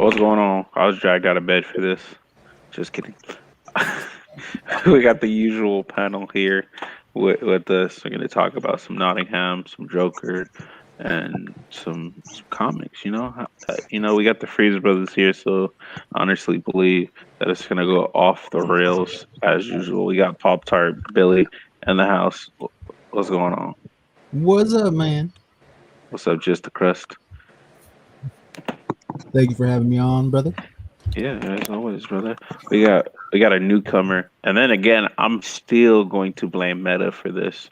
What's going on? I was dragged out of bed for this. Just kidding. We got the usual panel here with us. We're going to talk about some Nottingham, some Joker, and some comics. We got the Freeze brothers here, so I honestly believe that it's going to go off the rails as usual. We got Pop Tart Billy in the house. What's going on? What's up, man? What's up, Just the Crust? Thank you for having me on, brother. Yeah, as always, brother. We got a newcomer, and then again, I'm still going to blame Meta for this,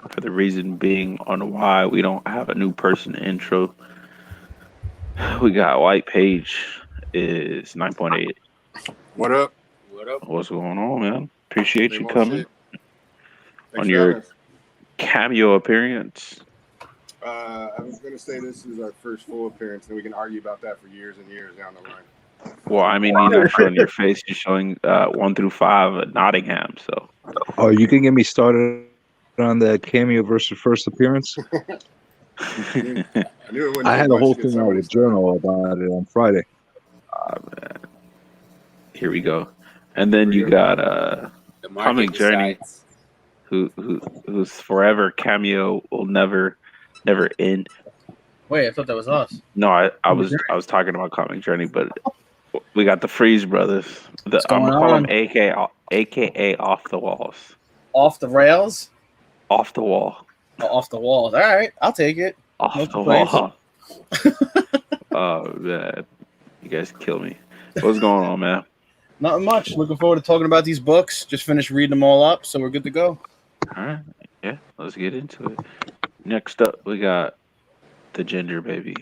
for the reason being on why we don't have a new person intro. We got White Page is 9.8. What up? What up? What's going on, man? Appreciate you coming on for your having us. cameo appearance. I was going to say this is our first full appearance, and we can argue about that for years and years down the line. Well, I mean, you're not showing your face; you're showing 1 through 5 at Nottingham. So, oh, you can get me started on the cameo versus first appearance. I had a whole thing out of journal about it on Friday. Man. Here we go, and then you got Comic Journey, who's forever cameo will never end. Wait, I thought that was us. No, I was talking about Comic Journey, but we got the Freeze brothers. I'm gonna call them AKA off the walls. Off the rails? Off the wall. Oh, off the walls. All right, I'll take it. Off the wall. Oh man, you guys kill me. What's going on, man? Nothing much. Looking forward to talking about these books. Just finished reading them all up, so we're good to go. All right, yeah, let's get into it. Next up, we got the Ginger Baby.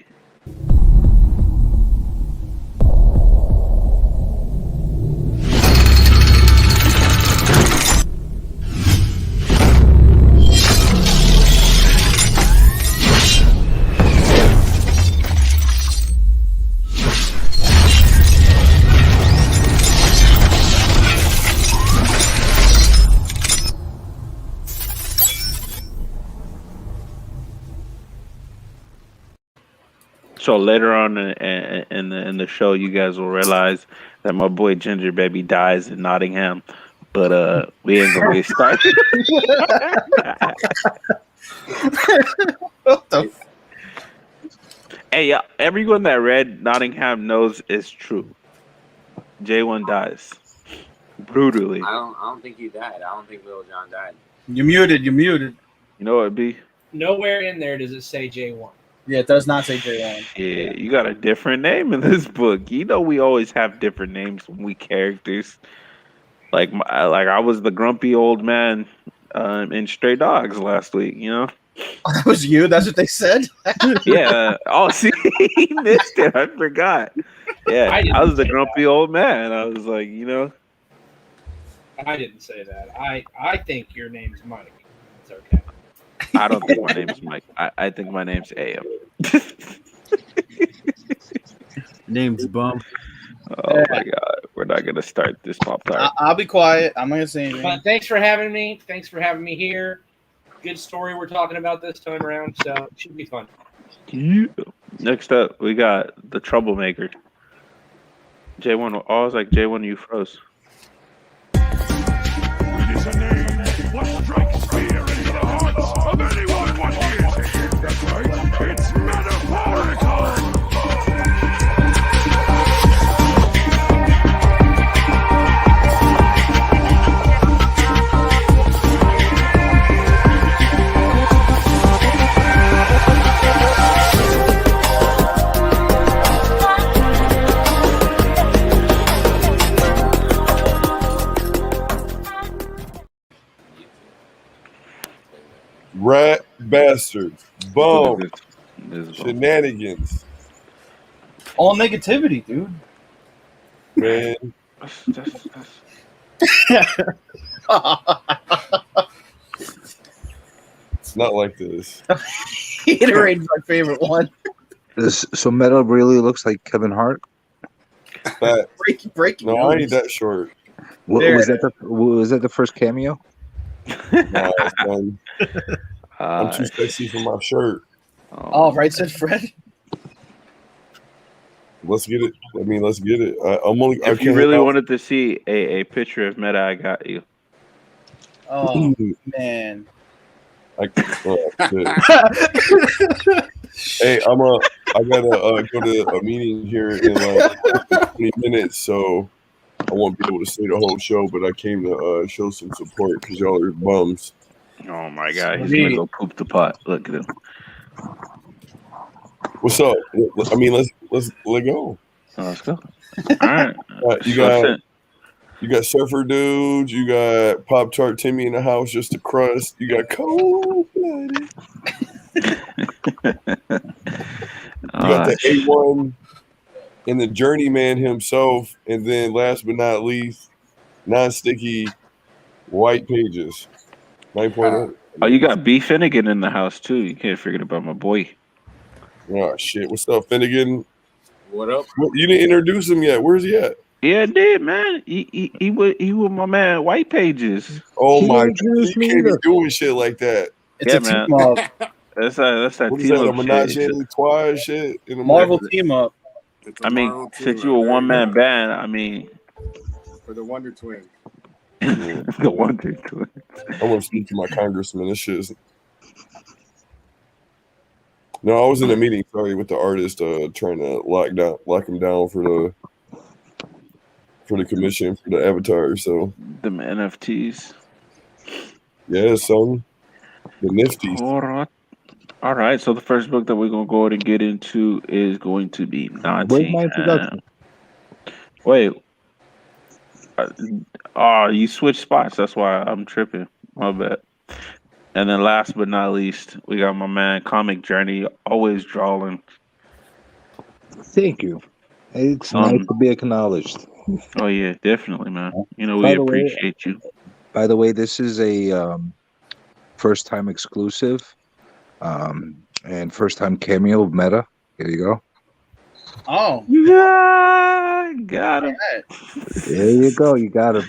So later on in the show, you guys will realize that my boy Ginger Baby dies in Nottingham, but we ain't gonna get started. What the? Hey, everyone that read Nottingham knows it's true. J1 dies brutally. I don't think he died. I don't think Lil Jon died. You're muted. You know what, B? Nowhere in there does it say J1. Yeah, it does not say J1. Yeah, you got a different name in this book. You know we always have different names when we characters. Like I was the grumpy old man in Stray Dogs last week, you know? Oh, that was you? That's what they said? Yeah. Oh, see, he missed it. I forgot. Yeah, I was the grumpy old man. I was like, you know. I didn't say that. I think your name's Mike. It's okay. I don't think my name's Mike. I think my name's AM. Name's Bum. Oh my God, we're not gonna start this Pop Tart. I'll be quiet. I'm not gonna say anything. But thanks for having me. Thanks for having me here. Good story we're talking about this time around, so it should be fun. Yeah. Next up, we got the Troublemaker. J1. I was like, J1, you froze. It is a name what strikes fear into the hearts of anyone watching it. That's right, it's metaphorical. Rat bastards, bum, shenanigans, all negativity, dude. Man. It's not like this. Iterate my favorite one. So Metal really looks like Kevin Hart. Breaking. No, I ain't that short. Was that the first cameo? No, I'm too sexy for my shirt. Oh, right, said Fred. Let's get it. I mean, let's get it. I'm only. I If you can't really hang out. wanted to see a picture of Meta, I got you. Oh man. Oh, shit. Hey, I gotta go to a meeting here in like 20 minutes, so I won't be able to stay the whole show. But I came to show some support because y'all are bums. Oh my god, he's gonna go poop the pot. Look at him. What's up? I mean, let's let go. Oh, let's go. All right. You So got you got surfer dudes. You got Pop Tart Timmy in the house, just a crust. You got cold blooded. You got the A1 and the journeyman himself, and then last but not least, non-sticky white pages. 9.0. Oh, you got B Finnegan in the house too. You can't forget about my boy. Oh shit! What's up, Finnegan? What up? You didn't introduce him yet. Where's he at? Yeah, I did, man. He was my man. White pages. Oh He my! didn't introduce You me can't be either. doing shit like that. It's Yeah, a man. team up. That's that What is team that? A up Menage shit. a trois shit in the Marvel morning? team up. It's a I mean, Marvel team since up. you a There one man go. band, I mean, For the Wonder Twins. the Wonder Twins. I want to speak to my congressman. This shit is. No, I was in a meeting, sorry, with the artist, trying to lock him down for the commission for the avatar. So Them NFTs. yeah, son, the nifty. All right. So the first book that we're gonna go ahead and get into is going to be Where's Nottingham. my introduction? Wait. Oh, you switched spots. That's why I'm tripping. My bad. And then last but not least, we got my man Comic Journey, always drawing. Thank you. It's nice to be acknowledged. Oh yeah, definitely, man. You know, By we the way- appreciate you. By the way, this is a first time exclusive and first time cameo of Meta. Here you go. Oh, Yeah, got him. There you go. You got him.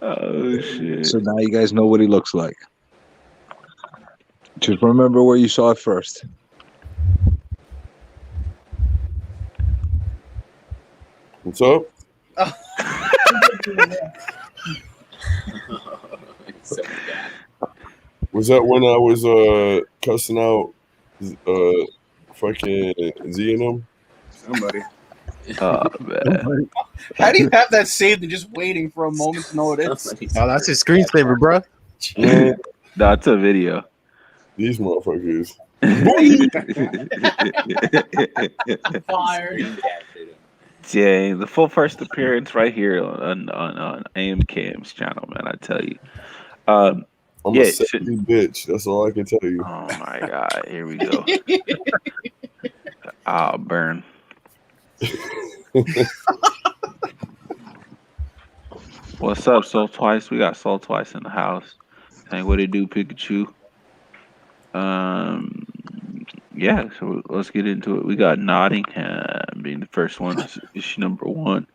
Oh shit. So now you guys know what he looks like. Just remember where you saw it first. What's up? So bad. Was that when I was cussing out fucking Z and them? Somebody. Oh man. how do you have that saved and just waiting for a moment to notice? Oh, that's his screensaver, bro. Yeah, That's a video. these motherfuckers. Fired. Screen captured him. Dang, the full first appearance right here on AMKM's channel, man. I tell you. I'm Yeah, a sexy bitch. That's all I can tell you. Oh my god, here we go. I'll burn. What's up, Soul Twice? We got Soul Twice in the house. Saying what it do, Pikachu. Yeah, so let's get into it. We got Nottingham being the first one. This is issue number 1.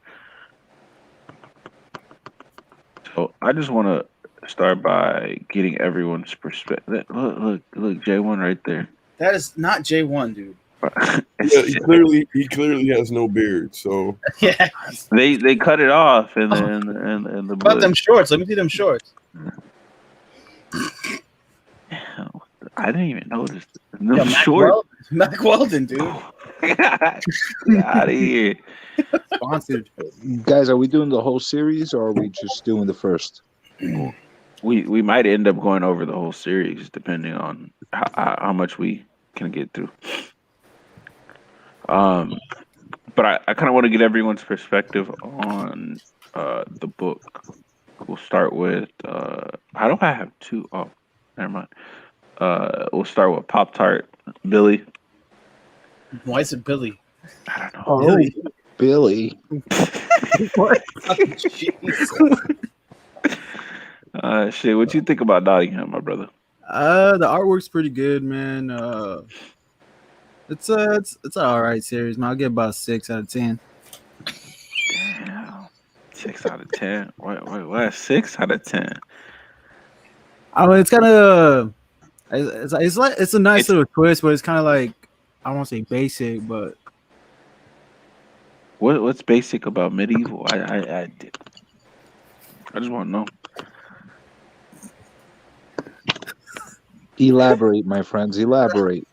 So I just want to start by getting everyone's perspective. Look, J1 right there. That is not J1, dude. Yeah, he clearly has no beard. So Yeah. They cut it off and then and the About them shorts. Let me see them shorts. I didn't even notice no Yeah, Mac short. Weldon. Mac Weldon, dude. Get out of here. Sponsored. Guys, are we doing the whole series or are we just doing the first? We might end up going over the whole series depending on how much we can get through. But I kind of want to get everyone's perspective on the book. We'll start with how do I have two? Oh, never mind. We'll start with Pop Tart, Billy. Why is it Billy? I don't know. Oh, Billy. Shit, what you think about Nottingham, my brother? The artwork's pretty good, man. It's an all right series, man. I'll give about 6 out of 10. Damn, 6 out of 10. Wait, 6 out of 10. I mean, it's kind of it's a nice little twist, but it's kind of like I don't want to say basic, but What's basic about medieval? I just want to know. Elaborate, my friends. Elaborate.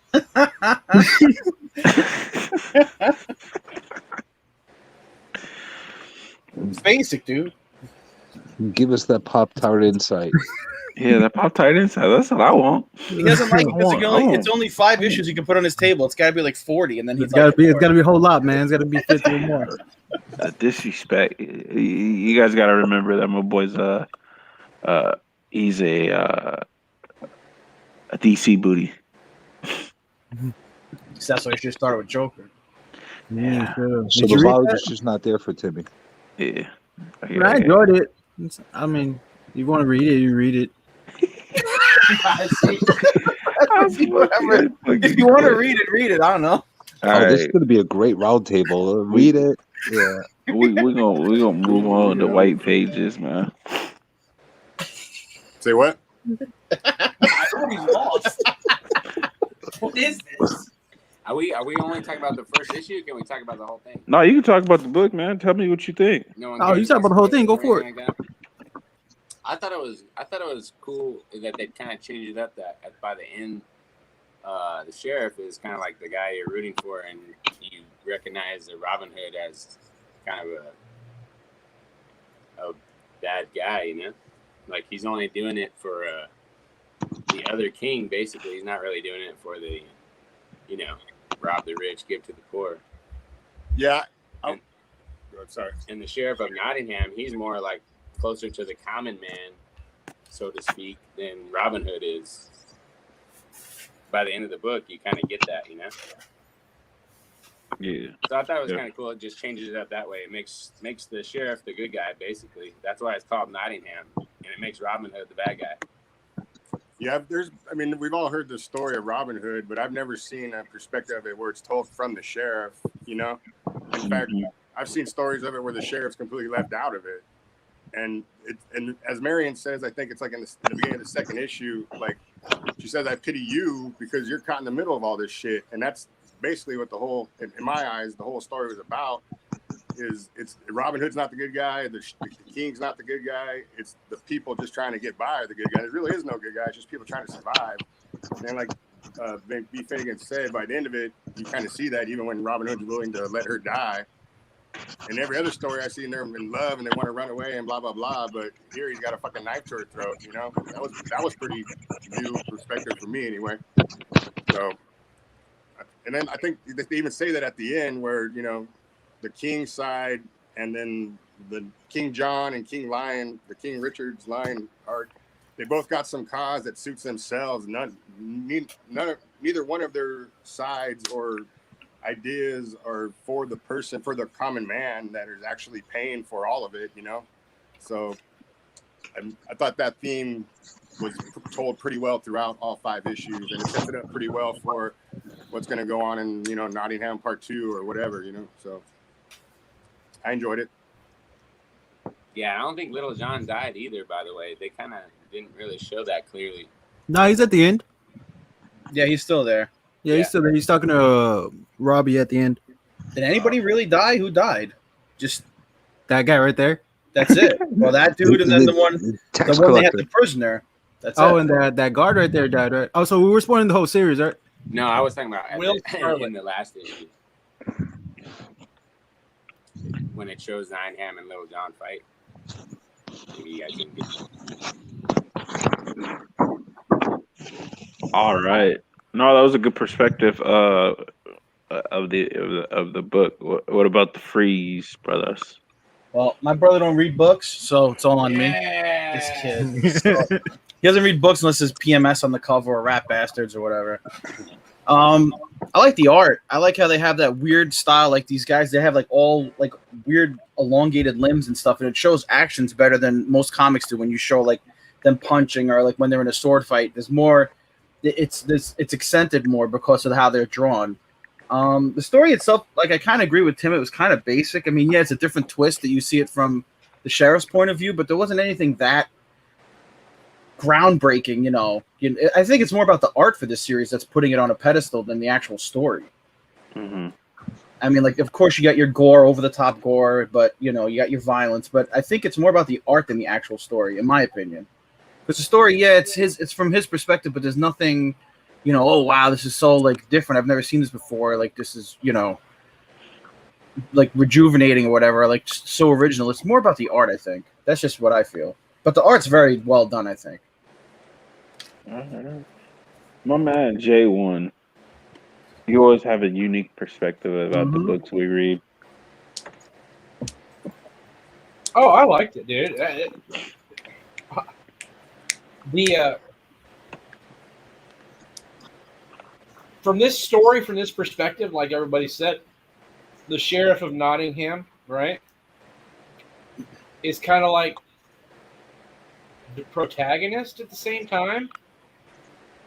It's basic, dude. Give us that Pop-Tart insight. Yeah, that Pop Tart inside. That's what I want. He doesn't like it because I want- it's only 5 issues he can put on his table. It's got to be like 40, and then he's It's gotta like, be. It's gotta be a whole lot, man. It's gotta be 50 or more. The disrespect. You guys got to remember that my boy's he's a DC booty. That's why I should start with Joker. Yeah, sure. So Did the you read knowledge that? is just not there for Timmy. Yeah. I enjoyed it. I mean, you want to read it, you read it. Whatever. If you want to read it. I don't know. All This is right, going to be a great round table. Read it. Yeah. we gonna move on to white pages, man. Say what? I already lost. What is this? Are we only talking about the first issue? Or can we talk about the whole thing? No, you can talk about the book, man. Tell me what you think. No one Oh, cares you talk about the whole thing. Go or for it. anything like that? I thought it was cool that they kind of changed it up. That by the end, the sheriff is kind of like the guy you're rooting for, and you recognize the Robin Hood as kind of a bad guy. You know, like he's only doing it for the other king. Basically, he's not really doing it for the, rob the rich, give to the poor. Yeah. And, sorry. And the sheriff of Nottingham, he's more like closer to the common man, so to speak, than Robin Hood is. By the end of the book, you kind of get that, Yeah. So I thought it was kind of cool. It just changes it up that way. It makes the sheriff the good guy, basically. That's why it's called Nottingham, and it makes Robin Hood the bad guy. Yeah, we've all heard the story of Robin Hood, but I've never seen a perspective of it where it's told from the sheriff, In fact, I've seen stories of it where the sheriff's completely left out of it. And as Marion says, I think it's like in the beginning of the second issue, like she says, I pity you because you're caught in the middle of all this shit. And that's basically what in my eyes, the whole story was about. It's Robin Hood's not the good guy, the king's not the good guy. It's the people just trying to get by are the good guy. There really is no good guy. It's just people trying to survive. And like B. Finnegan said, by the end of it, you kind of see that even when Robin Hood's willing to let her die. And every other story I see in there in love and they want to run away and blah blah blah. But here he's got a fucking knife to her throat. That was pretty new perspective for me anyway. So, and then I think they even say that at the end where the King side and then the King John and King Lion, the King Richard's Lion art, they both got some cause that suits themselves. Neither one of their sides or ideas are for the common man that is actually paying for all of it, So I thought that theme was told pretty well throughout all 5 issues, and it sets it up pretty well for what's going to go on in, Nottingham Part 2 or whatever, So I enjoyed it. Yeah, I don't think Little John died either, by the way. They kind of didn't really show that clearly. No, he's at the end. Yeah, he's still there. Yeah, he's still there. He's talking to Robbie at the end. Did anybody really die? Who died? Just that guy right there. That's it. Well, that dude, and then the one they had the prisoner. That's it. And that guard right there died, right? Oh, so we were spoiling the whole series, right? No, I was talking about in the last issue when it shows Nottingham and Little John fight. Maybe you guys didn't get All right. No, that was a good perspective of the book. What about the freeze, brothers? Well, my brother don't read books, so it's all on me. This kid. So, he doesn't read books unless it's PMS on the cover or Rat Bastards or whatever. I like the art. I like how they have that weird style. Like these guys, they have like all like weird elongated limbs and stuff, and it shows actions better than most comics do. When you show like them punching or like when they're in a sword fight, there's more. It's accented more because of how they're drawn. The story itself, like I kind of agree with Tim, it was kind of basic. I mean, yeah, it's a different twist that you see it from the sheriff's point of view, but there wasn't anything that groundbreaking, I think it's more about the art for this series that's putting it on a pedestal than the actual story. Mm-hmm. I mean, like, of course you got your gore, over the top gore, but you know, you got your violence. But I think it's more about the art than the actual story, in my opinion. Because the story, yeah, it's from his perspective, but there's nothing, you know, oh wow, this is so like different. I've never seen this before. Like this is, you know, like rejuvenating or whatever. Like so original. It's more about the art, I think. That's just what I feel. But the art's very well done, I think. My man J1, you always have a unique perspective about the Mhm. books we read. Oh, I liked it, dude. The from this story, from this perspective, like everybody said, the sheriff of Nottingham, right, is kind of like the protagonist at the same time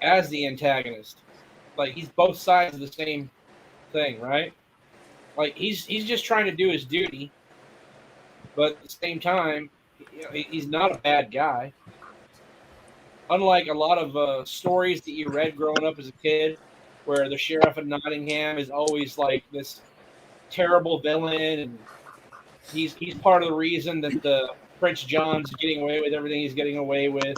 as the antagonist. Like he's both sides of the same thing, right? Like he's just trying to do his duty, but at the same time, you know, he's not a bad guy. Unlike a lot of stories that you read growing up as a kid, where the sheriff of Nottingham is always like this terrible villain, and he's part of the reason that the Prince John's getting away with everything he's getting away with.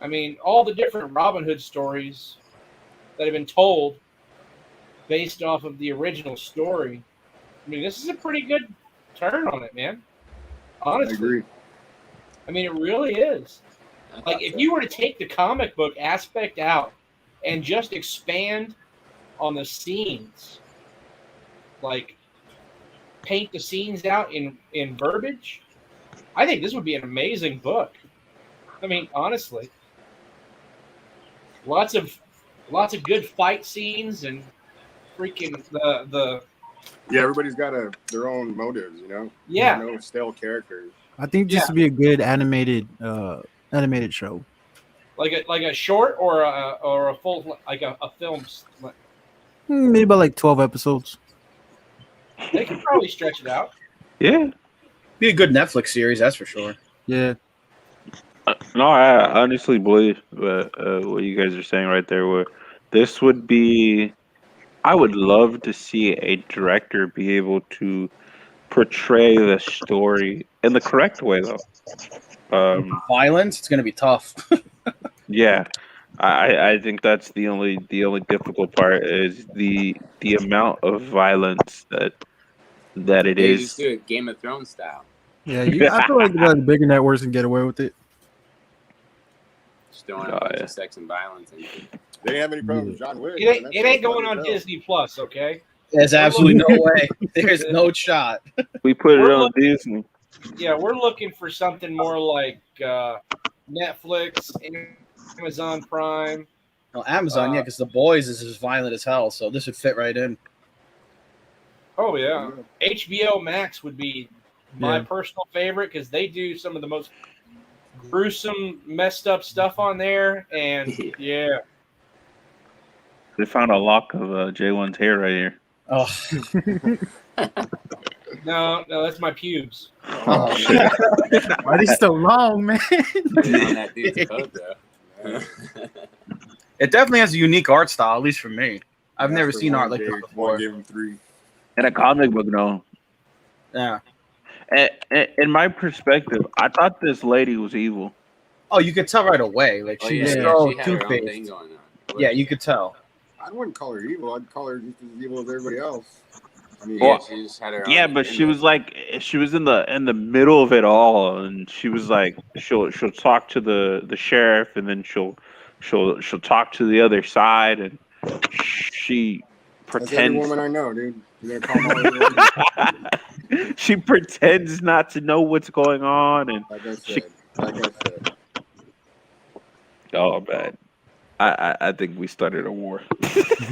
I mean, all the different Robin Hood stories that have been told based off of the original story. I mean, this is a pretty good turn on it, man. Honestly, I agree. I mean, it really is. Like, if you were to take the comic book aspect out and just expand on the scenes, like paint the scenes out in verbiage, I think this would be an amazing book. I mean, honestly, lots of good fight scenes and freaking the Yeah, everybody's got their own motives, you know. Yeah. There's no stale characters. I think this would be a good animated show. like a short or a full, like a film. Maybe about like 12 episodes. They could probably stretch it out. Yeah. Be a good Netflix series, that's for sure. Yeah. No, I honestly believe what you guys are saying right there. Where this would be, I would love to see a director be able to portray the story in the correct way, though. Violence, it's going to be tough. Yeah, I think that's the only difficult part is the amount of violence that it They is. just do it Game of Thrones style. Yeah, I feel like the bigger networks can get away with it. Just throwing a bunch of sex and violence. And They didn't have any problem with John Wick. It ain't going on Disney Plus, okay? There's absolutely no way. There's no shot. We put it We're on looking- Disney. Yeah, we're looking for something more like Netflix, Amazon Prime. No, Amazon, yeah, because The Boys is as violent as hell, so this would fit right in. Oh yeah, HBO Max would be my Yeah. personal favorite because they do some of the most gruesome, messed up stuff on there, and yeah, They found a lock of J1's hair right here. Oh, no, that's my pubes. Oh, shit. Why are they so long, man? putting on that dude's coat, though. it definitely has a unique art style, at least for me. I've never After seen one art like gave- this before. one gave him 3. In a comic book, no. Yeah. In my perspective, I thought this lady was evil. Oh, you could tell right away. Like Oh, she's yeah, so she had her own thing two-faced. going on. Yeah, you could tell. I wouldn't call her evil. I'd call her just as evil as everybody else. I mean, Yeah, she just had her own Yeah, but she agenda. was like, she was in the middle of it all, and she was like, she'll talk to the sheriff, and then she'll talk to the other side, and she that's every pretends woman I know, dude. You're gonna call them all women. she pretends not to know what's going on, and Like I She- said. oh man, I think we started a war.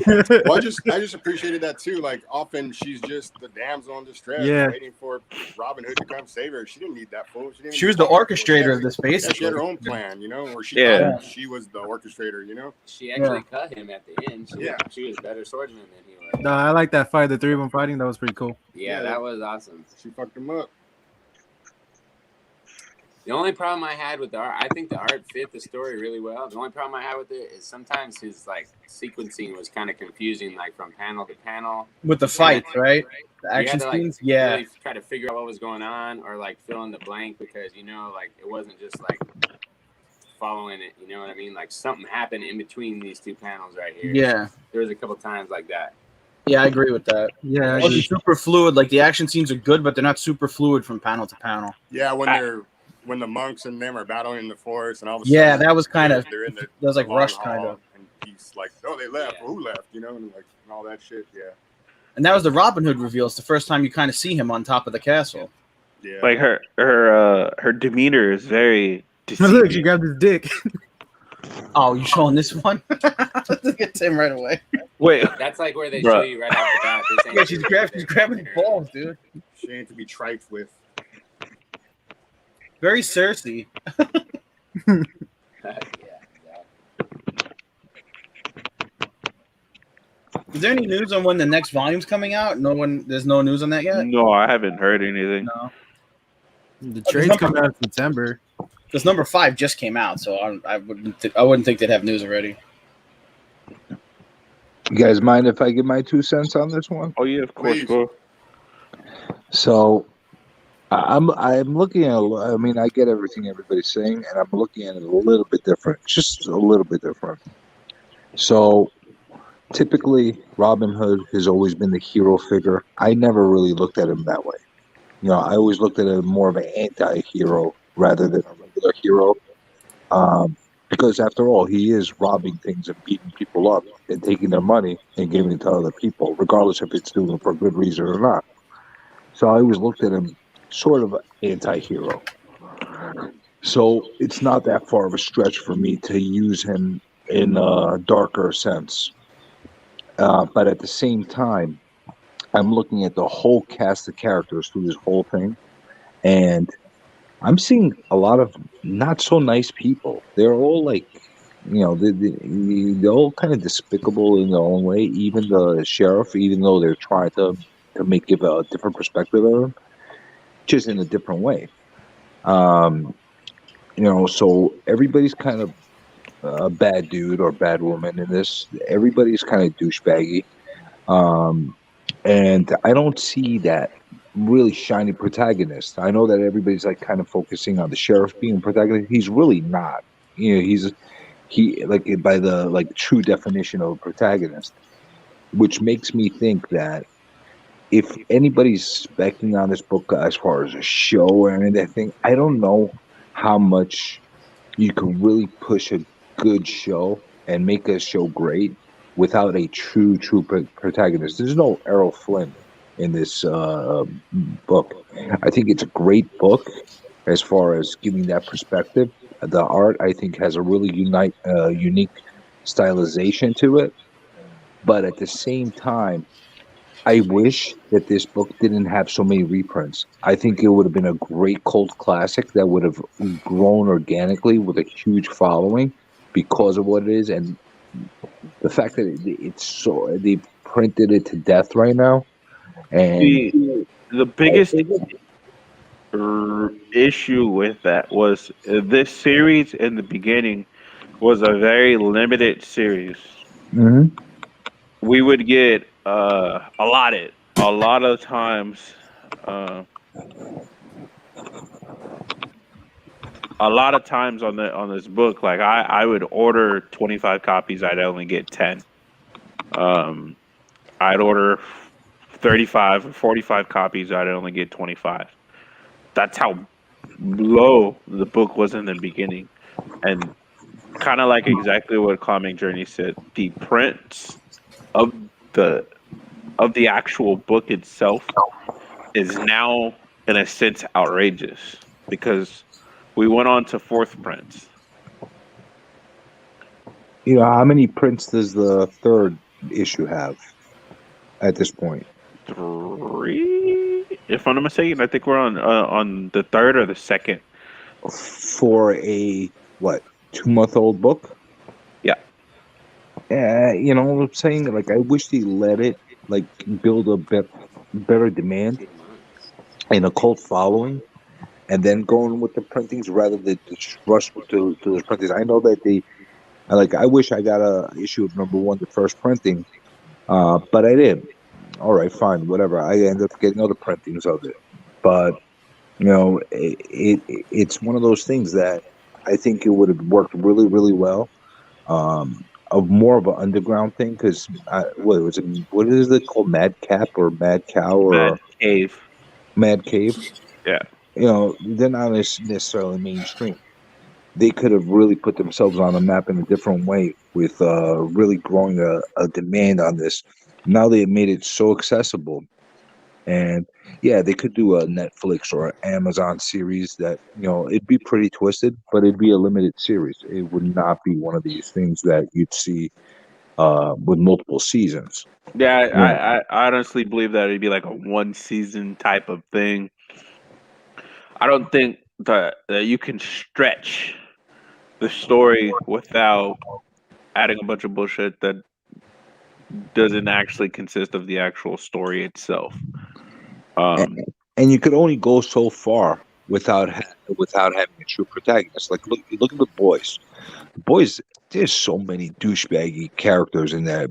Well, I just appreciated that too. Like often she's just the damsel in distress, Yeah. waiting for Robin Hood to come save her. She didn't need that fool. She, didn't She need was the that fool. orchestrator of this, Yeah, she basically. had her own plan, you know, or she Yeah. thought she was the orchestrator, you know. She actually cut him at the end. Yeah. She was a better swordsman than he was. No, I like that fight. The three of them fighting. That was pretty cool. Yeah, Yeah. that was awesome. She fucked him up. The only problem I had with the art, I think the art fit the story really well. The only problem I had with it is sometimes his like sequencing was kind of confusing, like from panel to panel. With the fights, right? The You had action to like scenes, yeah. really try to figure out what was going on, or like fill in the blank because like it wasn't just like following it. You know what I mean? Like something happened in between these two panels right here. Yeah. There was a couple times like that. Yeah, I agree with that. Yeah, I Plus, agree. it's super fluid. Like the action scenes are good, but they're not super fluid from panel to panel. Yeah, when the monks and them are battling in the forest, and all of a Yeah, sudden, that was kind of they're in that was like long rushed hall, kind of. and he's like, "Oh, they left. Yeah. Well, who left?" And like and all that shit. Yeah, And that was the Robin Hood reveal. It's the first time you kind of see him on top of the castle. yeah. Like her demeanor is very Look, deceiving. she grabbed his dick. Oh, you showing this one? Look at Tim right away. Wait, That's like where they Bruh. show you right off the bat. This ain't Yeah, she's true. grabbing his balls, dude. She ain't to be trifed with. Very Cersei. Yeah. Is there any news on when the next volume's coming out? There's no news on that yet. no, I haven't heard anything. No, The trade's coming out in September. because number 5 just came out, so I wouldn't think they'd have news already. You guys mind if I give my 2 cents on this one? Oh yeah, of course. Please. Go. So I'm looking at. I mean, I get everything everybody's saying, and I'm looking at it a little bit different, just a little bit different. So typically, Robin Hood has always been the hero figure. I never really looked at him that way. I always looked at him more of an anti-hero rather than a regular hero. Because after all, he is robbing things and beating people up and taking their money and giving it to other people, regardless if it's doing it for a good reason or not. So I always looked at him sort of an anti-hero. So it's not that far of a stretch for me to use him in a darker sense. But at the same time, I'm looking at the whole cast of characters through this whole thing, and I'm seeing a lot of not so nice people. They're all like, they're all kind of despicable in their own way. Even the sheriff, even though they're trying to give a different perspective of him, just in a different way. So everybody's kind of a bad dude or bad woman in this. Everybody's kind of douchebaggy. And I don't see that really shiny protagonist. I know that everybody's like kind of focusing on the sheriff being a protagonist. He's really not. He like by the like true definition of a protagonist, which makes me think that if anybody's specking on this book as far as a show or anything, I don't know how much you can really push a good show and make a show great without a true protagonist. There's no Errol Flynn in this book. I think it's a great book as far as giving that perspective. The art, I think, has a really unique stylization to it. But at the same time, I wish that this book didn't have so many reprints. I think it would have been a great cult classic that would have grown organically with a huge following because of what it is, and the fact that it's so they printed it to death right now. And The biggest issue with that was this series in the beginning was a very limited series. Mhm. We would get allotted a lot of times. A lot of times on this book, like I would order 25 copies, I'd only get 10. I'd order 35 or 45 copies, I'd only get 25. That's how low the book was in the beginning, and kind of like exactly what Comic Journey said, the prints of the actual book itself is now in a sense outrageous because we went on to 4th prints. How many prints does the 3rd issue have at this point? 3, if I'm not mistaken. I think we're on the 3rd or the 2nd. For a 2-month-old book? Yeah. You know what I'm saying? Like, I wish they let it build a better demand and a cult following, and then going with the printings rather than just rush to those printings. I know that I wish I got a issue of number one, the first printing, but I didn't. All right, fine, whatever. I ended up getting other printings of it, but it's one of those things that I think it would have worked really, really well. Of more of an underground thing because what was it? What is it called? Mad Cap or Mad Cow Mad or Cave. Mad Cave? Yeah. They're not necessarily mainstream. They could have really put themselves on the map in a different way with really growing a demand on this. Now they have made it so accessible. And yeah, they could do a Netflix or Amazon series that, it'd be pretty twisted, but it'd be a limited series. It would not be one of these things that you'd see with multiple seasons. Yeah, Yeah. I honestly believe that it'd be like a one season type of thing. I don't think that you can stretch the story without adding a bunch of bullshit that doesn't actually consist of the actual story itself. And, and you could only go so far without having a true protagonist. Like look at the boys. The boys, there's so many douchebaggy characters in there.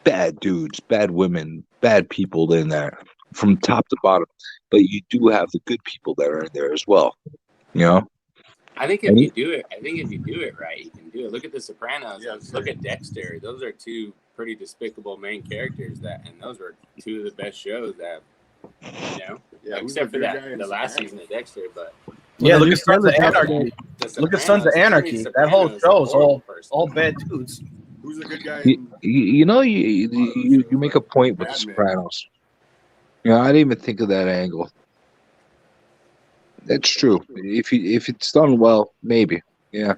Bad dudes, bad women, bad people in there from top to bottom. But you do have the good people that are in there as well. I think if you do it right, you can do it. Look at The Sopranos. Look at Dexter. Those are two pretty despicable main characters and those were two of the best shows that, except for the last season of Dexter. But look at Sons of Anarchy. Look at Sons of Anarchy. That whole show is all bad dudes. Who's the good guy? You make a point with The Sopranos. I didn't even think of that angle. That's true. If it's done well, maybe. Yeah.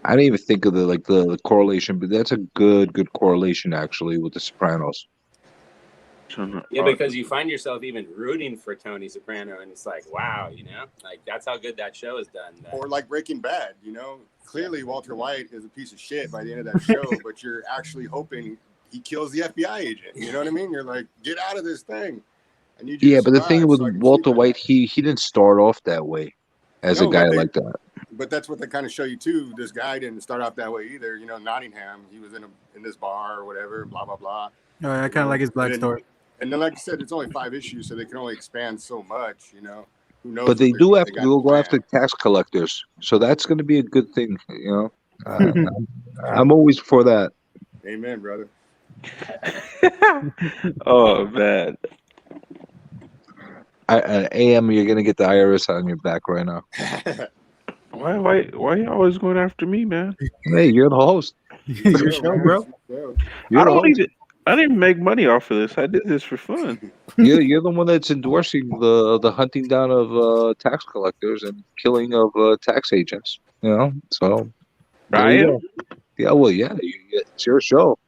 I didn't even think of the correlation, but that's a good correlation actually with The Sopranos. Yeah, because you find yourself even rooting for Tony Soprano, and it's like, wow, like that's how good that show is done. Or like Breaking Bad, clearly Walter White is a piece of shit by the end of that show, but you're actually hoping he kills the FBI agent. You know what I mean? You're like, get out of this thing. Yeah, but the thing with Walter White, he didn't start off that way as a guy like that. But that's what they kind of show you too. This guy didn't start off that way either. Nottingham, he was in this bar or whatever, blah blah blah. Oh, I kind of like his black story. And then, like I said, it's only 5 issues, so they can only expand so much. Who knows? But they do have to go after tax collectors, so that's going to be a good thing. I'm always for that. Amen, brother. Oh man. AM, you're gonna get the IRS on your back right now. Why you always going after me, man? Hey, you're the host. Your show, bro. I didn't even make money off of this. I did this for fun. You're the one that's endorsing the hunting down of tax collectors and killing of tax agents. So I am. Yeah, well, yeah, it's your show.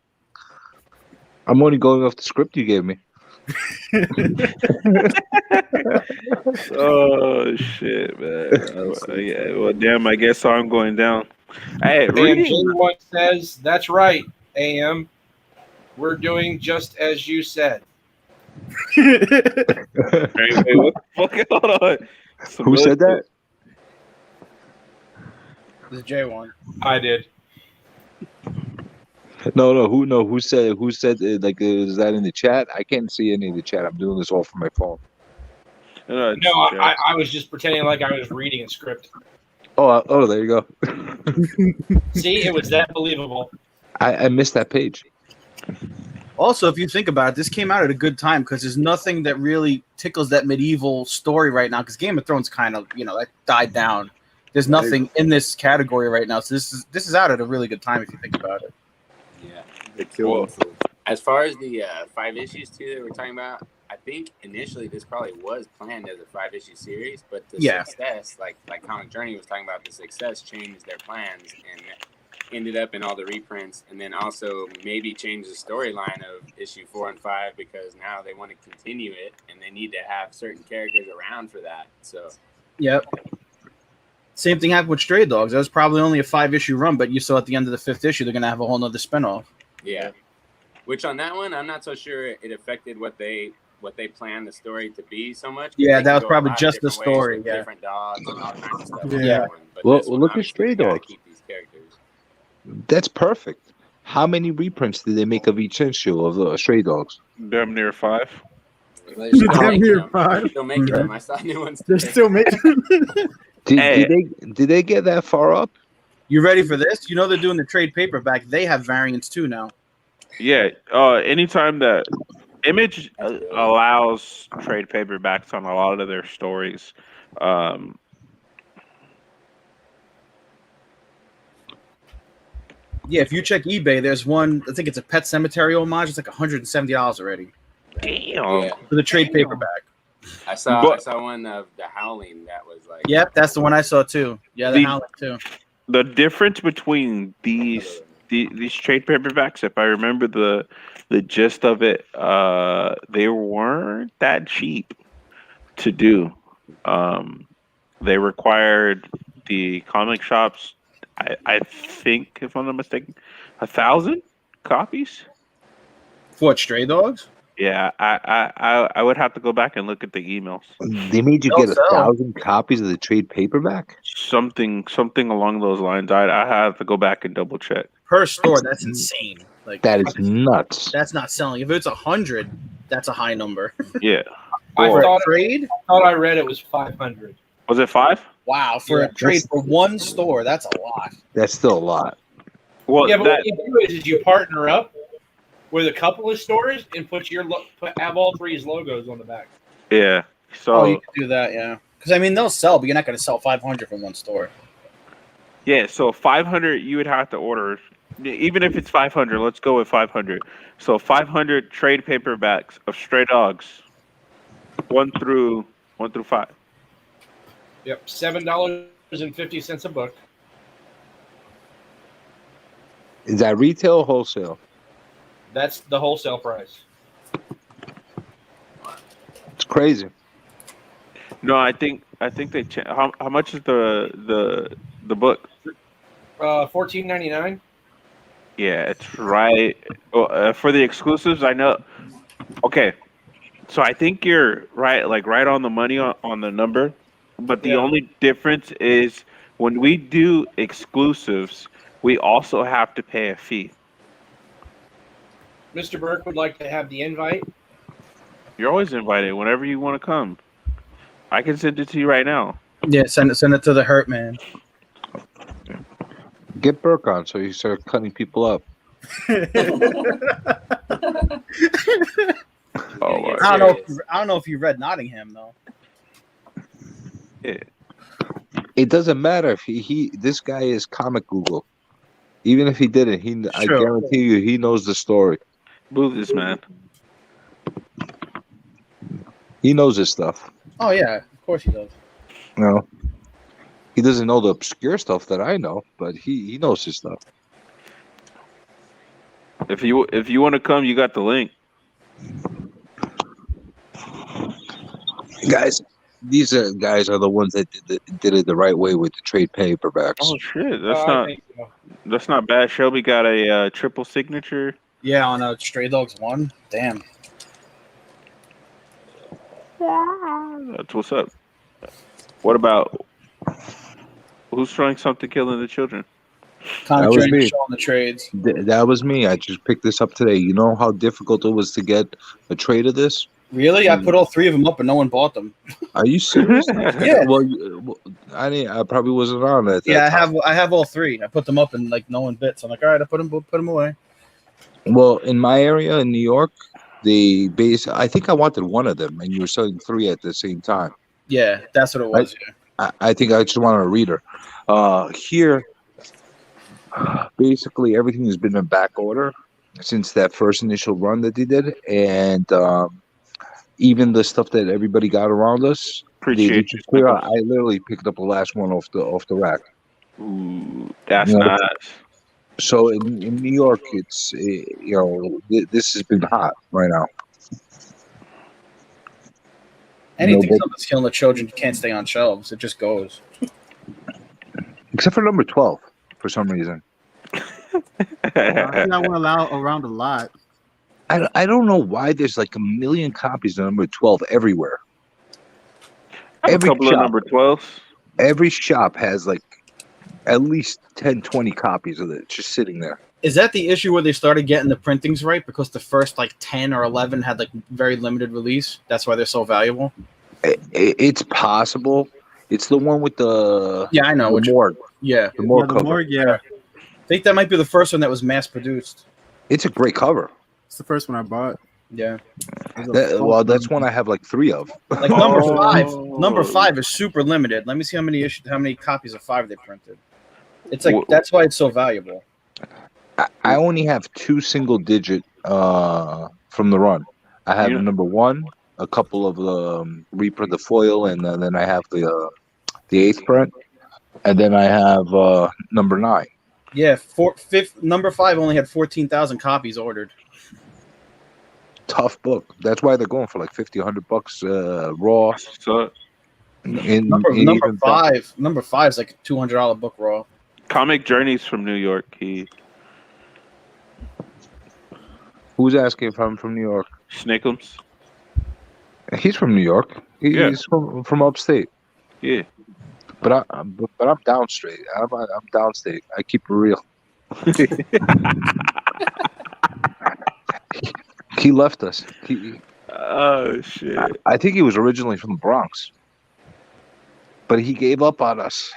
I'm only going off the script you gave me. Oh shit, man! Yeah, well, damn. I guess I'm going down. Hey, and J1 says that's right. AM, we're doing just as you said. Wait, what the fuck? Hold on. Who said that? This is J1. I did. No. Who said? Is that in the chat? I can't see any of the chat. I'm doing this all from my phone. No, I was just pretending like I was reading a script. Oh, there you go. See, it was that believable. I missed that page. Also, if you think about it, this came out at a good time because there's nothing that really tickles that medieval story right now. Because Game of Thrones kind of, that died down. There's nothing in this category right now, so this is out at a really good time if you think about it. Yeah, they killed him. As far as the 5 issues too that we're talking about, I think initially this probably was planned as a 5-issue series, but the success, like Comic Journey was talking about, the success changed their plans and ended up in all the reprints, and then also maybe changed the storyline of issue 4 and 5 because now they want to continue it and they need to have certain characters around for that. So, yep. Same thing happened with Stray Dogs. That was probably only a 5-issue run, but you saw at the end of the 5th issue they're gonna have a whole nother spinoff. Yeah. Which on that one, I'm not so sure it affected what they what they planned the story to be so much. Yeah, They that can was go a probably lot of just the different ways story. with Yeah. different dogs and all kinds of stuff. Yeah. on that one. But Well, this one, look at obviously, Stray you gotta Dogs. keep these characters. That's perfect. How many reprints did they make of each issue of the Stray Dogs? Damn near 5. They're still Damn making near them. 5. Still making Mhm. them. I saw new ones They're today. still making. Hey. Did they get that far up? You ready for this? You know they're doing the trade paperback. They have variants too now. Yeah. Anytime that Image allows trade paperbacks on a lot of their stories. Yeah, if you check eBay, there's one. I think it's a Pet Cemetery homage. It's like $170 already Damn. Yeah, for the trade paperback. I saw But- one of the Howling that was like. Yep, that's the one I saw too. Yeah, the The- Howling too. The difference between these trade paperbacks, if I remember the gist of it, they weren't that cheap to do. They required the comic shops, I think, if I'm not mistaken, 1,000 copies. For what, Stray Dogs? Yeah, I would have to go back and look at the emails. They made you They'll get sell. 1,000 copies of the trade paperback. Something along those lines. I have to go back and double check. Per store, that's insane. Like That is nuts. that's not selling. If it's 100, that's a high number. Yeah. I Or- thought Trade? I read it was 500. Was it 5? Wow, for Yeah, a trade for one store, that's a lot. That's still a lot. Well, Yeah, but that what you do is you partner up with a couple of stores and put have all three's logos on the back. yeah. So Oh, you can do that, yeah. Because I mean, they'll sell, but you're not going to sell 500 from one store. yeah, so 500 you would have to order, even if it's 500. Let's go with 500. So 500 trade paperbacks of Stray Dogs, 1 through 5. Yep, $7.50 a book. Is that retail or wholesale? That's the wholesale price. It's crazy. No, I think they how much is the book? $14.99. Yeah, it's right. For the exclusives, I know. Okay, so I think you're right, like right on the money on the number. But the Yeah. only difference is when we do exclusives, we also have to pay a fee. Mr. Burke would like to have the invite. You're always invited whenever you want to come. I can send it to you right now. Yeah, send it to the Hurt Man. Get Burke on so you start cutting people up. Oh, my I don't know if you read Nottingham though. Yeah. It doesn't matter if he this guy is comic Google. Even if he didn't, I True. guarantee you he knows the story. Boo this man. He knows his stuff. Oh yeah, of course he does. You know, he doesn't know the obscure stuff that I know, but he knows his stuff. If you want to come, you got the link. Guys, these guys are the ones that did it the right way with the trade paperbacks. Oh shit, I think so. that's not bad. Shelby got a triple signature. Yeah, on Stray Dogs 1. Damn. That's what's up. What about who's throwing something killing the children? Comic That was Journey me. showing the trades. That was me. I just picked this up today. You know how difficult it was to get a trade of this? Really? I put all 3 of them up and no one bought them. Are you serious? Yeah. Well, I didn't. I probably wasn't on it. Yeah, I have all 3. I put them up and like no one bit. So I'm like, all right, I put them away. Well, in my area in New York, I think I wanted one of them, and you were selling 3 at the same time. Yeah, that's what it was. Yeah. I think I just wanted a reader. Here, basically everything has been in back order since that first initial run that they did, and even the stuff that everybody got around us. Appreciate you. Clear out. I literally picked up the last one off the rack. Ooh, that's Yeah. nice. So in New York, it's this has been hot right now. Anything but- that's killing the children can't stay on shelves. It just goes. Except for number 12, for some reason. I think I went around a lot. I don't know why there's like a million copies of number 12 everywhere. I have Every a couple of shop, number 12s. every shop has like at least 10, 20 copies of it just sitting there. Is that the issue where they started getting the printings right because the first like 10 or 11 had like very limited release? That's why they're so valuable. It's possible. It's the one with the Yeah, I know. the Which, morgue, yeah, the morgue the cover. morgue, yeah. I think that might be the first one that was mass produced. It's a great cover. It's the first one I bought. Yeah, Well, that's one I have like 3 of. like number Oh. five. Number 5 is super limited. Let me see how many copies of 5 they printed. It's like that's why it's so valuable. I only have 2 single digit from the run. I have number 1, a couple of the reprint, the foil, and then I have the 8th print, and then I have number 9. Yeah, number 5 only had 14,000 copies ordered. Tough book. That's why they're going for like $50, $100 raw. So Number five is like a $200 book raw. Comic Journeys from New York. Who's asking if I'm from New York? Snickums. He's from New York. He's from upstate. Yeah. But I'm downstate. I'm downstate. I keep it real. He left us. Oh shit! I think he was originally from the Bronx, but he gave up on us.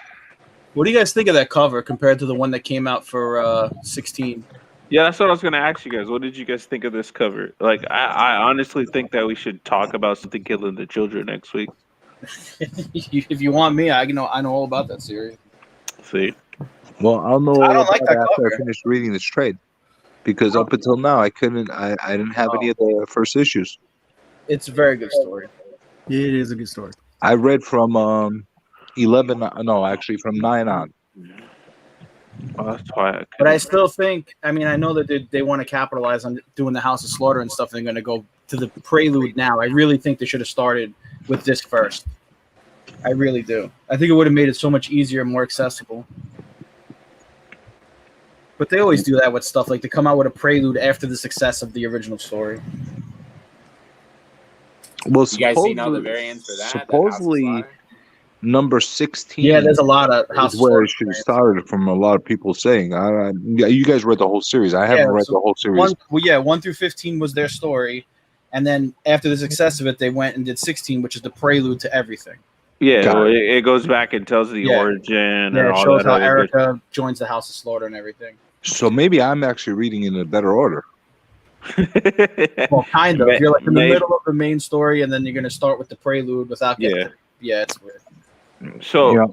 What do you guys think of that cover compared to the one that came out for 16? Yeah, that's what I was gonna ask you guys. What did you guys think of this cover? Like, I honestly think that we should talk about something killing the children next week. If you want me, I know all about that series. See, well, I'll know I all don't like about that it after cover. I finish reading this trade, because up until now I couldn't. I didn't have any of the first issues. It's a very good story. Yeah, it is a good story. I read from 11. No, actually from 9 on. well, that's why. But I still think, I mean, I know that they want to capitalize on doing the House of Slaughter and stuff. And they're going to go to the prelude now. I really think they should have started with this first. I really do. I think it would have made it so much easier and more accessible. But they always do that with stuff. Like, they come out with a prelude after the success of the original story. Well, You guys seen all the variants for that? supposedly number 16. Yeah, there's a lot of House is of where Slaughter it should have variants. started from. A lot of people saying. You guys read the whole series. I haven't read the whole series. 1 through 15 was their story. And then after the success of it, they went and did 16, which is the prelude to everything. Yeah, Got well, it goes back and tells the origin and Yeah, it all shows that. how other Erica joins the House of Slaughter and everything. So maybe I'm actually reading in a better order. good- Well, kind of. You're like in the Maybe. middle of the main story, and then you're going to start with the prelude without getting. Yeah, it's weird. So, Yeah.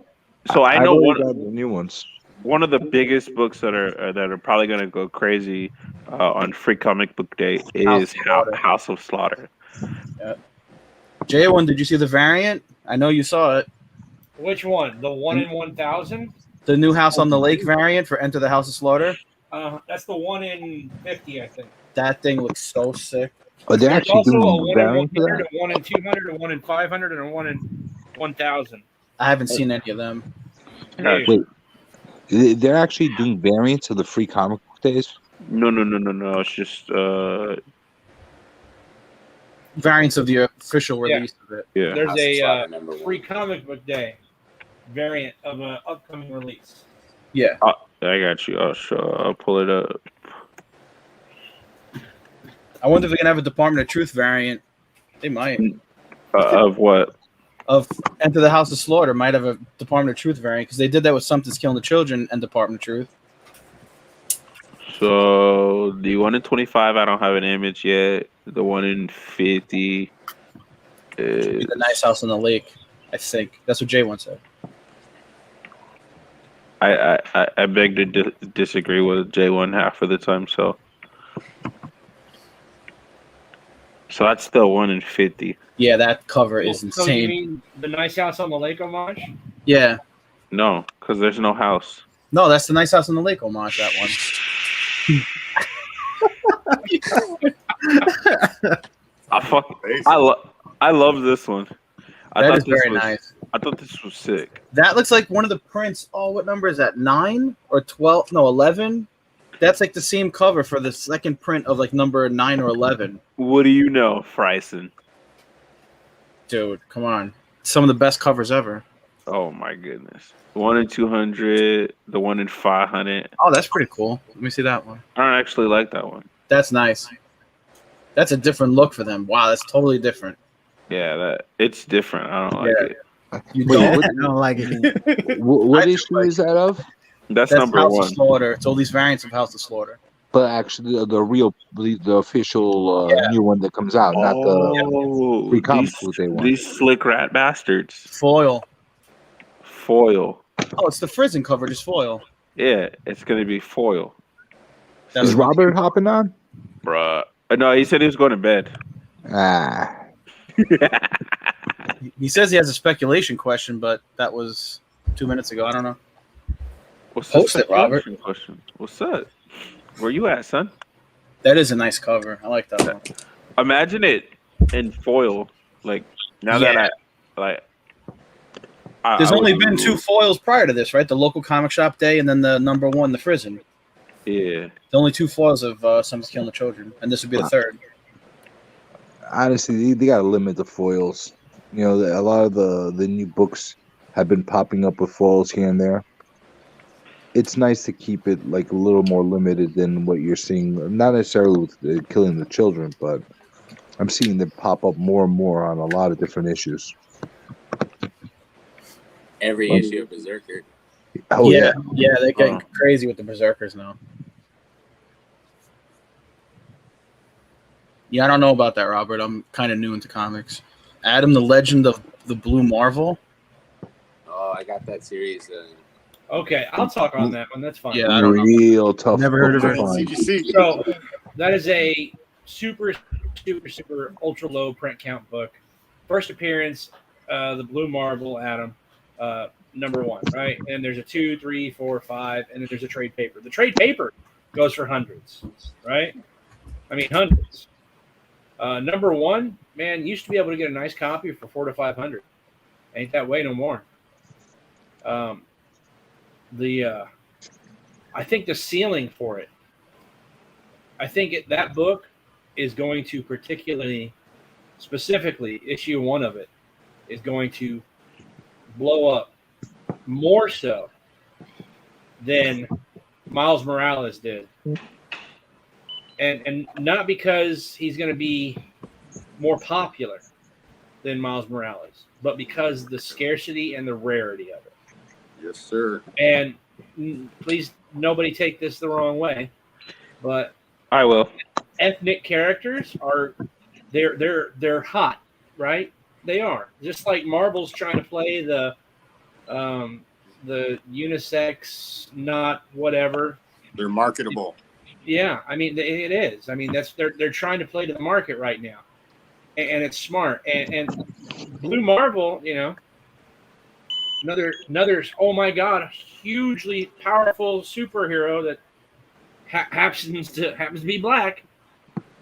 so I know already one got the new ones. one of the biggest books that are probably going to go crazy on Free Comic Book Day is House of Slaughter. J1, did you see the variant? I know you saw it. Which one? The 1 in 1,000? The new House on the Lake variant for Enter the House of Slaughter. That's the 1 in 50, I think. That thing looks so sick. Are they There's actually also a doing 1 in variants for 100, that? a 1 in 200, a 1 in 500, and a 1 in 1,000. I haven't seen any of them. Wait, they're actually doing variants of the Free Comic Book Days? No. It's just Variants of the official release of it. yeah. There's House of Slaughter number one. Free Comic Book Day variant of an upcoming release. Yeah. I got you. I'll pull it up. I wonder if they're going to have a Department of Truth variant. They might. Of what? Of Enter the House of Slaughter might have a Department of Truth variant because they did that with Something's Killing the Children and Department of Truth. So the 1 in 25, I don't have an image yet. The 1 in 50 is The Nice House on the Lake, I think. That's what J1 said. I beg to disagree with J1 half of the time. So that's the 1 in 50. Yeah, that cover is So you insane. mean the Nice House on the Lake homage? Yeah. No, because there's no house. No, that's the Nice House on the Lake homage, that one. I love this one. That is very nice. I thought this was sick. That looks like one of the prints. Oh, what number is that? 9 or 12? No, 11. That's like the same cover for the second print of like number 9 or 11. What do you know, Fryson? Dude, come on. Some of the best covers ever. Oh my goodness. The one in 200, the one in 500. Oh, that's pretty cool. Let me see that one. I don't actually like that one. That's nice. That's a different look for them. Wow, that's totally different. Yeah, it's different. I don't like Yeah. it. You Wait, don't? I don't like it. what I do issue like is that of? That's That's number House of one. Slaughter. It's all these variants of House of Slaughter. But actually, the official new one that comes out, not the Oh, free comic book they want. these slick rat bastards. Foil. Foil. Oh, it's the Frizen cover, just foil. Yeah, it's gonna be foil, That's Is Robert hopping on? bruh. No, he said he was going to bed. Ah, He says he has a speculation question, but that was 2 minutes ago. I don't know. What's Post the it, Robert. speculation question? What's up? Where you at, son? That is a nice cover. I like that one. Imagine it in foil. Like now Yeah. that I There's I only would been do- 2 foils prior to this, right? The local comic shop day and then the number 1, the Frizen. Yeah. The only 2 foils of Someone's Killing the Children, and this would be the third. honestly, they got to limit the foils. You know, a lot of the new books have been popping up with foils here and there. It's nice to keep it like a little more limited than what you're seeing. Not necessarily with killing the children, but I'm seeing them pop up more and more on a lot of different issues. Every issue of Berserker. Oh yeah, Yeah, they're getting crazy with the Berserkers now. Yeah, I don't know about that, Robert. I'm kind of new into comics. Adam, the Legend of the Blue Marvel. Oh, I got that series. Okay, I'll talk on that one. That's fine. Yeah, I don't know. real tough. Never heard of book it. to find. CGC. So that is a super ultra low print count book. First appearance, the Blue Marvel, Adam, number 1, right? And there's a 2, 3, 4, 5, and then there's a trade paper. The trade paper goes for hundreds, right? I mean hundreds. Number 1, man, used to be able to get a nice copy for $400 to $500. Ain't that way no more. I think the ceiling for it. I think that book is going to specifically, issue 1 of it is going to blow up more so than Miles Morales did. And not because he's going to be more popular than Miles Morales, but because the scarcity and the rarity of it. Yes, sir. And please, nobody take this the wrong way, but I will. ethnic characters are they're hot, right? They are. Just like Marvel's trying to play the unisex, not whatever. They're marketable. Yeah, I mean it is. I mean they're trying to play to the market right now, and it's smart. And Blue Marvel, you know, another oh my god, hugely powerful superhero that happens to be black,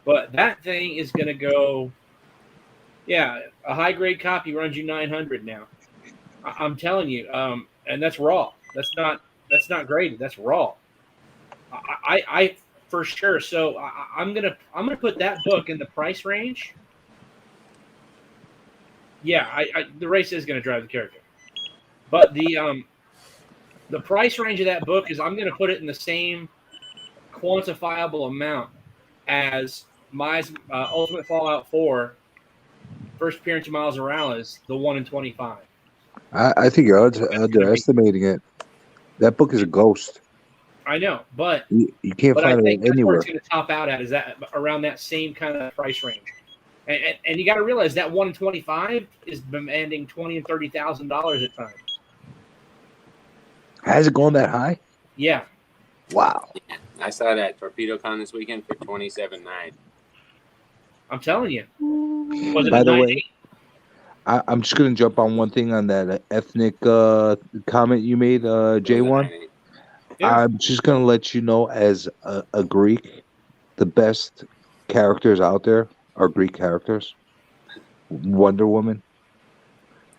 but that thing is going to go. Yeah, a high grade copy runs you 900 now. I'm telling you, and that's raw. That's not graded. That's raw. I for sure. So I'm gonna put that book in the price range. Yeah, the race is gonna drive the character, but the price range of that book is I'm gonna put it in the same quantifiable amount as my Ultimate Fallout 4 first appearance of Miles Morales, the 1 in 25. I think you're underestimating it. That book is a ghost. I know, but You can't I find think it that's where anywhere. it's going to top out at is that around that same kind of price range. And you got to realize that 1 in 25 is demanding $20,000 and $30,000 at times. Has it gone that high? Yeah. Wow. I saw that TorpedoCon this weekend for $27.9. I'm telling you. Was it By a the 9.8? way, I'm just gonna jump on one thing on that ethnic comment you made, J1. Yeah. I'm just gonna let you know, as a Greek, the best characters out there are Greek characters. Wonder Woman,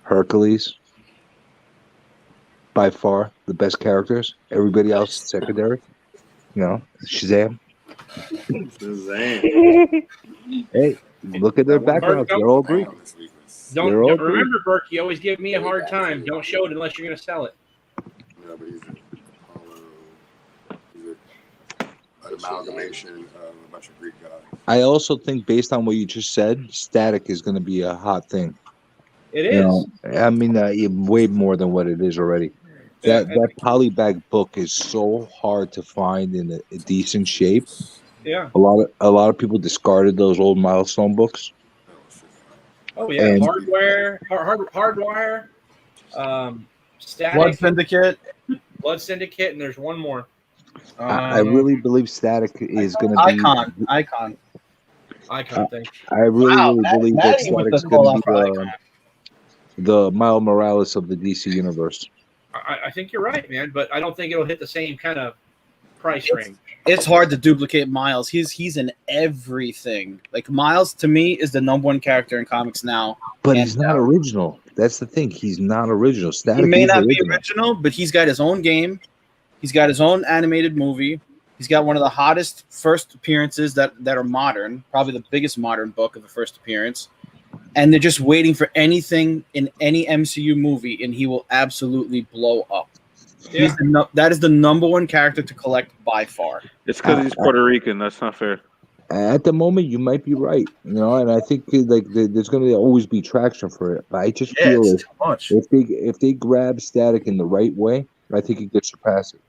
Hercules, by far the best characters. Everybody else is secondary. Shazam. Shazam. Hey, look at their backgrounds. They're all Greek. Don't They're all Greek. remember, Burke. You always give me a hard time. Don't show it unless you're going to sell it. No, but he's an amalgamation of a bunch of Greek gods. I also think, based on what you just said, static is going to be a hot thing. It is. I mean, way more than what it is already. That polybag book is so hard to find in a decent shape. Yeah. A lot of people discarded those old milestone books. Oh yeah, And- Hardwire, Static, Blood Blood Syndicate, and there's one more. I really believe static is going to be Icon. thing. I really believe that Maddie was static's the going to call-out be for Icon. the Miles Morales of the DC universe. I think you're right, man, but I don't think it'll hit the same kind of price range. It's hard to duplicate Miles. He's in everything. Like Miles to me is the number one character in comics now. But And, he's not original. That's the thing. He's not original. Static He may is not original. be original, but he's got his own game. He's got his own animated movie. He's got one of the hottest first appearances that are modern, probably the biggest modern book of the first appearance. And they're just waiting for anything in any MCU movie, and he will absolutely blow up. Yeah. That is the number one character to collect by far. It's because he's Puerto Rican. That's not fair. At the moment, you might be right, and I think there's going to always be traction for it. But I just feel it's too much. if they grab static in the right way, I think it could surpass it.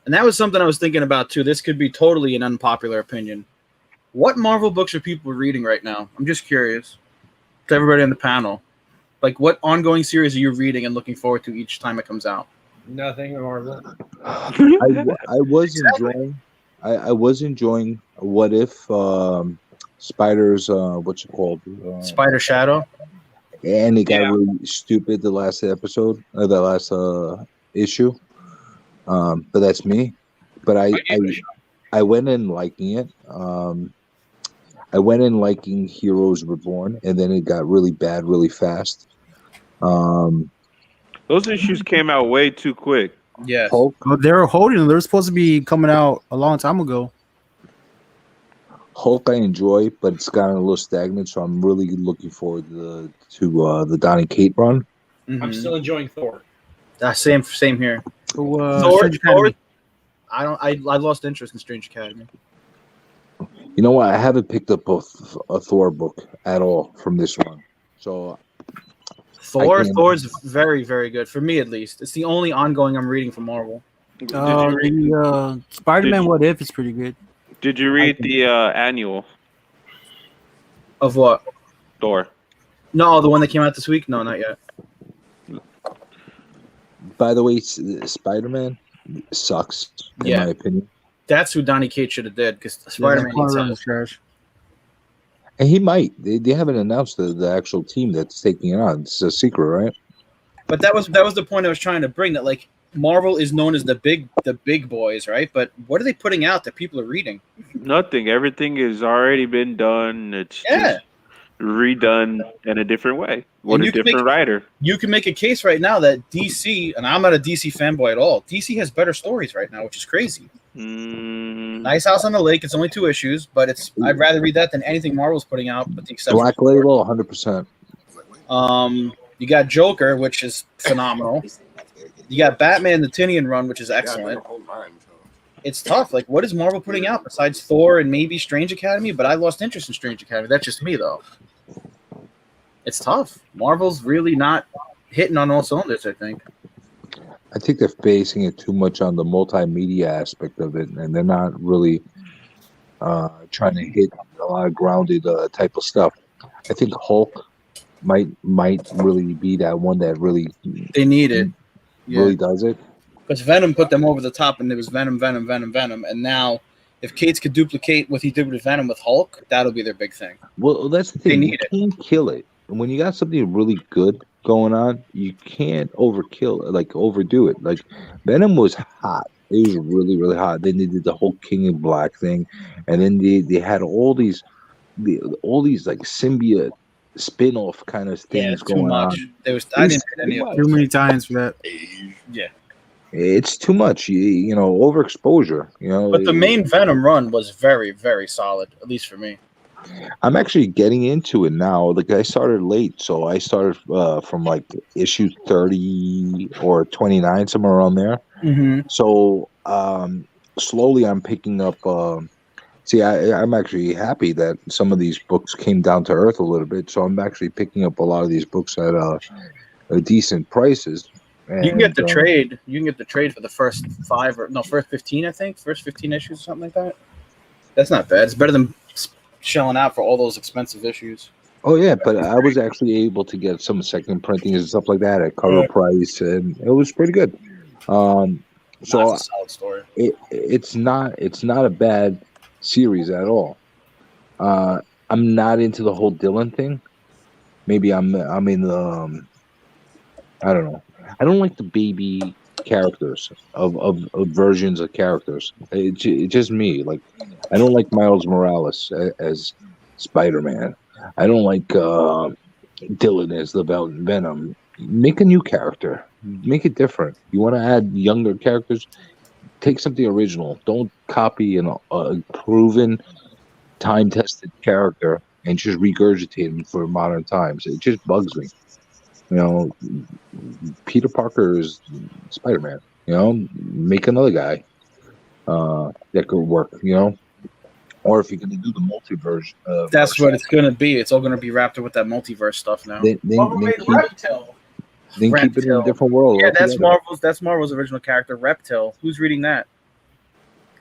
And that was something I was thinking about too. This could be totally an unpopular opinion. What Marvel books are people reading right now? I'm just curious. To everybody on the panel, like what ongoing series are you reading and looking forward to each time it comes out? Nothing Marvel. I was enjoying What If Spider's what's it called? Spider Shadow. And it got really stupid the last episode, or the last issue. But that's me. But I went in liking it. I went in liking Heroes Reborn, and then it got really bad really fast. Those issues came out way too quick. Yes. Hulk, They were holding them. They're supposed to be coming out a long time ago. I enjoy, but it's gotten a little stagnant, so I'm really looking forward to the Donny Kate run. Mm-hmm. I'm still enjoying Thor. Same here. Thor, I lost interest in Strange Academy. You know what? I haven't picked up a Thor book at all from this run. So Thor's very, very good for me at least. It's the only ongoing I'm reading from Marvel. the Spider-Man What If is pretty good. Did you read the annual Of what? Thor? No, the one that came out this week? No, not yet. By the way, Spider-Man sucks in my opinion. That's who Donny Cates should have did because Spider-Man needs help. Trash. And he might. They haven't announced the actual team that's taking it on. It's a secret, right? But that was the point I was trying to bring. That like Marvel is known as the big boys, right? But what are they putting out that people are reading? Nothing. Everything has already been done. It's just redone in a different way with a different writer. You can make a case right now that DC, and I'm not a DC fanboy at all. DC has better stories right now, which is crazy. Nice House on the Lake. It's only 2 issues, but I'd rather read that than anything Marvel's putting out. But the exception Black Label, 100%. You got Joker, which is phenomenal. You got Batman the Tinian run, which is excellent. It's tough. Like, what is Marvel putting out besides Thor and maybe Strange Academy? But I lost interest in Strange Academy. That's just me, though. It's tough. Marvel's really not hitting on all cylinders, I think. I think they're basing it too much on the multimedia aspect of it, and they're not really trying to hit a lot of grounded type of stuff. I think Hulk might really be that one that really they need it. Really does it. Because Venom put them over the top, and it was Venom, and now if Cates could duplicate what he did with Venom with Hulk, that'll be their big thing. Well, that's the thing. You can't kill it. When you got something really good going on, you can't overdo it. Like Venom was hot. It was really, really hot. Then they did the whole King in Black thing, and then they had all these like symbiote spin-off kind of things going on. I didn't hit any of too many times for that. Yeah. It's too much. You know, overexposure. You know, But the main Venom run was very, very solid, at least for me. I'm actually getting into it now. Like I started late, so I started from like issue 30 or 29, somewhere around there. Mm-hmm. So slowly, I'm picking up. See, I'm actually happy that some of these books came down to earth a little bit. So I'm actually picking up a lot of these books at decent prices. You can get the And, trade. You can get the trade for the first first 15, I think. First 15 issues, something like that. That's not bad. It's better than shelling out for all those expensive issues. Oh yeah, but I was actually able to get some second printings and stuff like that at cover price, and it was pretty good. So That's a solid story. it's not a bad series at all. I'm not into the whole Dylan thing. Maybe I'm in the I don't know. I don't like the baby characters of versions of characters. It's just me. Like I don't like Miles Morales as Spider-Man. I don't like Dylan as the Venom. Make a new character. Make it different. You want to add younger characters? Take something original. Don't copy a proven, time-tested character and just regurgitate him for modern times. It just bugs me. You know, Peter Parker is Spider-Man. You know, make another guy that could work. You know, or if you're going to do the multiverse, That's what it's gonna be. It's all gonna be wrapped up with that multiverse stuff now. then Reptile. keep it in a Reptile. different world. Yeah, that's altogether. Marvel's. That's Marvel's original character, Reptile. Who's reading that?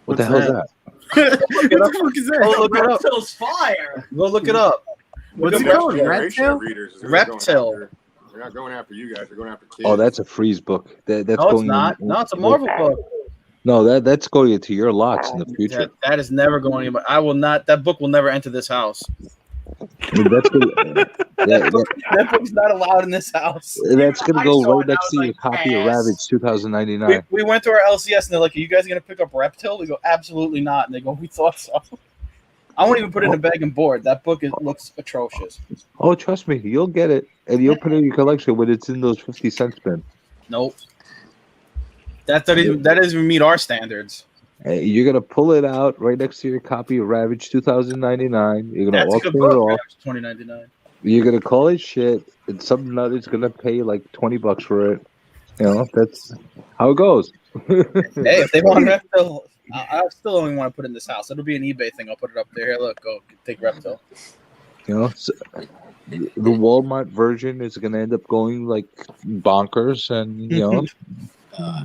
What the hell is that? Look it up. fuck is that? Go look it up. Reptile's fire. Go look it up. What's it Next called? generation of Reptile? readers is Reptile. They're not going after you guys. They're going after kids. Oh, that's a Freeze book. That's No, it's going not. No, it's a Marvel book. No, that's going into your lots in the future. That is never going anywhere. I will not. That book will never enter this house. That's That book's not allowed in this house. that's gonna I go saw right it, I next was to your like, copy of pass. Ravage 2099. We went to our LCS and they're like, "Are you guys gonna pick up Reptile?" We go, "Absolutely not." And they go, "We thought so." I won't even put it in a bag and board. That book looks atrocious. Oh, trust me, you'll get it, and you'll put it in your collection when it's in those 50-cent bins. Nope. That doesn't even meet our standards. You're gonna pull it out right next to your copy of Ravage 2099. You're gonna That's a auction good it book. off. $20.99. You're gonna call it shit, and some nut is gonna pay like $20 for it. You know, that's how it goes. Hey, if they want Reptile, I still only want to put it in this house. It'll be an eBay thing. I'll put it up there. Here, look, go take Reptile. You know, so the Walmart version is gonna end up going like bonkers, and you know,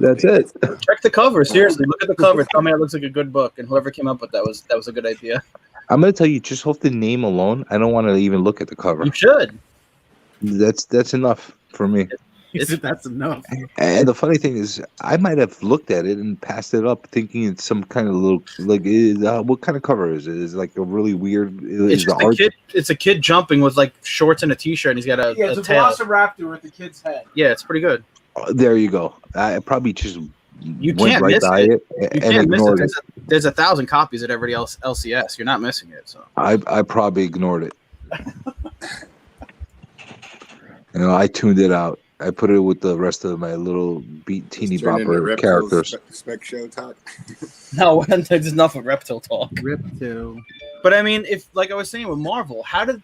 that's it. Check the cover. Seriously, look at the cover. Tell me it looks like a good book. And whoever came up with that was a good idea. I'm gonna tell you, just off the name alone, I don't want to even look at the cover. You should. That's enough for me. That's enough. And the funny thing is, I might have looked at it and passed it up, thinking it's some kind of little like. What kind of cover is it? Is it like a really weird? It's just a kid. It's a kid jumping with like shorts and a t-shirt, and he's got a It's a tail. velociraptor with the kid's head. Yeah, it's pretty good. There you go. I probably just You went can't right miss by it. it, You and can't miss it. ignored it. There's 1,000 copies at every LCS. You're not missing it. So I probably ignored it. You know, I tuned it out. I put it with the rest of my little teeny Turn into bopper Reptile's characters. Spec show talk. no, there's enough of Reptile talk. Reptile. But I mean, if like I was saying with Marvel, how do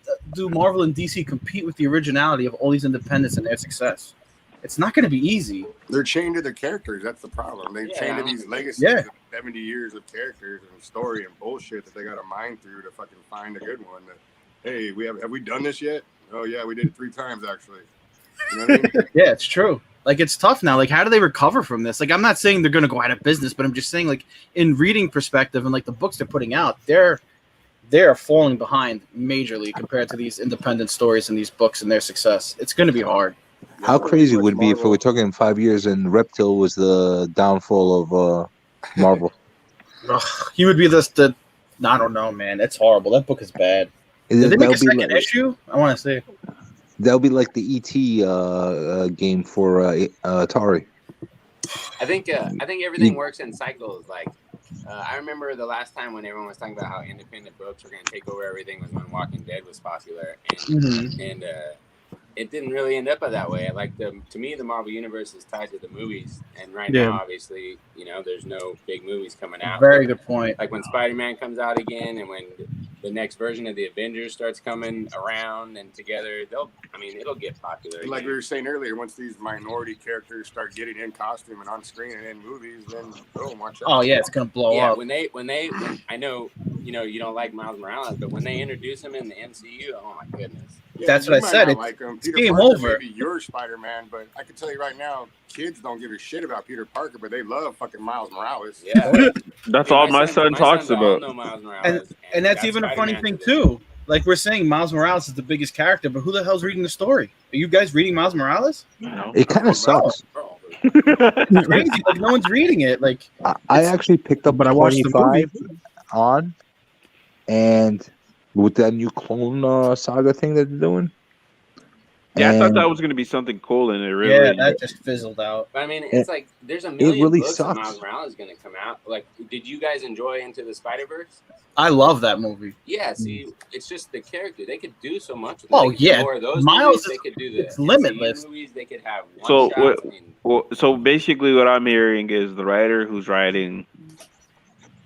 Marvel and DC compete with the originality of all these independents and their success? It's not going to be easy. They're chained to their characters. That's the problem. They're chained to these legacies Yeah. of 70 years of characters and story and bullshit that they got to mine through to fucking find a good one. That, hey, have we done this yet? Oh yeah, we did it 3 times actually. You know what I mean? Yeah, it's true. Like it's tough now. Like how do they recover from this? Like I'm not saying they're going to go out of business, but I'm just saying like in reading perspective and like the books they're putting out, they're falling behind majorly compared to these independent stories and these books and their success. It's going to be hard. How crazy would it be if we were talking in 5 years and Reptile was the downfall of Marvel? Ugh, he would be the I don't know, man. It's horrible. That book is bad. Did they make a second issue? I want to see. That'll be like the ET game for Atari. I think everything works in cycles. Like I remember the last time when everyone was talking about how independent books were going to take over everything was when Walking Dead was popular, and it didn't really end up that way. To me, the Marvel Universe is tied to the movies, and right Yeah. now, obviously, there's no big movies coming out. Very good point. Like when Spider-Man comes out again, and when the next version of the Avengers starts coming around and together, it'll get popular. Like again. we were saying earlier, once these minority characters start getting in costume and on screen and in movies, then boom, watch out. Oh yeah, it's gonna blow up. When I know you don't like Miles Morales, but when they introduce him in the MCU, oh my goodness. Yeah, That's you what I might said. not It's like him. it's Peter game Parker over. may be your Spider-Man, but I can tell you right now, kids don't give a shit about Peter Parker, but they love fucking Miles Morales. Yeah. That's all my son talks all about. know Miles Morales, And that's got even a funny Spider-Man thing today. too. Like we're saying, Miles Morales is the biggest character, but who the hell's reading the story? Are you guys reading Miles Morales? No. It kind of sucks. Bro, It's crazy. Like no one's reading it. Like I actually picked up But I watched the 25 on, and with that new Clone Saga thing that they're doing. Yeah, I thought And that was going to be something cool, and it really. yeah, that just fizzled out. But I mean, it's like there's a it million really books that sucks. Miles Morales is going to come out. Like, did you guys enjoy Into the Spider-Verse? I love that movie. Yeah, see, it's just the character. They could do so much with it. Oh, They could do yeah. more of those Miles movies. is- They could do the it's MCU limitless. movies. They could have one So, shots. so basically, what I'm hearing is the writer who's writing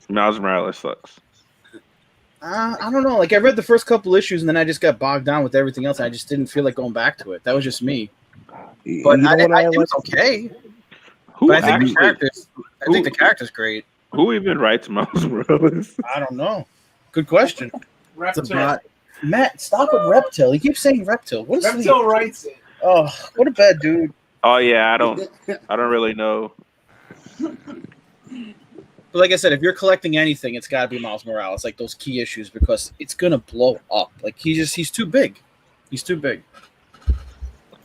Miles Morales sucks. I don't know. Like I read the first couple issues, and then I just got bogged down with everything else. And I just didn't feel like going back to it. That was just me. But you know what I I think like? it's okay. Who But I think actually? the characters. I think the character's great. Who even writes Miles Morales? I don't know. Good question. It's a Reptile. bot. Matt, stop with Reptile. He keeps saying Reptile. What is he? Reptile writes it. Oh, what a bad dude. Oh yeah, I don't really know. But like I said, if you're collecting anything, it's got to be Miles Morales, like those key issues, because it's gonna blow up. Like he's too big. He's too big.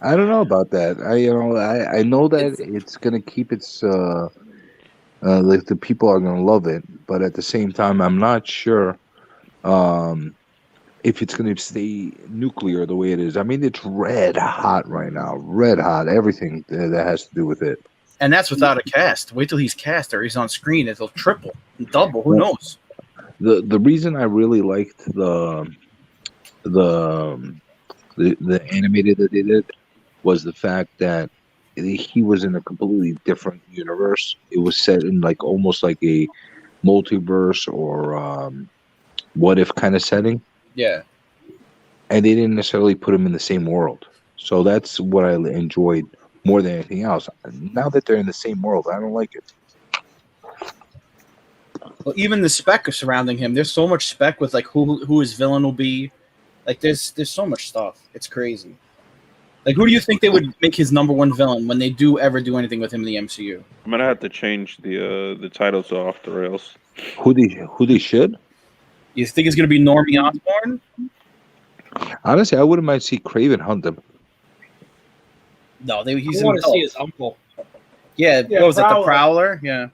I don't know about that. I know that it's gonna keep its like the people are gonna love it, but at the same time, I'm not sure if it's gonna stay nuclear the way it is. I mean, it's red hot right now, red hot. Everything that has to do with it. And that's without a cast. Wait till he's cast or he's on screen. It'll triple, double. Who knows? The reason I really liked the animated that they did was the fact that he was in a completely different universe. It was set in like almost like a multiverse or what if kind of setting, Yeah. and they didn't necessarily put him in the same world. So that's what I enjoyed more than anything else. Now that they're in the same world, I don't like it. Well, even the spec surrounding him. There's so much spec with like who his villain will be. Like there's so much stuff. It's crazy. Like who do you think they would make his number one villain when they do ever do anything with him in the MCU? I'm gonna have to change the titles off the rails. Who they should? You think it's gonna be Normie Osborn? Honestly, I wouldn't mind see Craven hunt him. No, he's I in want to see both. his uncle. Yeah, Yeah, what was it, the Prowler. Prowler? Yeah.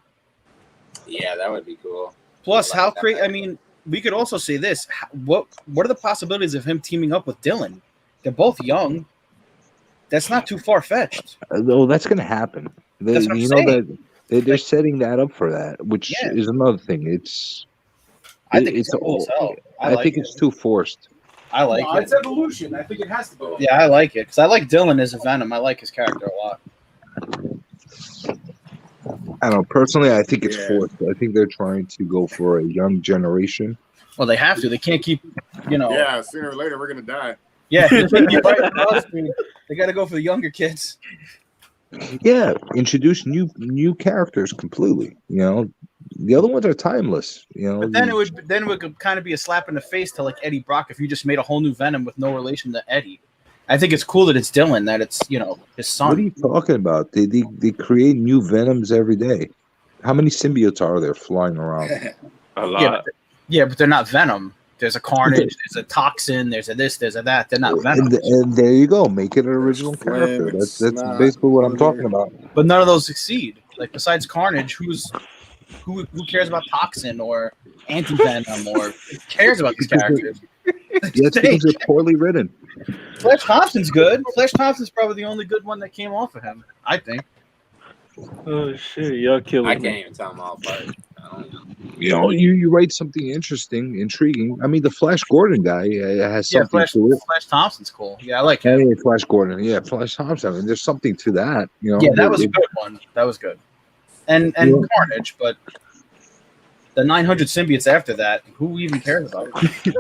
Yeah, that would be cool. Plus, I like how that. crazy? I mean, we could also say this: what are the possibilities of him teaming up with Dylan? They're both young. That's not too far fetched. Though that's going to happen. That's what I'm you know saying. that they're setting that up for that, which Yeah. is another thing. It's I think it's cool as hell. I think it's too forced. I like No, it. it's evolution. I think it has to be. Yeah, I like it because I like Dylan as a Venom. I like his character a lot. I don't know. Personally, I think it's Yeah. forced. I think they're trying to go for a young generation. Well, they have to. They can't keep, Yeah, Yeah, sooner or later we're gonna die. they can't keep right for us, dude. They got to go for the younger kids. Yeah, introduce new characters completely. You know, the other ones are timeless. You know, But then it would kind of be a slap in the face to like Eddie Brock if you just made a whole new Venom with no relation to Eddie. I think it's cool that it's Dylan, that it's his What are son. you talking about? They create new Venoms every day. How many symbiotes are there flying around? A lot. But they're not Venom. There's a Carnage, there's a Toxin, there's a this, there's a that. They're not Venom. And there you go. Make it an original Flame, character. it's That's not basically what I'm under- talking about. But none of those succeed. Like besides Carnage, who cares about Toxin or Anti Venom or who cares about these characters? Yeah, it's because they're poorly written. Flash Thompson's good. Flash Thompson's probably the only good one that came off of him, I think. Oh shit, y'all killing I me. can't even tell them all apart. I don't know. you write something interesting, intriguing. I mean, the Flash Gordon guy has Yeah, something to it. Flash Thompson's cool. Yeah, I like Hey, him. Flash Gordon. Yeah, Flash Thompson. I mean, there's something to that. Yeah, that was a good one. That was good. And Yeah. Carnage, but the 900 symbiotes after that, who even cares about it?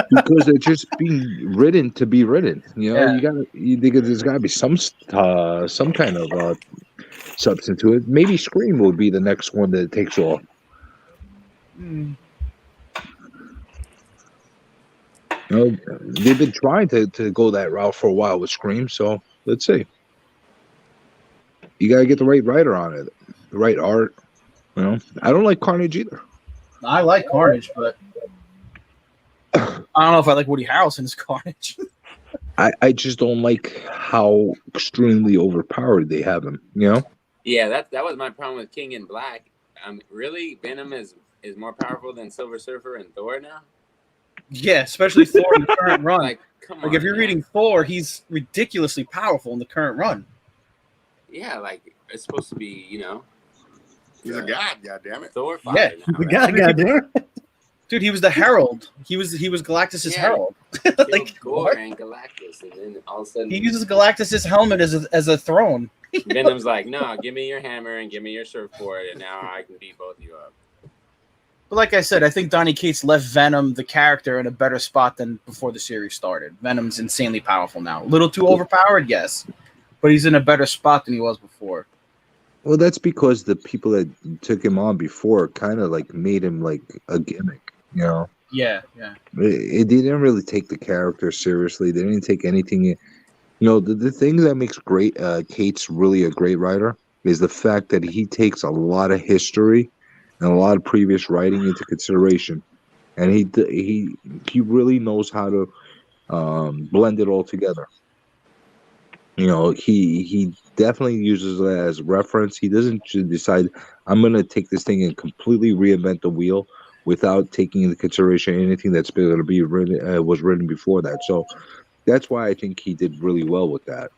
because they're just being written to be written. Yeah. There's got to be some kind of substance to it. Maybe Scream will be the next one that takes off. They've been trying to go that route for a while with Scream, so let's see. You got to get the right writer on it, the right art. I don't like Carnage either. I like Carnage, but I don't know if I like Woody Harrelson's Carnage. I just don't like how extremely overpowered they have him. Yeah, that was my problem with King in Black. Really, Venom is more powerful than Silver Surfer and Thor now. Yeah, especially Thor in the current run. Like, come on. Like if you're reading Thor, he's ridiculously powerful in the current run. Yeah, like it's supposed to be, He's a god, goddammit. Thor. Yeah, The guy, goddamn. Dude, he was the Herald. He was Galactus's Herald. Like Gore and Galactus, and then all of a sudden he uses Galactus's helmet as a throne. Venom's like, no, give me your hammer and give me your surfboard, and now I can beat both of you up. But like I said, I think Donny Cates left Venom, the character, in a better spot than before the series started. Venom's insanely powerful now. A little too overpowered, yes, but he's in a better spot than he was before. Well, that's because the people that took him on before kind of like made him like a gimmick, Yeah. They didn't really take the character seriously. They didn't take anything. The thing that makes Cates really a great writer is the fact that he takes a lot of history and a lot of previous writing into consideration, and he really knows how to blend it all together. He definitely uses it as reference. He doesn't just decide, I'm going to take this thing and completely reinvent the wheel without taking into consideration anything that's going to be written, was written before that. So that's why I think he did really well with that.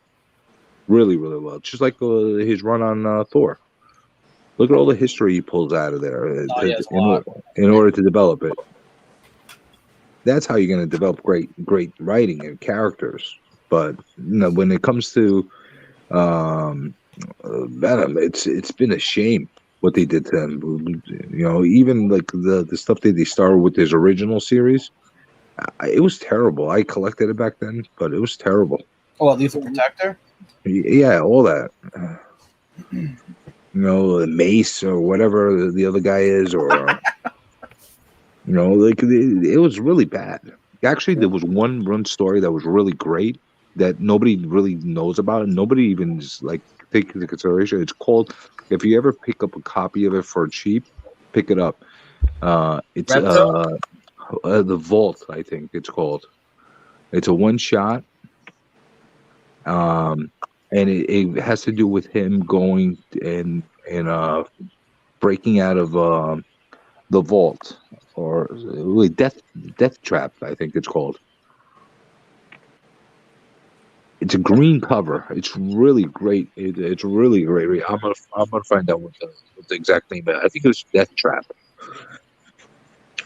Really, really well. Just like his run on Thor. Look at all the history he pulls out of there in order to develop it. That's how you're going to develop great writing and characters. But when it comes to Venom, it's been a shame what they did to him. Even like the stuff that they started with his original series, it was terrible. I collected it back then, but it was terrible. Oh, Lethal Protector? Yeah, all that. Mace or whatever the other guy is, or it was really bad. Actually, there was one run story that was really great that nobody really knows about, and nobody even just like take into consideration. It's called, if you ever pick up a copy of it for cheap, pick it up. It's The Vault, I think it's called. It's a one shot. And it has to do with him going and breaking out of the vault, or really death trap, I think it's called. It's a green cover. It's really great. It's really great. I'm gonna find out what the exact name is. I think it was Death Trap.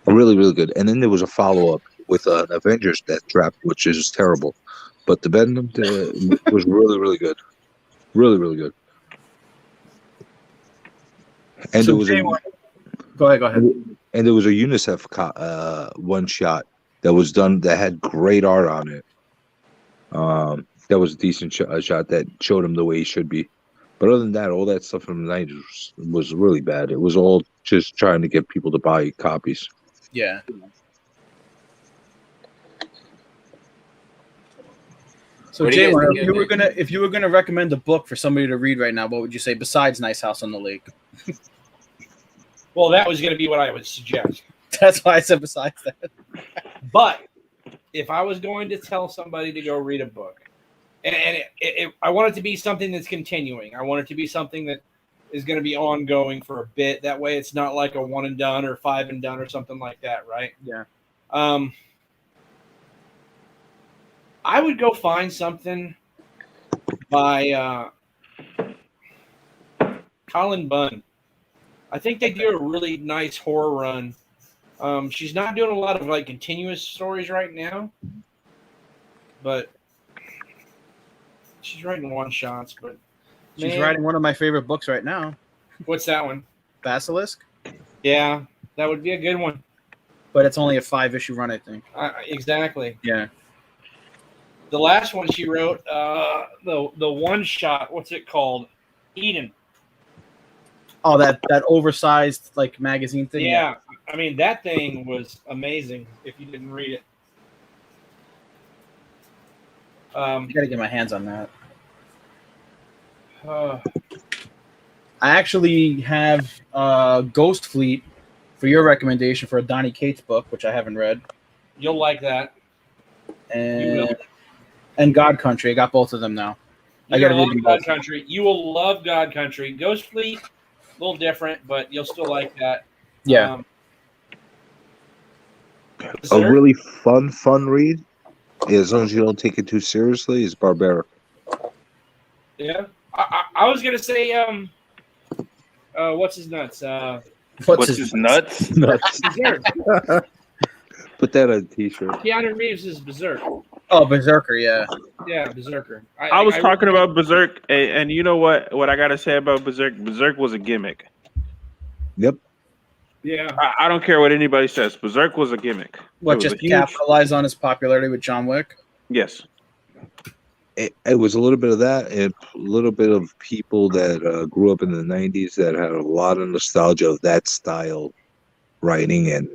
Really, really good. And then there was a follow up with an Avengers Death Trap, which is terrible. But the Venom was really, really good. Really, really good. And So there was Go ahead. And there was a UNICEF one shot that was done that had great art on it. That was a decent shot that showed him the way he should be. But other than that, all that stuff from the 90s was really bad. It was all just trying to get people to buy copies. Yeah. So What do you Jay, guys think if you were gonna recommend a book for somebody to read right now, what would you say besides Nice House on the Lake? Well, that was going to be what I would suggest. That's why I said besides that. But if I was going to tell somebody to go read a book, and I want it to be something that's continuing. I want it to be something that is going to be ongoing for a bit. That way it's not like a one and done or five and done or something like that, right? Yeah. I would go find something by Colin Bunn. I think they do a really nice horror run. She's not doing a lot of like continuous stories right now, but she's writing one shots. But She's man, writing one of my favorite books right now, what's that one? Basilisk, Yeah, that would be a good one. but it's only a 5-issue run, I think. Exactly. Yeah. The last one she wrote, the one shot. What's it called? Eden. Oh, that oversized like magazine thing. Yeah, I mean that thing was amazing. If you didn't read it, I gotta get my hands on that. uh, I actually have Ghost Fleet for your recommendation for a Donny Cates book, which I haven't read, you'll like that. and God Country. I got both of them now. I gotta read them God both. Country. You will love God Country. Ghost Fleet, a little different, but you'll still like that. Yeah. A really fun read, as long as you don't take it too seriously, is Barbaric. Yeah. I was gonna say what's his nuts? What's his nuts? Berserk. Put that on a t-shirt. Keanu Reeves is Berserk. Oh, Berserker, yeah. Yeah, Berserker. I was talking about Berserk, and you know what I gotta say about Berserk? Berserk was a gimmick. Yep. Yeah. I don't care what anybody says. Berserk was a gimmick. What, It was just a huge- capitalize on his popularity with John Wick? Yes. It was a little bit of that, and a little bit of people that grew up in the 90s that had a lot of nostalgia of that style writing and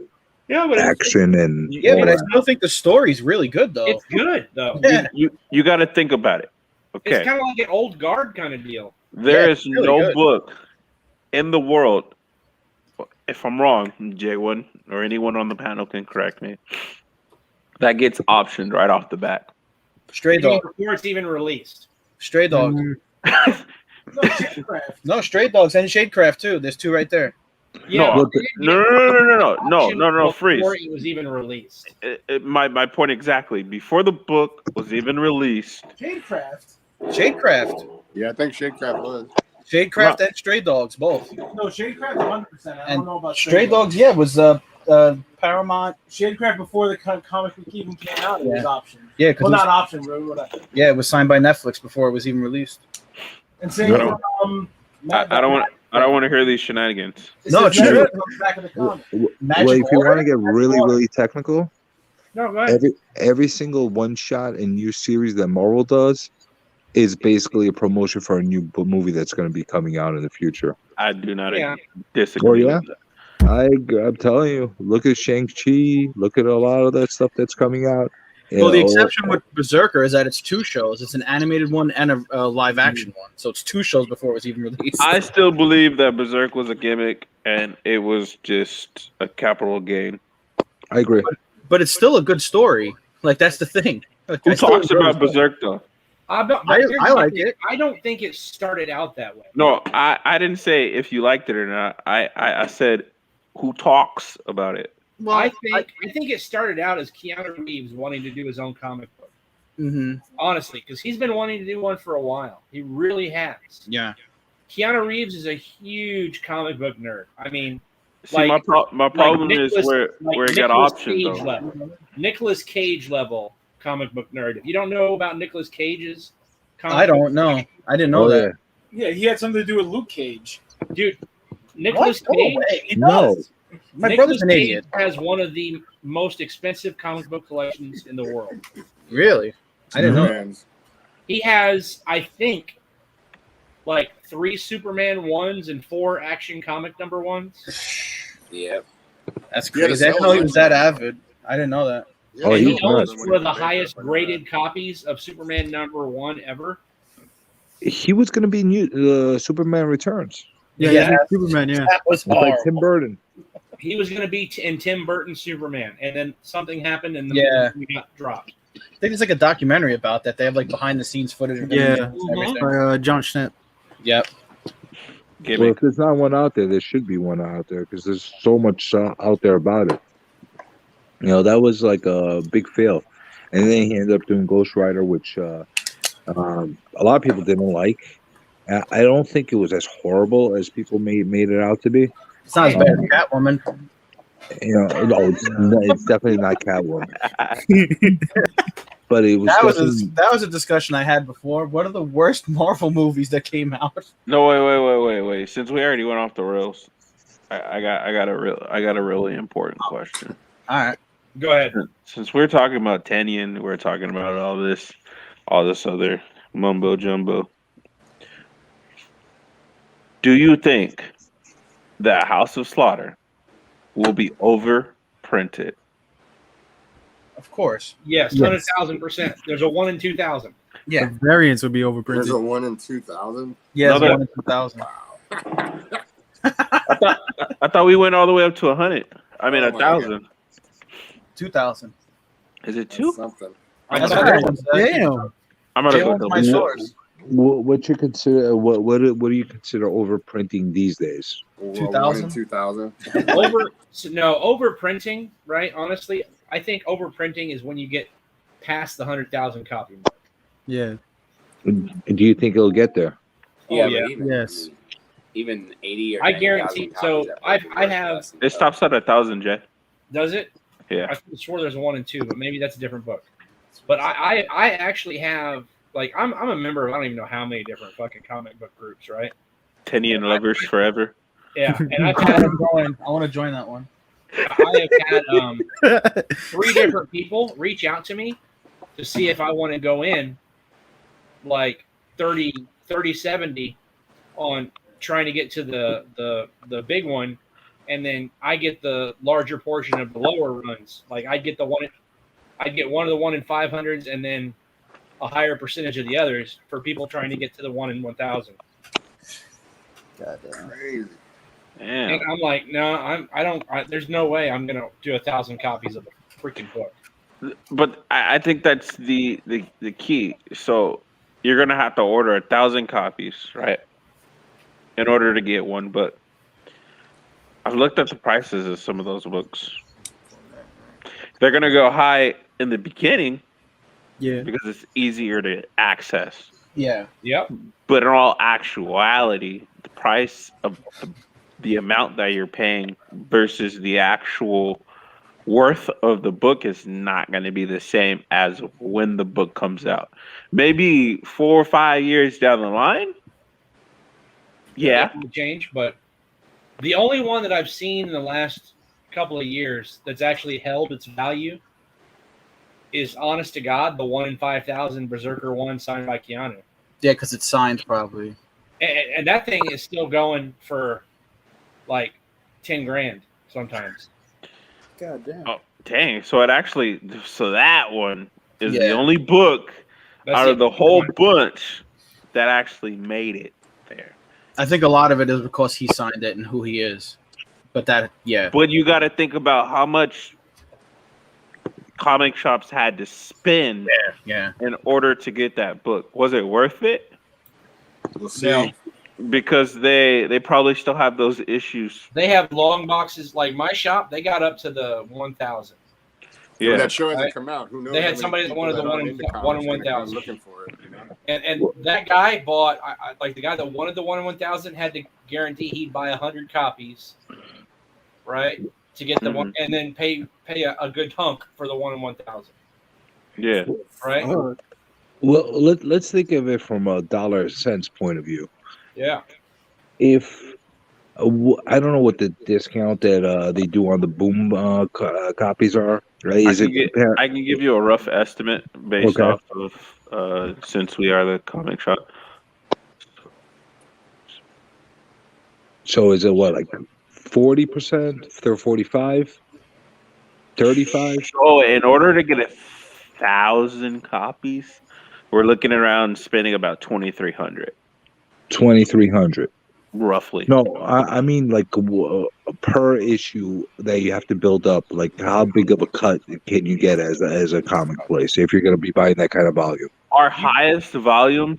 Yeah, but action. And Yeah, all but I that. still think the story's really good, though. it's good though. Yeah. You got to think about it. It's Okay. kind of like an old guard kind of deal. There Yeah, is it's really no good. book in the world, if I'm wrong, J1 or anyone on the panel can correct me, that gets optioned right off the bat. Stray Dog. Before it's even released. Stray Dog. No, Shadecraft. No, Stray Dogs and Shadecraft, too. There's two right there. Yeah. No, no, Before freeze. it was even released. My point exactly. Before the book was even released, Shadecraft. Shadecraft. Yeah, I think Shadecraft was. Shadecraft and Stray Dogs, both. No, Shadecraft 100%. I don't know about Stray Dogs, yeah, was Paramount. Shadecraft before the comic book even came out, it was option. Yeah, because Well, not option, but whatever. yeah, it was signed by Netflix before it was even released. And same I with, don't- I don't want to hear these shenanigans. No, it's true. true. Back of the comic. Well, Magic if you Order? want to get really technical, No, go ahead. every single one shot in new series that Marvel does is basically a promotion for a new movie that's going to be coming out in the future. I do not Yeah. disagree Oh, yeah? with that. I'm telling you, look at Shang-Chi, look at a lot of that stuff that's coming out. Well, the You know, exception with Berserker is that it's two shows. It's an animated one and a live action one. So it's two shows before it was even released. I still believe that Berserk was a gimmick and it was just a capital gain. I agree. But it's still a good story. Like, that's the thing. Like, Who I still talks enjoy about the story. Berserk though? I like it. I don't think it started out that way. No, I didn't say if you liked it or not. I said who talks about it. Well, I think it started out as Keanu Reeves wanting to do his own comic book. Mm-hmm. Honestly, because he's been wanting to do one for a while. He really has. Yeah. Keanu Reeves is a huge comic book nerd. I mean, See, Like- my problem is Nicolas- where like it got Nicolas options Cage though. level. Nicolas Cage level comic book nerd. If you don't know about Nicolas Cage's comic I book, don't know. I didn't know Oh, that. Yeah, he had something to do with Luke Cage. dude, Nicolas What? No Cage. way. He No. does. My Nicolas brother's an Cage idiot. has one of the most expensive comic book collections in the world. Really? I didn't know. Supermans. He has, I think, like 3 Superman 1s and 4 Action Comic number 1s. Yep. That's He had to crazy. I didn't sell know he was one. that avid. I didn't know that. Oh, and he's he owns nuts. one of the highest graded copies of Superman number 1 ever. He was going to be new Superman Returns. Yeah, Yeah. yeah, Superman. Yeah, That was It's like horrible. Tim Burton. He was going to be in Tim Burton's Superman, and then something happened, and the Yeah. movie got dropped. I think there's like a documentary about that. They have like behind the scenes footage of Yeah. and everything. by John Schnitt. Yep. Gimmick. Well, if there's not one out there should be one out there because there's so much out there about it. You know, that was like a big fail. And then he ended up doing Ghost Rider, which a lot of people didn't like. I don't think it was as horrible as people made it out to be. It's not as bad as Catwoman. You know, no, it's definitely not Catwoman. But it was That was a discussion I had before. What are the worst Marvel movies that came out? No, wait. Since we already went off the rails, I got a really important question. All right. Go ahead. Since we're talking about Tennian, we're talking about all this other mumbo jumbo. Do you think that House of Slaughter will be overprinted? Of course. Yes, Yes. 100,000%. There's a 1 in 2,000. Yeah. The variants would be There's overprinted. a 1 in 2,000. Yeah, it's Another- 1 in 2,000. I thought we went all the way up to 100. I mean, Oh my 1,000. 2,000. Is it That's 2? something. That's thought what that everyone said. Damn. I'm gonna go Jalen's double my check. source. what you consider what do you consider overprinting these days? Well, 2,000? 1 in 2,000. Overprinting, right? Honestly, I think overprinting is when you get past the 100,000 copy mark. Yeah. Do you think it'll get there? Oh, Yeah, yeah. but even, Yes. even 80 or I 90,000 guarantee- copies, so that I book would be worth have- less than It stops at 1,000, Jay. Does it? Yeah. I swore there's a 1 and 2, but maybe that's a different book. But I actually have, like, I'm a member of I don't even know how many different fucking comic book groups, right? Tennian lovers forever. Yeah, and I've I had want to join that one. I have had 3 different people reach out to me to see if I want to go in like 30-70 on trying to get to the big one, and then I get the larger portion of the lower runs. Like I'd get one of the 1 in 500s and then a higher percentage of the others for people trying to get to the 1 in 1,000. Goddamn. Crazy. Damn. And I'm like, no, I don't. There's no way I'm gonna do 1,000 copies of a freaking book. But I think that's the key. So you're gonna have to order 1,000 copies, right? In order to get one book. I've looked at the prices of some of those books. They're gonna go high in the beginning Yeah. because it's easier to access. Yeah. Yep. But in all actuality, the price of the amount that you're paying versus the actual worth of the book is not going to be the same as when the book comes out. Maybe 4 or 5 years down the line. Yeah. It will change, but the only one that I've seen in the last couple of years that's actually held its value is, honest to God, the 1 in 5,000 Berserker 1 signed by Keanu. Yeah, because it's signed probably. And that thing is still going for like 10 grand sometimes. God damn. Oh, dang. So that one is the Yeah. only book That's out it. of the whole bunch that actually made it there. I think a lot of it is because he signed it and who he is. But that, yeah. But you got to think about how much comic shops had to spend Yeah. in order to get that book. Was it worth it? We'll see. No. Because they probably still have those issues. They have long boxes. Like my shop, they got up to the 1,000. When Yeah. that show hasn't Right. come out, who knows? They had how many somebody that people wanted the that 1 aren't in into 1 in comics are gonna come 1,000. looking for it. You know? And that guy bought, like the guy that wanted the 1 in 1,000 had to guarantee he'd buy 100 copies, right, to get the one, and then pay a good hunk for the 1 in 1,000, Yeah. right? Well, let's think of it from a dollar cents point of view. Yeah. If I don't know what the discount that they do on the Boom copies are. Right? I can give you a rough estimate based Okay. off of since we are the comic shop. So is it what, like 40%? Or 45? 35? So in order to get 1,000 copies, we're looking around spending about 2,300 2,300. roughly. No, I mean like per issue that you have to build up. Like how big of a cut can you get as a comic place if you're going to be buying that kind of volume? Our highest volume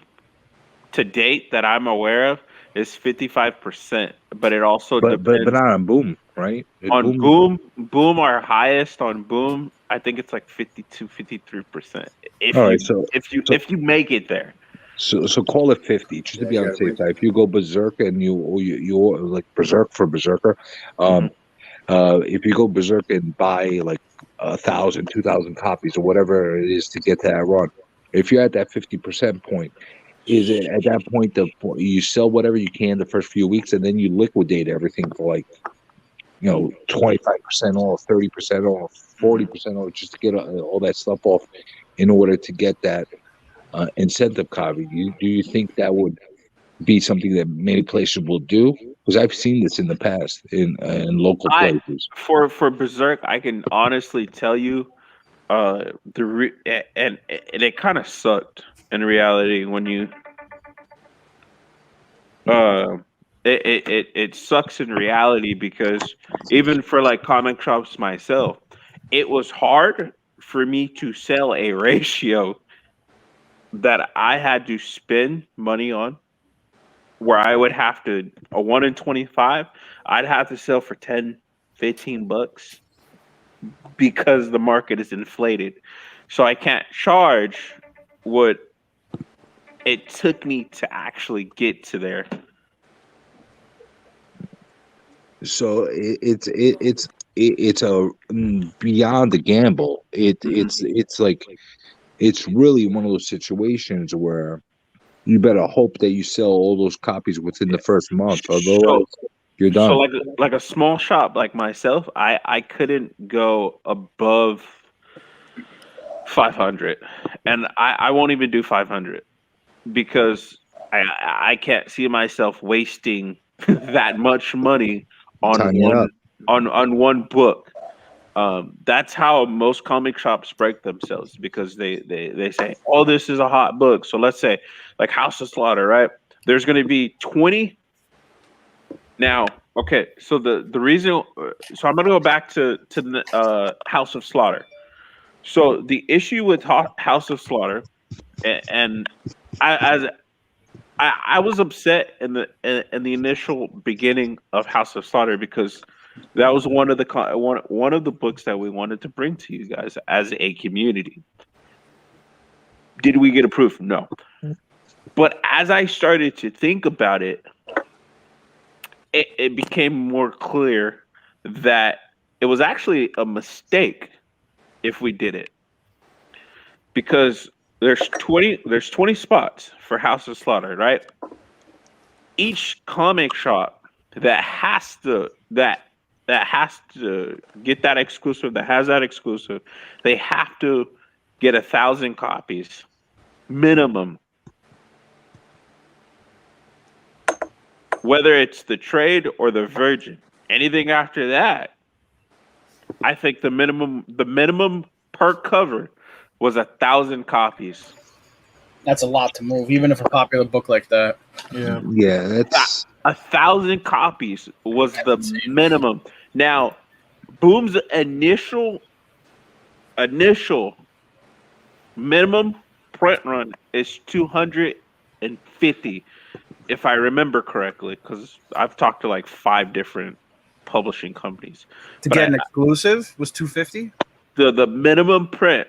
to date that I'm aware of is 55%, but it also But depends not on Boom, right? on Boom. Our highest on Boom, I think it's like 52, 53%. All right, so If you make it there. So call it 50, just to Yeah, be you on the gotta safe wait. side. If you go berserk and you like berserk for berserker, um, if you go berserk and buy like 1,000, 2,000 copies or whatever it is to get to that run, if you're at that 50% point, is it at that point you sell whatever you can the first few weeks and then you liquidate everything for like 25% off, 30% off, 40% off, just to get all that stuff off in order to get that incentive copy. Do you think that would be something that many places will do? Because I've seen this in the past in local I places. for Berserk, I can honestly tell you, and it kind of sucked in reality when you uh it sucks in reality because even for like comic shops myself, it was hard for me to sell a ratio that I had to spend money on where I would have to a 1 in 25, I'd have to sell for 10, 15 bucks because the market is inflated. So I can't charge what it took me to actually get to there. So it's a beyond a gamble. It's like it's really one of those situations where you better hope that you sell all those copies within the first month, otherwise So you're so done. like a small shop like myself, I couldn't go above 500, and I won't even do 500 because I can't see myself wasting that much money on Tanya up. on one book. That's how most comic shops break themselves because they say, "Oh, this is a hot book." So let's say, like House of Slaughter, right? There's going to be 20 now. Okay, so the reason, so I'm going to go back to the House of Slaughter. So the issue with House of Slaughter, and as I was upset in the initial beginning of House of Slaughter because that was one of the one of the books that we wanted to bring to you guys as a community. Did we get approved? No. But as I started to think about it, it became more clear that it was actually a mistake if we did it because there's 20 spots for House of Slaughter, right? Each comic shop that has to get that exclusive, that has that exclusive, they have to get 1,000 copies minimum. Whether it's the trade or the virgin, anything after that, I think the minimum per cover was 1,000 copies. That's a lot to move, even if a popular book like that. Yeah. Yeah, that's 1,000 copies was the minimum. Now, Boom's initial minimum print run is 250, if I remember correctly, because I've talked to like 5 different publishing companies. To But get an exclusive was $250. the minimum print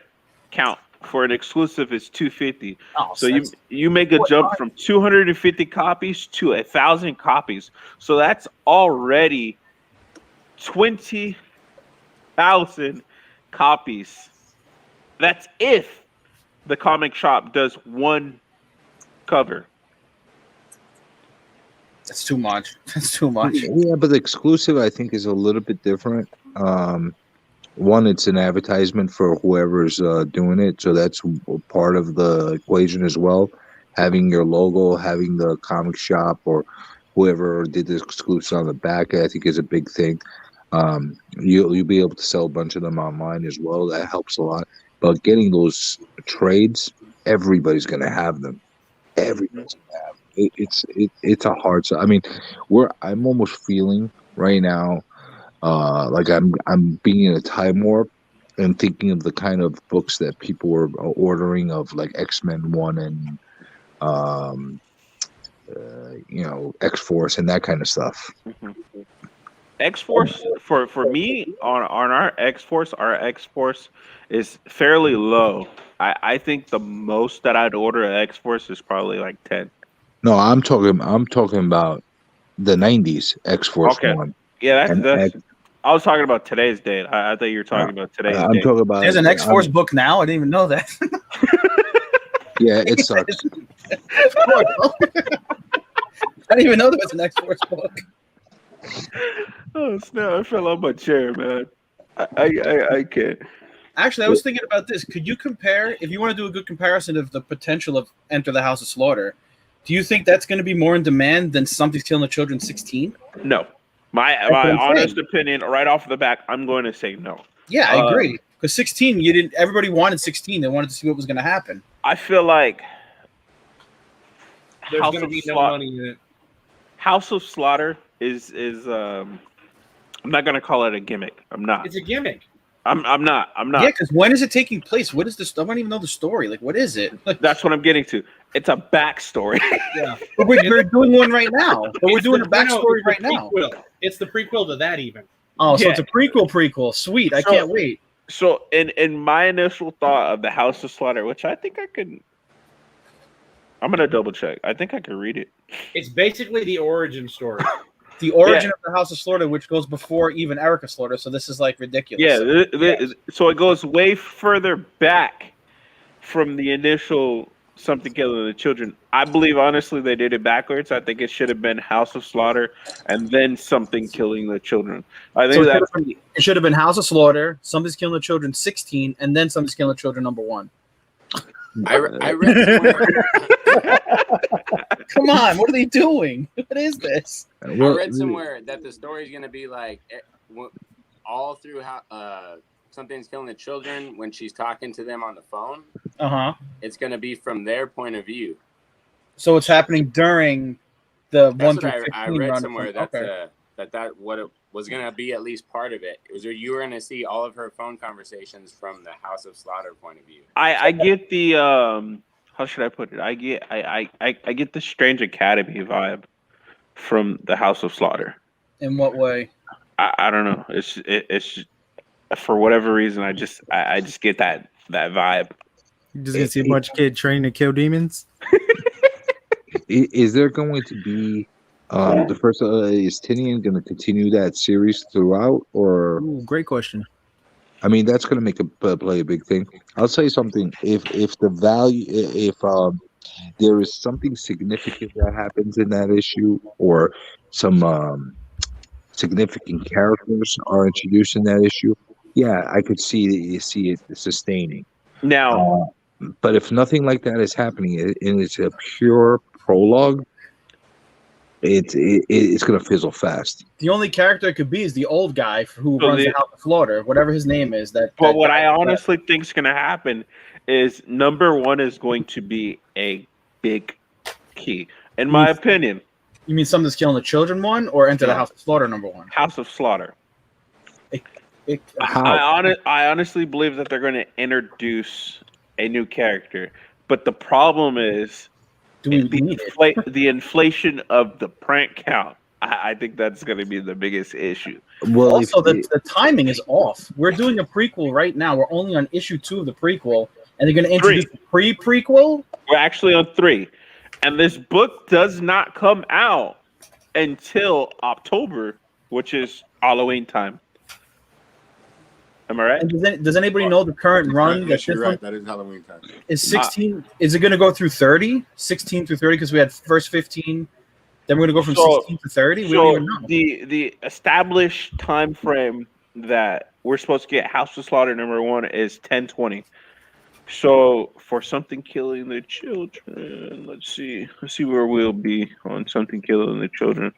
count for an exclusive is 250. Oh, So you make a jump from 250 copies to 1,000 copies. So that's already 20,000 copies. That's if the comic shop does one cover. That's too much. That's too much. yeah, but the exclusive I think is a little bit different. One, it's an advertisement for whoever's doing it, so that's part of the equation as well. Having your logo, having the comic shop or whoever did the exclusive on the back, I think is a big thing. You'll be able to sell a bunch of them online as well. That helps a lot. But getting those trades, everybody's going to have them. Everybody's going to have them. It's a hard. I mean, I'm almost feeling right now. Like I'm being in a time warp and thinking of the kind of books that people were ordering of like X-Men 1 and X-Force and that kind of stuff. Mm-hmm. X Force for me on our X Force is fairly low. I think the most that I'd order at X Force is probably like 10. No, I'm talking about the '90s X Force Okay, one, yeah, and that's. I was talking about today's date. I thought you were uh, talking about today's I'm date. talking about. There's an X Force book now. I didn't even know that. Yeah, it sucks. I didn't even know there was an X Force book. Oh snap! I fell on my chair, man. I can't. Actually, I was thinking about this. Could you compare, if you want to do a good comparison of the potential of Enter the House of Slaughter, do you think that's going to be more in demand than Something's Killing the Children 16? No, my That's what I'm honest saying. opinion, right off the back, I'm going to say no. Yeah, I agree. Because 16, you didn't. Everybody wanted 16. They wanted to see what was going to happen. I feel like There's House going to of be no Slaughter. money in it. House of Slaughter is I'm not gonna call it a gimmick. I'm not. It's a gimmick. I'm not. Yeah, because when is it taking place? What is this? I don't even know the story. Like, what is it? Like, That's what I'm getting to. It's a backstory. Yeah. but we're doing one right now. But we're doing a backstory right it's the now. prequel. It's the prequel to that even. Oh, so Yeah. it's a prequel. Sweet. I can't wait. So in my initial thought of the House of Slaughter, which I think I could, I'm gonna double check. I think I could read it. It's basically the origin story. The origin of the House of Slaughter, which goes before even Erica Slaughter. So this is like ridiculous. Yeah, so it goes way further back from the initial Something Killing the Children. I believe honestly they did it backwards. I think it should have been House of Slaughter and then Something Killing the Children. I think So it should have been House of Slaughter, Something's Killing the Children 16, and then Something's Killing the Children #1. I read somewhere. Come on, what are they doing? What is this? I read somewhere that the story is going to be like all through how Something's Killing the Children when she's talking to them on the phone. It's going to be from their point of view. So it's happening during the That's 1 through what 15 I read run. somewhere. That what it was going to be at least part of it. It was you were going to see all of her phone conversations from the House of Slaughter point of view. I get the how should I put it? I get the Strange Academy vibe from the House of Slaughter. In what way? I don't know. It's for whatever reason I just get that vibe. You just gonna see a bunch of kids training to kill demons. Is there going to be the first? Is Tinian going to continue that series throughout, or? Ooh, great question. I mean, that's going to make play a big thing. I'll say something. If the value, if there is something significant that happens in that issue, or some significant characters are introduced in that issue, yeah, I could see it sustaining. Now, but if nothing like that is happening, and it's a pure prologue, it's going to fizzle fast. The only character it could be is the old guy who runs the House of Slaughter, whatever his name is. But what I honestly think is going to happen is #1 is going to be a big key, in my opinion. You mean Something's Killing the Children 1 or Enter the House of Slaughter #1? House of Slaughter. How? I honestly believe that they're going to introduce a new character, but the problem is the inflation of the prank count. I think that's going to be the biggest issue. Well, also, the timing is off. We're doing a prequel right now. We're only on issue 2 of the prequel, and they're going to introduce a pre-prequel? We're actually on 3. And this book does not come out until October, which is Halloween time. Am I right? And does anybody know the current run? Yes, you're right. That is Halloween time. Is 16? Is it going to go through 30? 16 through 30? Because we had first 15. Then we're going to go from 16 to 30. We don't even know. The established time frame that we're supposed to get House of Slaughter #1 is 10/20. So for Something Killing the Children, let's see where we'll be on Something Killing the Children.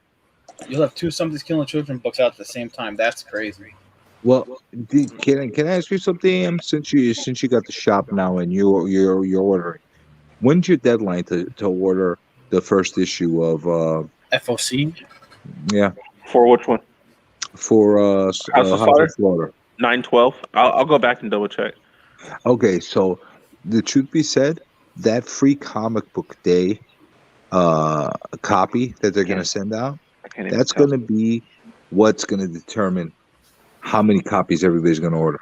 You'll have 2 Something's Killing the Children books out at the same time. That's crazy. Well, can I ask you something? Since you got the shop now and you're ordering, when's your deadline to order the first issue of FOC? Yeah. For which one? For House of Slaughter. 9/12. I'll go back and double check. Okay, so the truth be said, that free comic book day copy that they're going to send out, that's going to be what's going to determine how many copies everybody's going to order.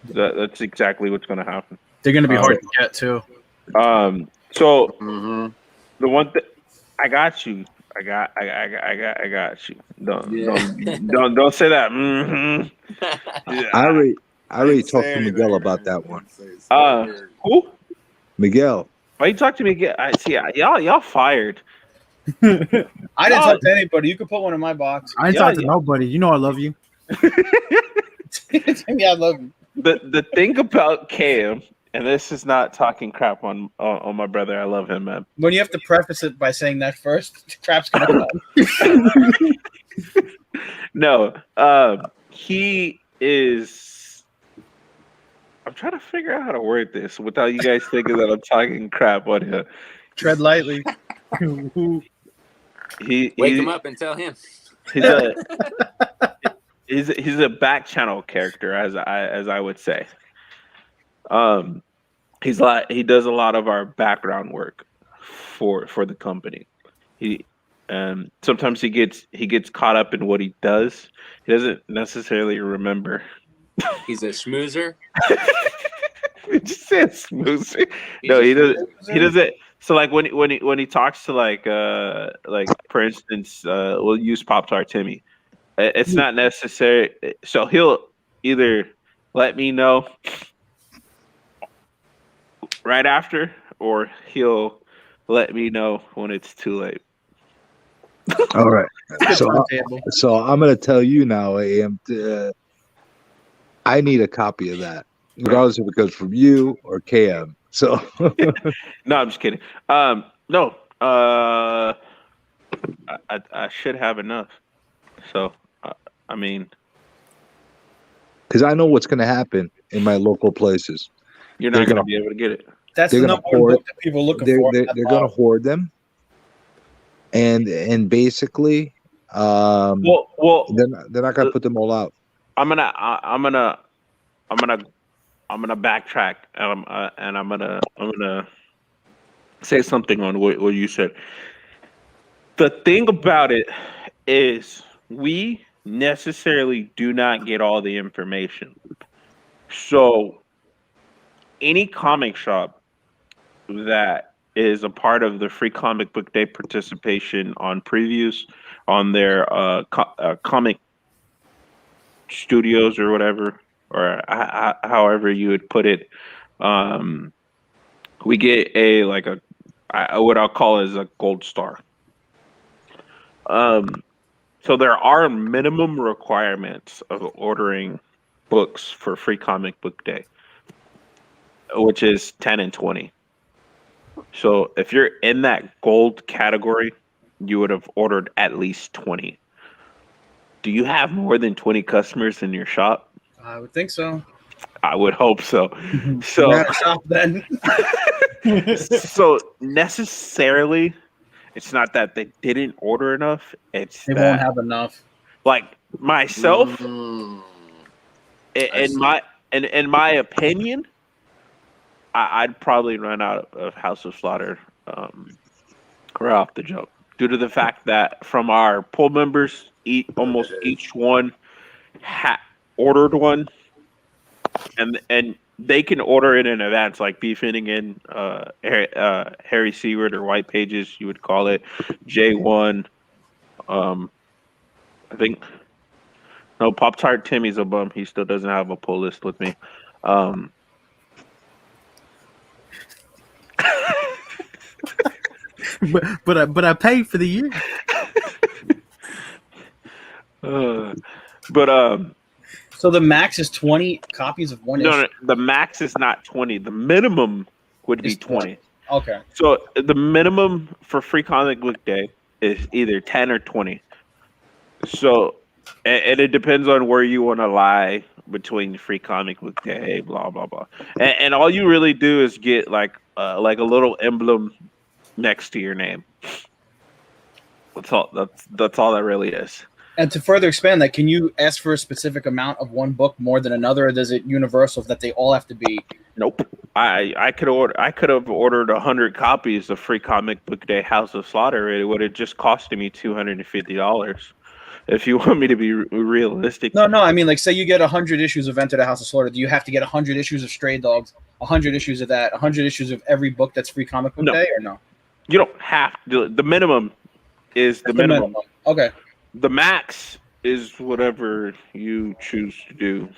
That's exactly what's going to happen. They're going to be hard to get too. So Mm-hmm. the one thing I got you. I got you. Don't say that. I already Didn't talked say to Miguel anything, about man. that one. Didn't say a word. Who? Miguel, Why you talk to me again? I see. Y'all fired. I didn't talk to anybody. You could put one in my box. I ain't talk to nobody. You know I love you. Yeah, I love you. The thing about Cam, and this is not talking crap on my brother. I love him, man. When you have to preface it by saying that first, crap's gonna come. No, he is. I'm trying to figure out how to word this without you guys thinking that I'm talking crap on him. Tread lightly. Wake him up and tell him. He's a back channel character, as I would say. He does a lot of our background work for the company. Sometimes he gets caught up in what he does. He doesn't necessarily remember. He's a schmoozer. Just say it's smooth. No, he doesn't. He doesn't. So like when he talks to like for instance, we'll use Pop Tart Timmy. It's not necessary. So he'll either let me know right after, or he'll let me know when it's too late. all right. So Table. I'm going to tell you now, AM. I need a copy of that, regardless if it comes from you or KM. So No, I'm just kidding. No. I should have enough. So I mean, because I know what's going to happen in my local places. you're not going to be able to get it. That's They're the gonna number one hoard- book that people are looking They're for. they're going to hoard them, and basically, Well, they're not going to put them all out. I'm gonna backtrack, and I'm gonna say something on what you said. The thing about it is, we necessarily do not get all the information. So, any comic shop that is a part of the Free Comic Book Day participation on previews on their comic studios or whatever, or however you would put it, we get what I'll call is a gold star. So there are minimum requirements of ordering books for Free Comic Book Day, which is 10 and 20. So if you're in that gold category, you would have ordered at least 20. Do you have more than 20 customers in your shop? I would think so. I would hope so. So, Yeah, stop then. so necessarily, it's not that they didn't order enough. It's They that, won't have enough. like myself, Mm. in my opinion, I'd probably run out of House of Slaughter right off the jump, due to the fact that from our pool members, almost each one ordered one, and they can order it in advance, like Beef Finnegan, Harry Seward, or White Pages, you would call it, J1. I think no, Pop Tart Timmy's a bum. He still doesn't have a pull list with me. But I paid for the year. So the max is 20 copies of one issue. No, the max is not 20. The minimum would be It's 20. Okay. So the minimum for Free Comic Book Day is either 10 or 20. So, and it depends on where you want to lie between Free Comic Book Day, blah blah blah. And all you really do is get like a little emblem next to your name. That's all. That's all that really is. And to further expand that, can you ask for a specific amount of one book more than another, or is it universal that they all have to be? Nope. I could have ordered 100 copies of Free Comic Book Day House of Slaughter. It would have just costed me $250. If you want me to be realistic, No, I mean, like, say you get 100 issues of Enter the House of Slaughter. Do you have to get 100 issues of Stray Dogs, 100 issues of that, 100 issues of every book that's free comic book No. day, or no? you don't have to. The minimum is the That's minimum. Okay. The max is whatever you choose to do.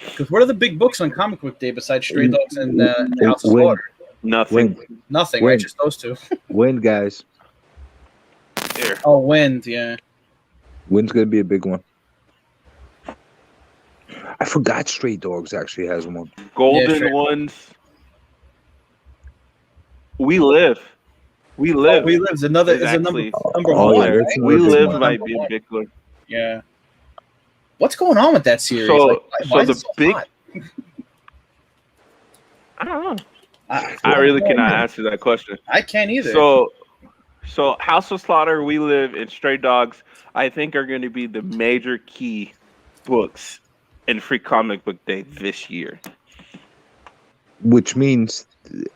Because what are the big books on comic book day besides Stray Dogs and House of When? Slaughter? Nothing. Nothing, When? right? Just those two. When, guys? Here. Oh, Wind, yeah. When's gonna be a big one? I forgot Stray Dogs actually has one. Golden sure. ones. We live. We live. Oh, We Live's another is is a number actually- number Oh, one. yeah, Right? that's We another big live one. might be a big one. Yeah. What's going on with that series? So- Like, why so is the it so big- hot? I don't know. I I really have no cannot idea. answer that question. I can't either. So House of Slaughter, We Live, and Stray Dogs, I think are going to be the major key books in Free Comic Book Day this year. Which means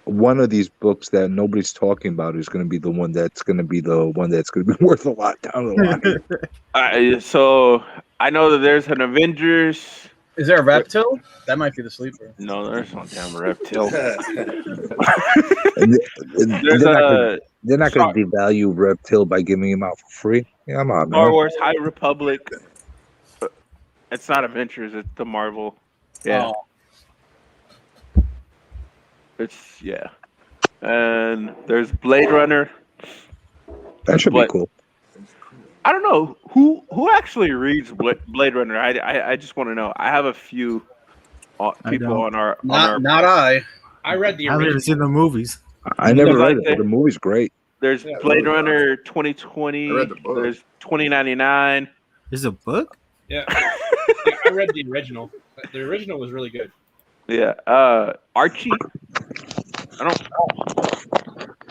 one of these books that nobody's talking about is going to be the one that's going to be worth a lot down the line. So I know that there's an Avengers. Is there a Reptile? That might be the sleeper. No, there's no damn reptile. And There's they're not going to devalue Reptile by giving him out for free. Yeah, come on, Star man. Wars High Republic. It's not Avengers, it's the Marvel. Yeah. Oh. It's And there's Blade Runner. That should be But- cool. I don't know who actually reads Blade Runner. I just want to know. I have a few people don't. on our Not I. I read the I haven't even original. seen the movies. I never Because read I it, but the movie's great. There's Yeah, Blade really Runner 2020. I read the book. There's 2099. There's a book? Yeah. Yeah, I read the original. The original was really good. Yeah. Archie.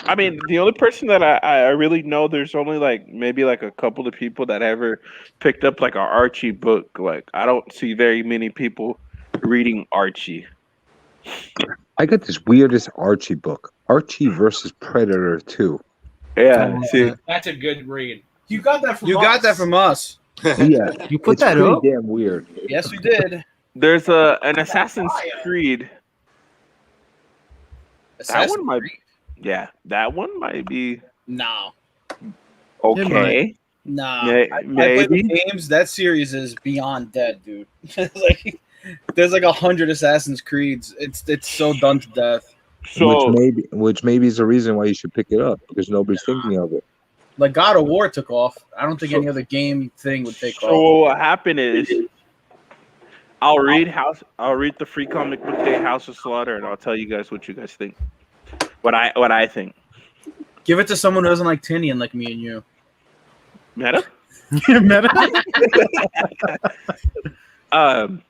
I mean, the only person that I really know, there's only maybe a couple of people that ever picked up an Archie book. Like, I don't see very many people reading Archie. I got this weirdest Archie book, Archie versus Predator 2. Yeah. See, That's a good read. You got that from us. Yeah, You put it's that pretty up? damn weird. Yes, we did. there's an Assassin's Creed. That one might. Yeah, that one might be No. okay. Nah. May- I play the maybe. games. That series is beyond dead, dude. There's 100 Assassin's Creeds. It's so done to death. So which maybe is the reason why you should pick it up, because nobody's thinking of it. Like God of War took off. I don't think So- any other game thing would take So off. what happened is, I'll read the Free Comic Book Day House of Slaughter, and I'll tell you guys what you guys think. What I think. Give it to someone who doesn't like Tinian like me and you. Meta. Meta?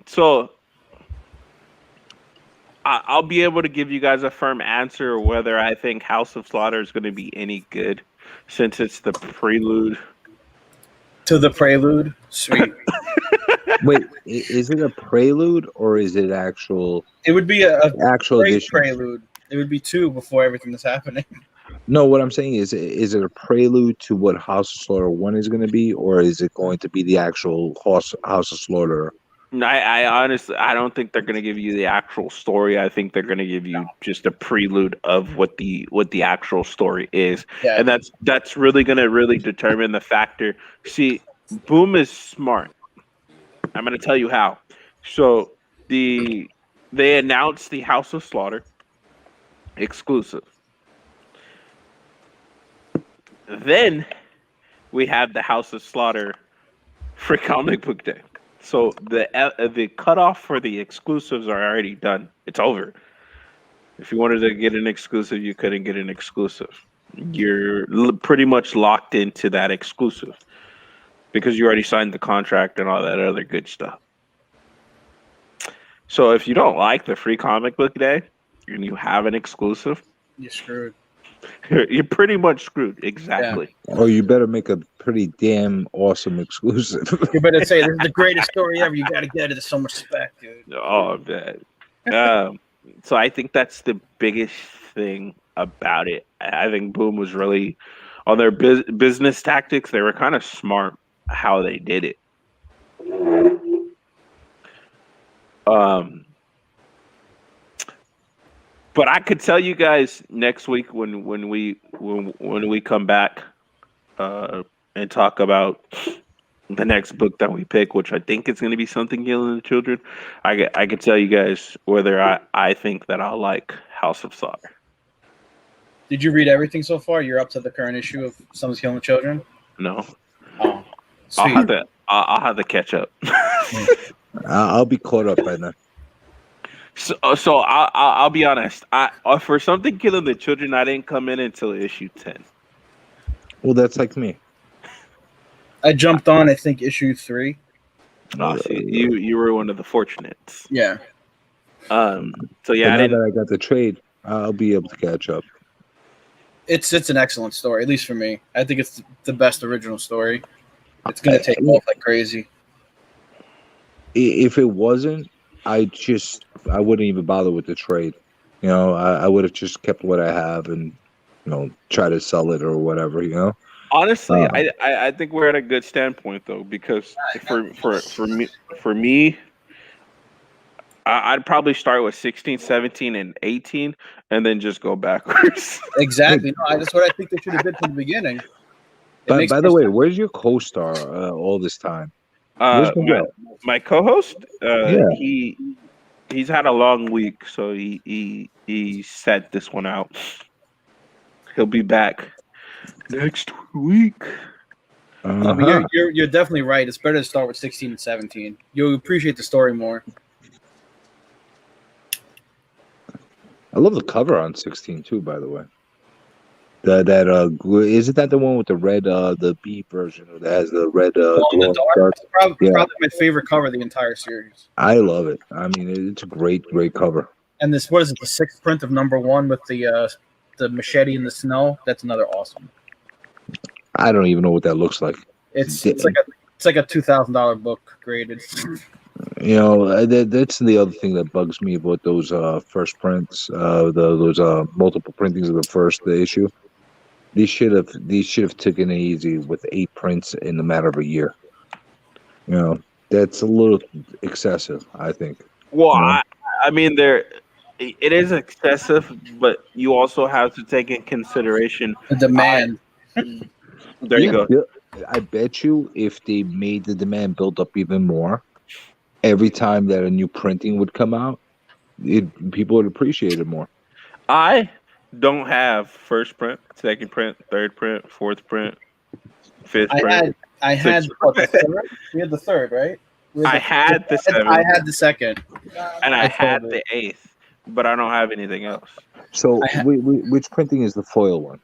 So I'll be able to give you guys a firm answer whether I think House of Slaughter is going to be any good, since it's the prelude. To the prelude. Sweet. Wait, is it a prelude or is it actual It would be a great edition? prelude. It would be 2 before everything that's happening. No, what I'm saying is it a prelude to what House of Slaughter 1 is going to be, or is it going to be the actual House of Slaughter? I honestly, I don't think they're going to give you the actual story. I think they're going to give you just a prelude of what the actual story is, Yeah. and that's really going to really determine the factor. See, Boom is smart. I'm going to tell you how. So they announced the House of Slaughter exclusive. Then we have the House of Slaughter for Comic Book Day. So the cutoff for the exclusives are already done. It's over. If you wanted to get an exclusive, you couldn't get an exclusive. You're pretty much locked into that exclusive because you already signed the contract and all that other good stuff. So if you don't like the Free Comic Book Day and you have an exclusive, You're screwed. you're pretty much screwed. Exactly. Or you better make a pretty damn awesome exclusive. You better say this is the greatest story ever. You got to get it. It's so much respect, dude. Oh, man. So I think that's the biggest thing about it. I think Boom was really on their business tactics. They were kind of smart how they did it. But I could tell you guys next week when we come back and talk about the next book that we pick, which I think is going to be Something Killing the Children. I could tell you guys whether I think that I'll like House of Slaughter. Did you read everything so far? You're up to the current issue of Someone's Killing the Children? No, Oh, I'll sweet. have to catch up. I'll be caught up by then. So I'll be honest. For Something Killing the Children, I didn't come in until issue 10. Well, that's like me. I jumped on, I think, issue 3. Oh, so you were one of the fortunates. Yeah. So yeah, But I now didn't. that I got the trade, I'll be able to catch up. It's an excellent story, at least for me. I think it's the best original story. It's going to take off like crazy. If it wasn't, I wouldn't even bother with the trade. You know, I would have just kept what I have and, you know, try to sell it or whatever, you know. Honestly, I think we're at a good standpoint though, because for me, I'd probably start with 16, 17, and 18, and then just go backwards. Exactly. No, that's what I think they should have did from the beginning. By the way, where's your co-star all this time? Where's My co-host, Yeah. he's had a long week, so he set this one out. He'll be back next week. I mean, you're definitely right. It's better to start with 16 and 17. You'll appreciate the story more. I love the cover on 16 too, by the way. Isn't that the one with the red the B version that has the red Glow in the dark. It's probably my favorite cover of the entire series. I love it. I mean, it's a great cover. And this, what is it, the 6th print of #1 with the machete in the snow? That's another awesome. I don't even know what that looks like. It's like a $2,000 book graded. You know, that's the other thing that bugs me about those first prints, those multiple printings of the first issue. These should have taken it easy with 8 prints in the matter of a year. You know, that's a little excessive, I think. Well, you know? I mean, it is excessive, but you also have to take in consideration the demand. There you go. I bet you if they made the demand build up even more, every time that a new printing would come out, people would appreciate it more. I don't have first print, second print, third print, fourth print, fifth print. I had what, the third? We had the third, right? I had the seventh. I had the second. And I had the 8th, but I don't have anything else. So which printing is the foil one?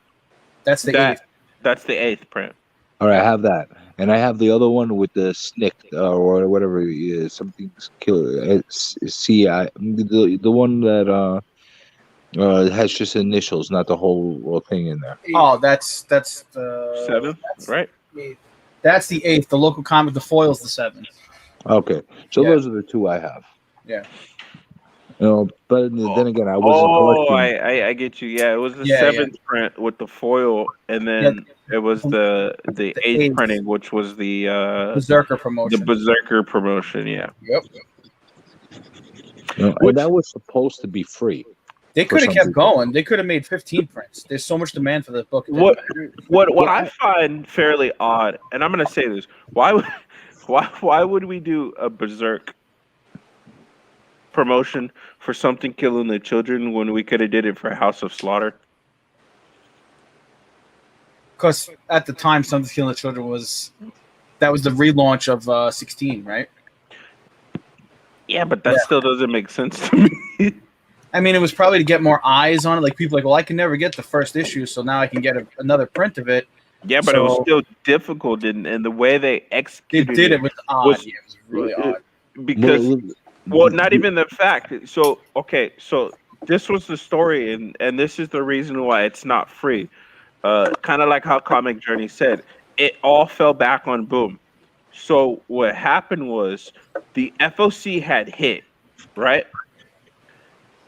That's the 8th. That's the 8th print. All right, I have that. And I have the other one with the snick or whatever it is, something killer. The one that has just initials, not the whole thing in there. Oh, that's the 7th, right? That's the 8th. The local comic, the foil's the 7th. Okay, so those are the 2 I have. Yeah. You know, but then again, I wasn't collecting. I get you. Yeah, it was the 7th print with the foil, and then it was the 8th printing, which was the Berserker promotion. The Berserker promotion, yeah. Yep. You know, and that was supposed to be free. They could have kept going. They could have made 15 prints. There's so much demand for the book. What I find fairly odd, and I'm going to say this: why would we do a Berserk promotion for Something Killing the Children when we could have did it for House of Slaughter? Because at the time, Something Killing the Children was the relaunch of 16, right? Yeah, but that still doesn't make sense to me. I mean, it was probably to get more eyes on it. Like, people are like, well, I can never get the first issue, so now I can get another print of it. Yeah, but it was still difficult, and the way they executed it was odd. It was really odd. Because, well, not even the fact. So this was the story, and this is the reason why it's not free. Kind of like how Comic Journey said, it all fell back on Boom. So what happened was the FOC had hit, right?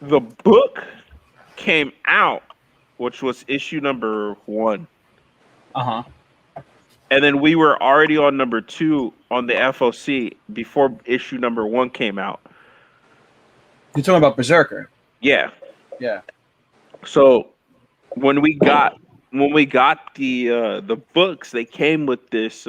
The book came out, which was issue number 1. Uh-huh. and then we were already on number 2 on the FOC before issue number 1 came out. You're talking about Berserker. Yeah. Yeah. So when we got the books, they came with this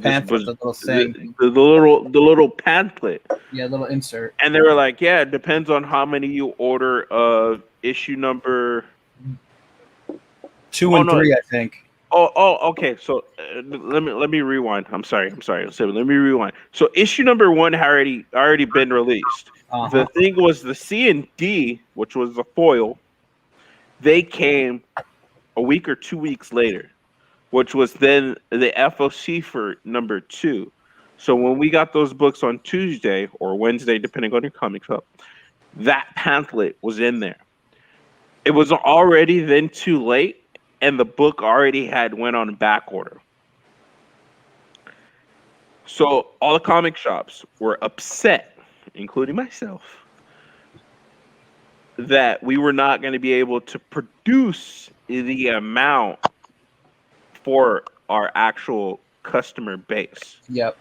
Pamphlet, the little thing. the little pamphlet. Yeah, little insert. And they were like, yeah, it depends on how many you order of issue number 2 and 3, I think. Okay. So let me rewind. I'm sorry. So let me rewind. So issue number 1 already been released. The thing was the C and D, which was the foil. They came a week or 2 weeks later, which was then the FOC for number 2. So when we got those books on Tuesday or Wednesday, depending on your comic shop, that pamphlet was in there. It was already then too late, and the book already had went on back order. So all the comic shops were upset, including myself, that we were not going to be able to produce the amount for our actual customer base. Yep.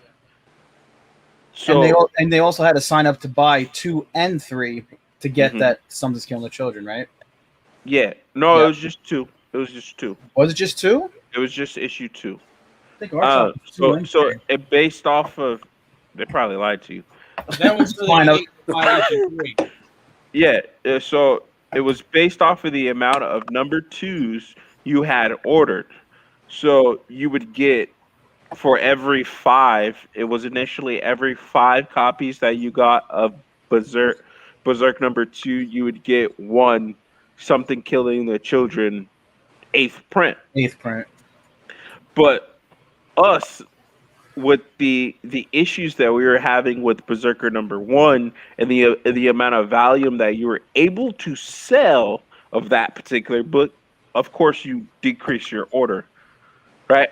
So and they also had to sign up to buy 2 and 3 to get that Something's Killing the Children, right? Yeah. No, Yep. It was just 2. Was it just 2? It was just issue 2. I think ours so it based off of. They probably lied to you. That was really issue 3. Yeah. So it was based off of the amount of number 2s you had ordered. So you would get, for every 5, it was initially every 5 copies that you got of Berserk number 2, you would get 1 Something Killing the Children 8th print. But us, with the issues that we were having with Berserker number 1 and the amount of volume that you were able to sell of that particular book, of course you decrease your order, right?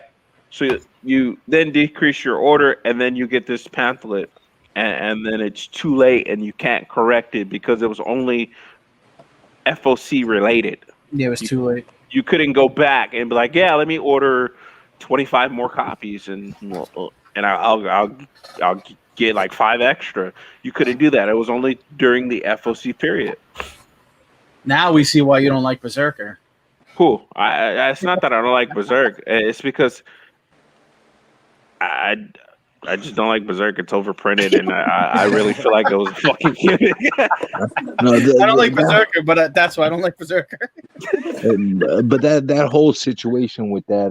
So you then decrease your order, and then you get this pamphlet, and then it's too late, and you can't correct it because it was only FOC related. Yeah, it was too late. You couldn't go back and be like, yeah, let me order 25 more copies, and I'll get like 5 extra. You couldn't do that. It was only during the FOC period. Now we see why you don't like Berserker. Cool. It's not that I don't like Berserk. It's because I just don't like Berserk. It's overprinted, and I really feel like it was a fucking gimmick. I don't like Berserker, but that's why I don't like Berserker. But that whole situation with that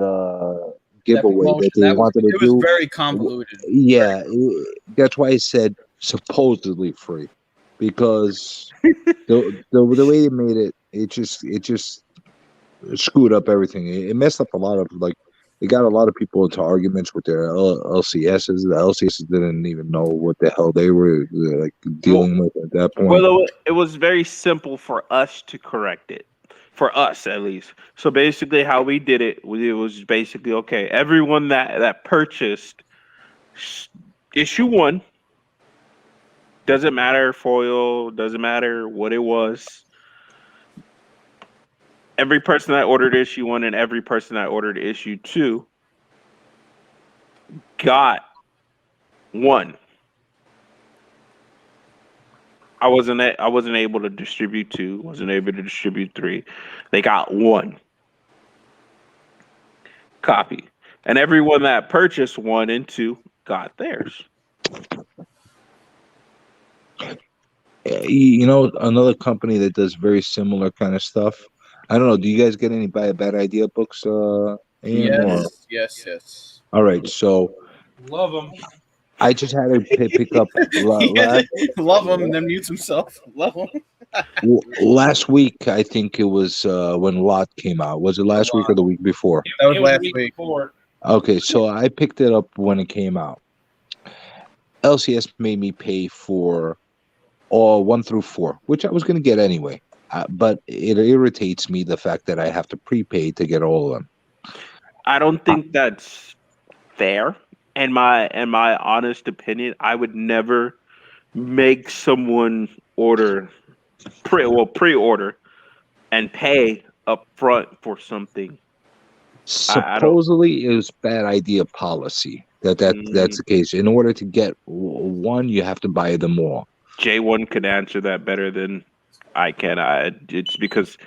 giveaway that they wanted to do, it was very convoluted. Yeah, that's why I said supposedly free, because the way they made it, it just screwed up everything. It messed up a lot of, like, it got a lot of people into arguments with their LCSs. The LCSs didn't even know what the hell they were like dealing with at that point. Well, it was very simple for us to correct it, for us at least. So basically, how we did it was basically, okay, everyone that purchased issue 1, doesn't matter foil, doesn't matter what it was. Every person that ordered issue 1 and every person that ordered issue 2 got 1. I wasn't able to distribute 2. Wasn't able to distribute 3. They got 1 copy, and everyone that purchased 1 and 2 got theirs. You know, another company that does very similar kind of stuff. I don't know. Do you guys get any Bad Idea books? Yes. All right. So, Love them. I just had to pick up. Love him, and then mutes himself. Love him. Last week, I think it was when Lot came out. Was it last week or the week before? That was last week. Okay, so I picked it up when it came out. LCS made me pay for all 1 through 4, which I was going to get anyway. But it irritates me, the fact that I have to prepay to get all of them. I don't think that's fair. In my honest opinion, I would never make someone pre-order and pay up front for something Supposedly, it was bad idea policy. That's the case. In order to get one, you have to buy them all. J1 could answer that better than I can. It's because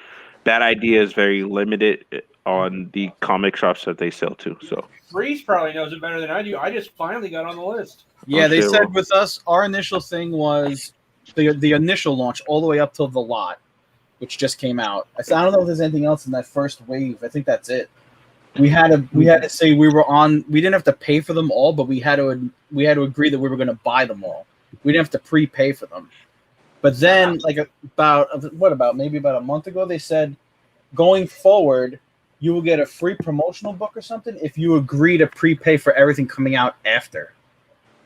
Bad Idea is very limited on the comic shops that they sell to. So Freeze probably knows it better than I do. I just finally got on the list. Yeah, they shit, said well. with us, our initial thing was the initial launch all the way up till the lot, which just came out. I don't know if there's anything else in that first wave. I think that's it. We had to say we were on. We didn't have to pay for them all, but we had to agree that we were going to buy them all. We didn't have to prepay for them. But then, like about maybe about a month ago, they said going forward, you will get a free promotional book or something if you agree to prepay for everything coming out after.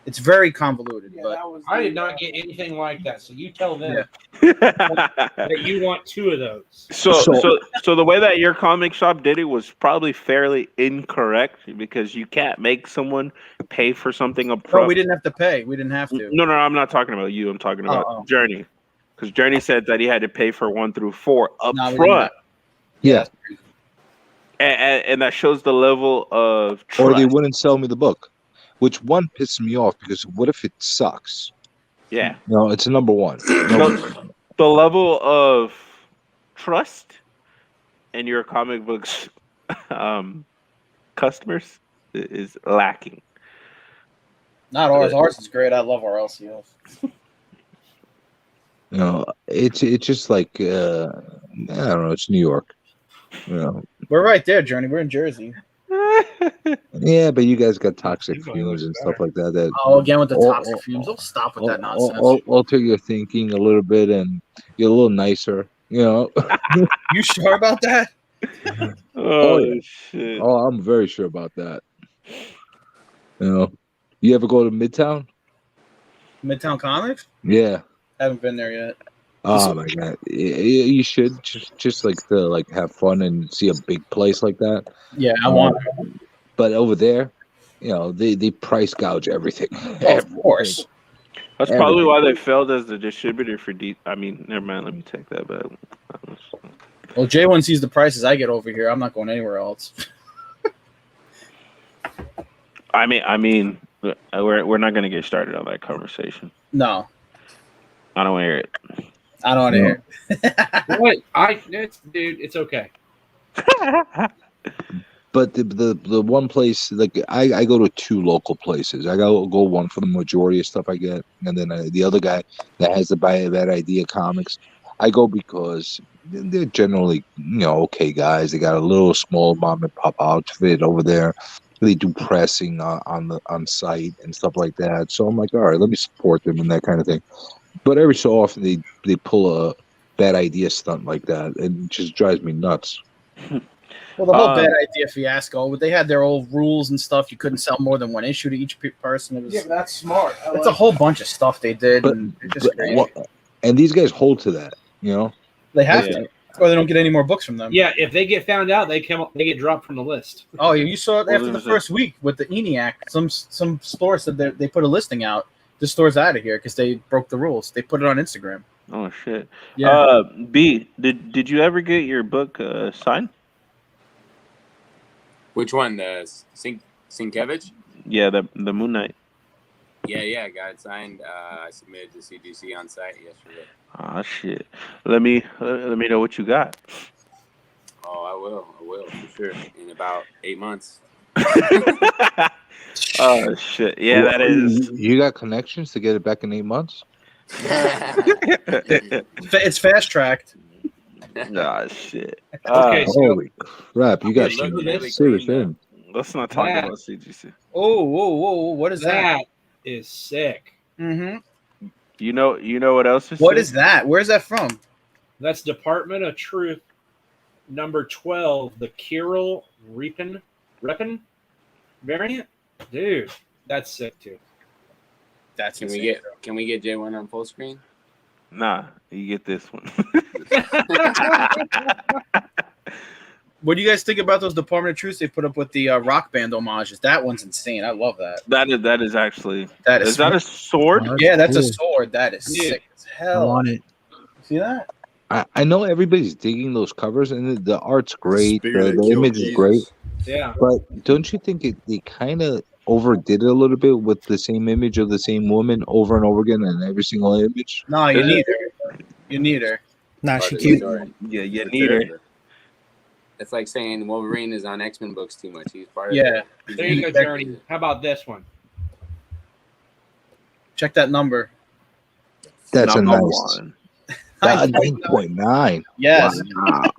It's very convoluted, but I did not get anything like that. So you tell them so that you want 2 of those. the way that your comic shop did it was probably fairly incorrect because you can't make someone pay for something up front. no, we didn't have to pay. We didn't have to. No, I'm not talking about you. I'm talking about Journey. Because Journey said that he had to pay for 1 through 4 up front. Yeah. And that shows the level of trust. Or they wouldn't sell me the book, which one pisses me off because what if it sucks? Yeah. No, it's a number one. The level of trust in your comic books customers is lacking. Not ours. Ours is great. I love our LCOs. You know, it's just like I don't know. It's New York. You know. We're right there, Journey. We're in Jersey. Yeah, but you guys got toxic fumes and stuff like that. Again with the toxic fumes. Don't stop with that nonsense. Alter your thinking a little bit, and you're a little nicer. You know. You sure about that? Shit! Oh, I'm very sure about that. You know, you ever go to Midtown? Midtown Comics? Yeah. Haven't been there yet. Oh my god, you should just like to have fun and see a big place like that. Yeah, I want. But over there, you know, they price gouge everything. Of course. That's probably why they failed as the distributor for I mean, never mind. Let me take that back. Well, J1 sees the prices I get over here. I'm not going anywhere else. I mean, we're not gonna get started on that conversation. No, I don't want to hear it. I don't want to hear it. Dude, it's okay. But the one place, like I go to 2 local places. I go one for the majority of stuff I get, and then the other guy that has the Bad Idea comics, I go because they're generally okay guys. They got a little small mom and pop outfit over there. They do pressing on site and stuff like that. So I'm like, all right, let me support them and that kind of thing. But every so often they pull a Bad Idea stunt like that, and it just drives me nuts. Well, the whole Bad Idea fiasco, but they had their old rules and stuff. You couldn't sell more than 1 issue to each person. It was, but that's smart. It's a whole bunch of stuff they did. And these guys hold to that, They have to, or they don't get any more books from them. Yeah, if they get found out, they get dropped from the list. Oh, you saw it after the first week with the ENIAC. Some stores said they put a listing out. This store's out of here because they broke the rules. They put it on Instagram. Oh shit! Yeah. B, did you ever get your book signed? Which one? The Sienkiewicz? Yeah, the Moon Knight. Yeah, I got it signed. I submitted to CGC on site yesterday. Ah, shit. Let me know what you got. Oh, I will for sure. In about 8 months. Oh shit! Yeah, that is. You got connections to get it back in 8 months? It's fast tracked. Nah, shit. Okay, so Holy crap! You got some serious thing. Let's not talk about CGC. Oh, whoa! What is that? that is sick. Mm-hmm. You know what else is? What sick? is that? Where's that from? That's Department of Truth, number 12, the Kirill Repin variant. Dude, that's sick too. That's Can we get J1 on full screen? Nah, you get this one. What do you guys think about those Department of Truth they put up with the Rock Band homages? That one's insane. I love that. That is actually. That is that a sword? Yeah, that's a sword. That is sick as hell. I want it. See that? I know everybody's digging those covers, and the art's great. Spirit that The killed image is great, Jesus. Yeah. but don't you think they kind of overdid it a little bit with the same image of the same woman over and over again in every single image? No, you need her. You need her. Nah, Part she of the cute. story. Yeah, you The need her. character. It's like saying Wolverine is on X-Men books too much. He's part of Yeah. he's There you go, in it. Journey. How about this one? Check that number. That's Number a nice. one. 9.9. Yes. Wow.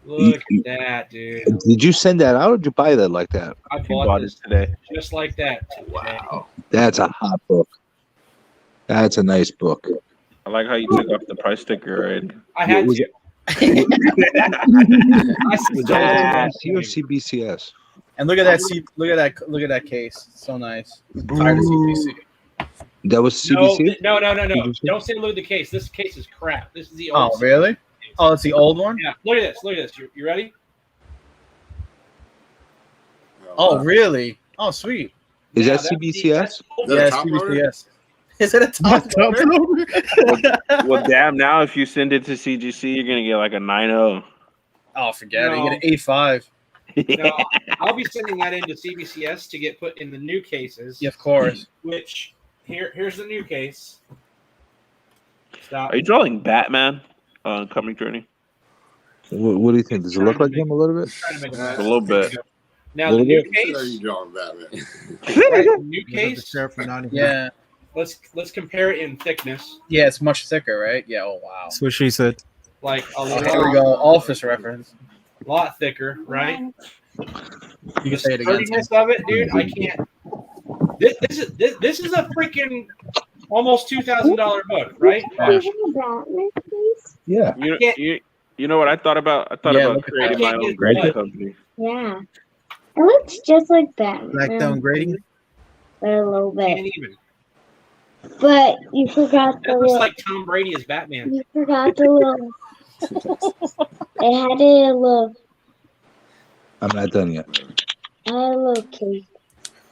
Look at that, dude. Did you send that out or did you buy that like that? I He bought bought this it today. just like that. Today. Wow. That's a hot book. That's a nice book. I like how you took off the price sticker already. I had Was to. it- I Was saw that it. CBC or CBCS? And look at that. Look at that case. It's so nice. Tired of CBC. That was No, CBC? no. CBC? Don't say look at the case. This case is crap. This is the Oh, old. really? Oh, it's the old one. Yeah. Look at this. Look at this. You ready? Oh, really? Oh, sweet. Is Yeah, that that's the- CBCS? that's old. Is that a Yeah, top loader? CBCS. Is it a top loader? Well, damn, now if you send it to CGC, you're going to get like a 9.0. Oh, forget it. You No. get an 8.5. No, I'll be sending that into CBCS to get put in the new cases. Yeah, of course. Which here's the new case. Stop. Are you drawing Batman on Coming Journey? What do you think? Does it look like him a little bit? Trying to make a A mess. little bit. Now the Little new bit? Are you case. drawing Batman? Right, the new The case. sheriff from Nottingham. Yeah. Let's compare it in thickness. Yeah, it's much thicker, right? Yeah. Oh, wow. That's what she said. Like a Oh, here we go. Office reference. lot thicker, right? You can say it again. Sturdiness of it, dude. I can't. This is a freaking almost $2,000 book, right? Gosh. Yeah. You know what I thought about? I thought Yeah, about look at creating that. my I own can't grading get company. Yeah. It looks just like Batman. Blackstone grading. But a little Can't bit. even. But you forgot the That looks little. like Tom Brady as Batman. You forgot the little. It had a little. I'm not done yet. I had a little cake.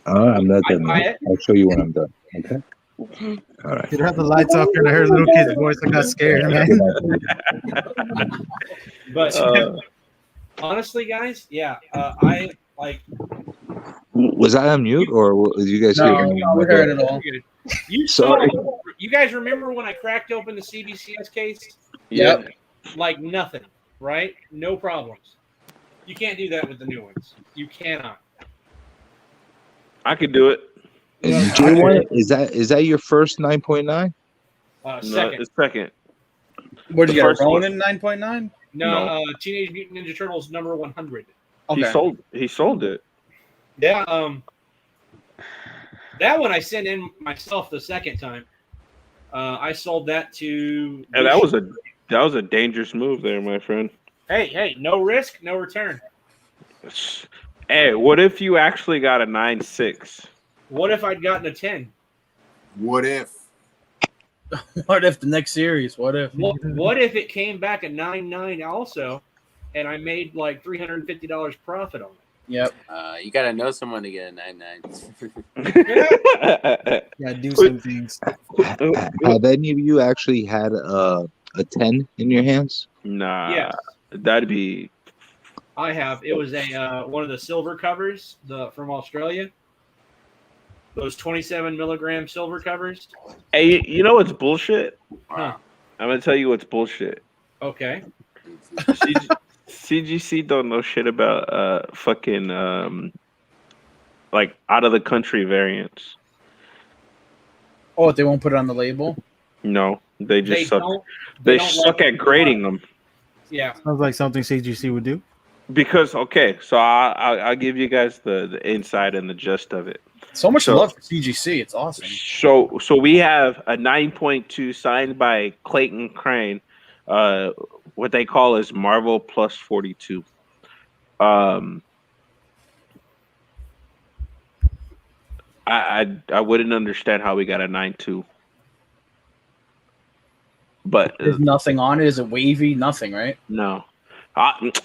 I'm not I done buy yet. I'll show you when I'm done. Okay? Okay. All right. Did have the lights off here and I heard a little kid's voice. I got scared, man. But Uh, honestly, guys, yeah, I like. Was I on mute or did you guys No, hear me? we heard it all. You saw. Sorry. You guys remember when I cracked open the CBCS case? Yep. Like nothing, right? No problems. You can't do that with the new ones. You cannot. I could do it. And No, J1, is that your first 9.9? No, Second. it's second. Where'd you The get a first one. Ronin 9.9? No, No. Teenage Mutant Ninja Turtles number 100. Okay. He sold it. Yeah, that one I sent in myself the second time. I sold that to. And that was a dangerous move there, my friend. Hey, no risk, no return. Hey, what if you actually got a 9.6? What if I'd gotten a 10? What if? What if the next series? What if? What if it came back a 9.9 also, and I made like $350 profit on it? Yep. You gotta know someone to get a 9.9. Yeah, do some things. Have any of you actually had a 10 in your hands? Nah, Yes. that'd be. I have. It was a one of the silver covers, from Australia. Those 27 milligram silver covers. Hey, you know what's bullshit? Huh. I'm gonna tell you what's bullshit. Okay. CGC don't know shit about fucking like out of the country variants. Oh, they won't put it on the label? No, they just They suck. don't. They don't suck like- at grading them. Yeah. Sounds like something CGC would do. Because okay, so I'll give you guys the inside and the gist of it. So much So- love for CGC. It's awesome. So we have a 9.2 signed by Clayton Crane, what they call is Marvel Plus 42. I wouldn't understand how we got a 9.2, but There's nothing on it. Is it wavy? Nothing, right? no,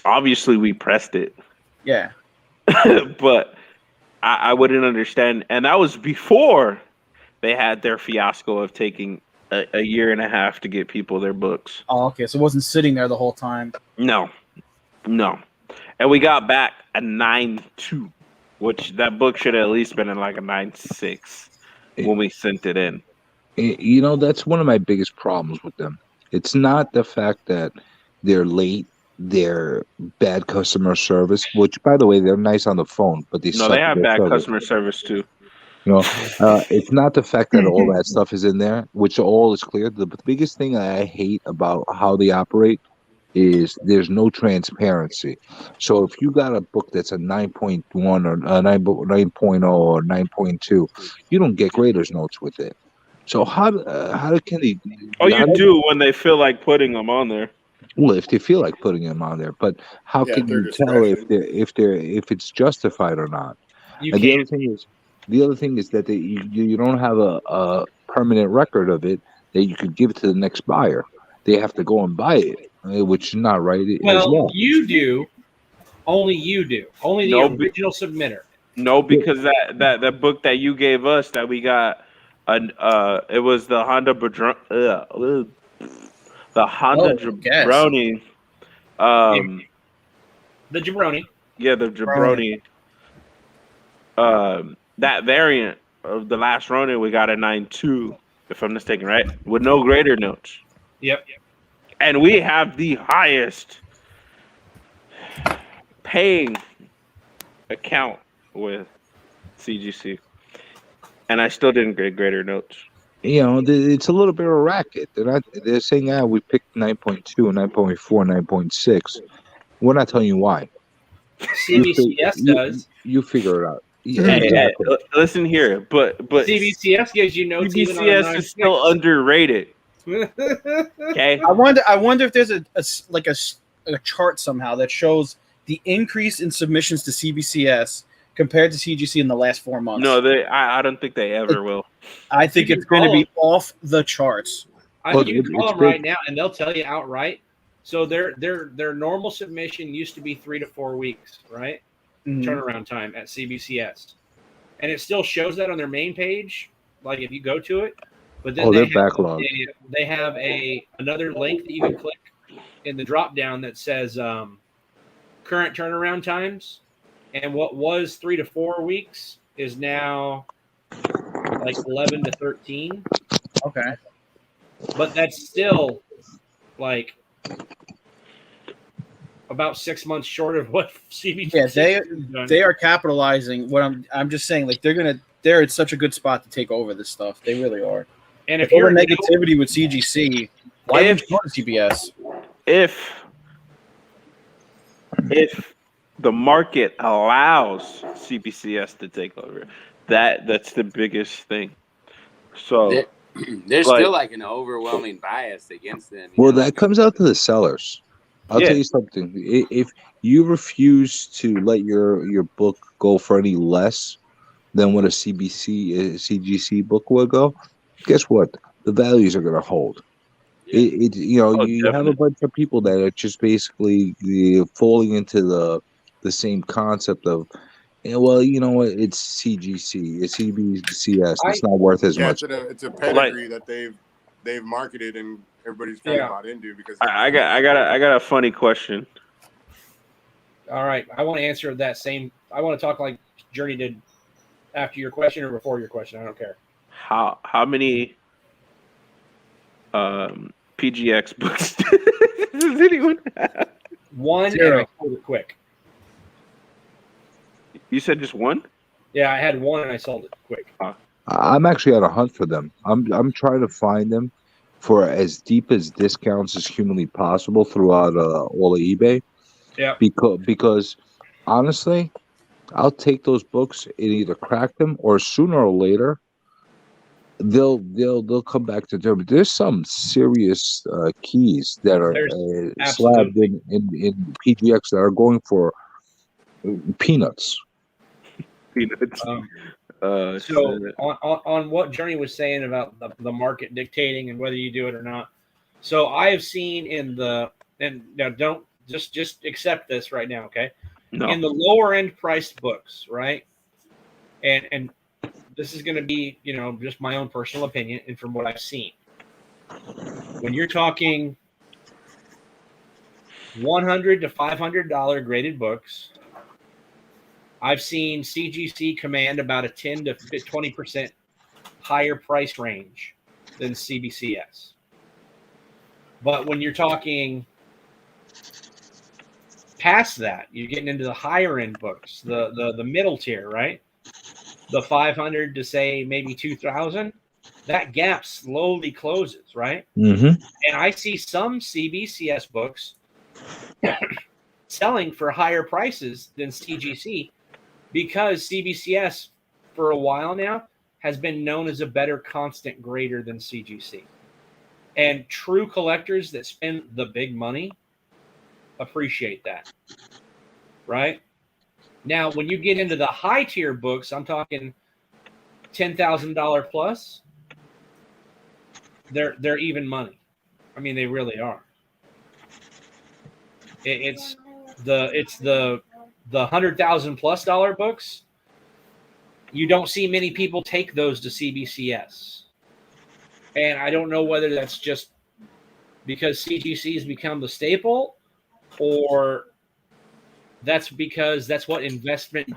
obviously we pressed it. Yeah. But I wouldn't understand, and that was before they had their fiasco of taking a year and a half to get people their books. Oh, okay. So it wasn't sitting there the whole time. No. And we got back a 9.2, which that book should have at least been in like a 9.6 when we sent it in. That's one of my biggest problems with them. It's not the fact that they're late, they're bad customer service, which, by the way, they're nice on the phone, but they No, suck they at have their bad service. customer service too. It's not the fact that all that stuff is in there, which all is clear. The biggest thing I hate about how they operate is there's no transparency. So if you got a book that's a 9.1 or a 9.0 or 9.2, you don't get graders notes with it. So how can they? Oh, you how do- do when they feel like putting them on there. Well, if they feel like putting them on there, but how Yeah, can at their you tell if discretion. if it's justified or not? You And can't. the other thing is that you don't have a permanent record of it that you could give to the next buyer. They have to go and buy it, which is not right as Well, well. you do. Only you do. Only the No, original submitter. No, because that book that you gave us that we got, it was the Honda the Honda Guess. Jabroni. The jabroni. Yeah, the Jabroni. That variant of the last Ronin we got a 9.2, if I'm mistaken, right? With no grader notes. Yep. And we have the highest paying account with CGC. And I still didn't get grader notes. It's a little bit of a racket. They're saying, we picked 9.2, 9.4, 9.6. We're not telling you why. CBCS does. You figure it out. Yeah, Hey, exactly. listen here, but CBCS gives you notes even on a CBCS is still underrated. Okay. I wonder if there's a chart somehow that shows the increase in submissions to CBCS compared to CGC in the last 4 months. No, I don't think they ever will. I think it's going to be off the charts. You can call them right now, and they'll tell you outright. So their normal submission used to be 3 to 4 weeks, right? Mhm. Turnaround time at CBCS, and it still shows that on their main page. Like if you go to it, but then they're backlogged. They have another link that you can click in the drop down that says current turnaround times, and what was 3 to 4 weeks is now like 11 to 13. Okay, but that's still like about 6 months short of what CBC. Yeah, they are capitalizing. What I'm just saying, like they're in such a good spot to take over this stuff. They really are. And if you're you're negativity with CGC, why would you go to CBS? If the market allows CBCS to take over, that's the biggest thing. So there's still like an overwhelming bias against them. Well, that comes out to the sellers. I'll tell you something. If you refuse to let your book go for any less than what a CGC book would go, guess what? The values are going to hold. Yeah. You have a bunch of people that are just basically falling into the same concept of, you know what? It's CGC, it's CBCS. It's not worth as much. It's a pedigree that they've marketed and everybody's kind of bought into because I got a funny question. All right, I want to answer that same. I want to talk like Journey did after your question or before your question. I don't care. How many PGX books does anyone have? One. 0. And I sold it quick. You said just one? Yeah, I had one and I sold it quick. I'm actually on a hunt for them. I'm trying to find them for as deep as discounts as humanly possible throughout all of eBay. Yeah. Because honestly, I'll take those books and either crack them or sooner or later they'll come back to them. There's some serious keys that are slabbed in PGX that are going for peanuts. Peanuts. So on what Journey was saying about the market dictating and whether you do it or not. So I have seen and now don't just accept this right now, okay? No. In the lower end priced books, right? And this is going to be, just my own personal opinion and from what I've seen. When you're talking $100 to $500 graded books, I've seen CGC command about a 10 to 20% higher price range than CBCS. But when you're talking past that, you're getting into the higher end books, the middle tier, right? The 500 to say maybe 2,000, that gap slowly closes, right? Mm-hmm. And I see some CBCS books selling for higher prices than CGC because CBCS for a while now has been known as a better constant grader than CGC. And true collectors that spend the big money appreciate that, right? Now, when you get into the high tier books, I'm talking $10,000 plus, they're even money. I mean, they really are. It's the $100,000+ books. You don't see many people take those to CBCS, and I don't know whether that's just because CGC has become the staple, or that's because that's what investment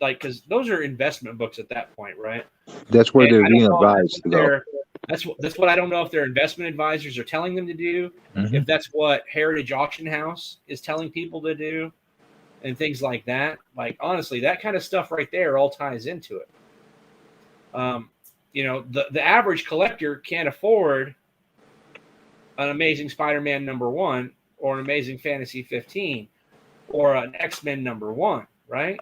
because those are investment books at that point, right? That's where And they're I don't being know if advised to go. that's what I don't know if their investment advisors are telling them to do, Mhm. if that's what Heritage Auction House is telling people to do, and things like that. Like, honestly, that kind of stuff right there all ties into it. The average collector can't afford an Amazing Spider-Man #1 or an Amazing Fantasy 15 or an X-Men #1, right?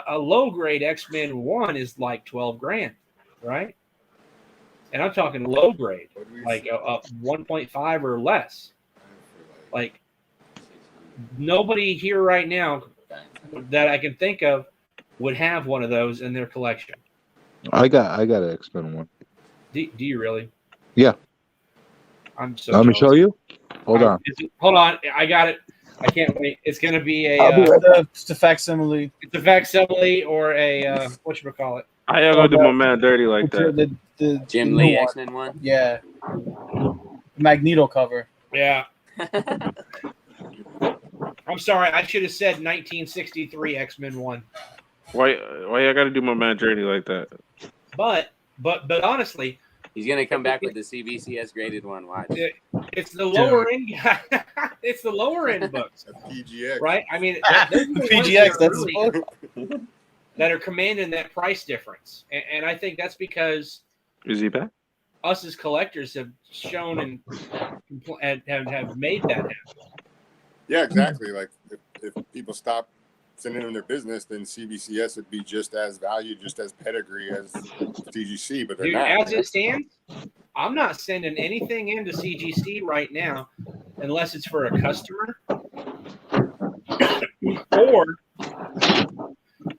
A low-grade X-Men 1 is like 12 grand, right? And I'm talking low grade, like a 1.5 or less. Like, nobody here right now that I can think of would have one of those in their collection. I got an X-Men one. Do you really? Yeah. I'm so Let me jealous. show you. Hold on. Hold on. I got it. I can't wait. It's going to be it's a facsimile. It's a facsimile or a whatchamacallit. I gotta do my man dirty like that. The Jim new Lee one. X-Men one. Yeah. Magneto cover. Yeah. I'm sorry. I should have said 1963 X-Men 1. Why I gotta do my man dirty like that? But honestly, he's gonna come back with the CBCS graded one. Watch. It's the lower end. It's the lower end books. PGX, right? I mean, the PGX. That's really, book. that are commanding that price difference, and I think that's because Is he back? us as collectors have shown and have made that happen. Yeah, exactly. Like if people stop sending them their business, then CBCS would be just as valued, just as pedigree as CGC, but they're Dude, not. as it stands, I'm not sending anything into CGC right now unless it's for a customer or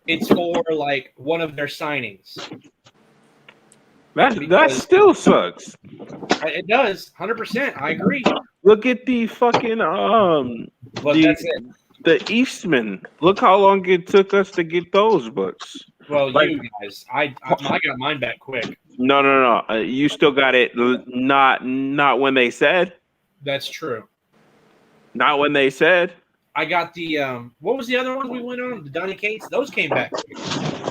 it's for like one of their signings. That still sucks. It does, 100%. I agree. Look at the fucking But that's it. The Eastman. Look how long it took us to get those books. Well, you guys, I got mine back quick. No. You still got it. Not when they said. That's true. Not when they said. I got the what was the other ones we went on? The Donny Cates. Those came back quick.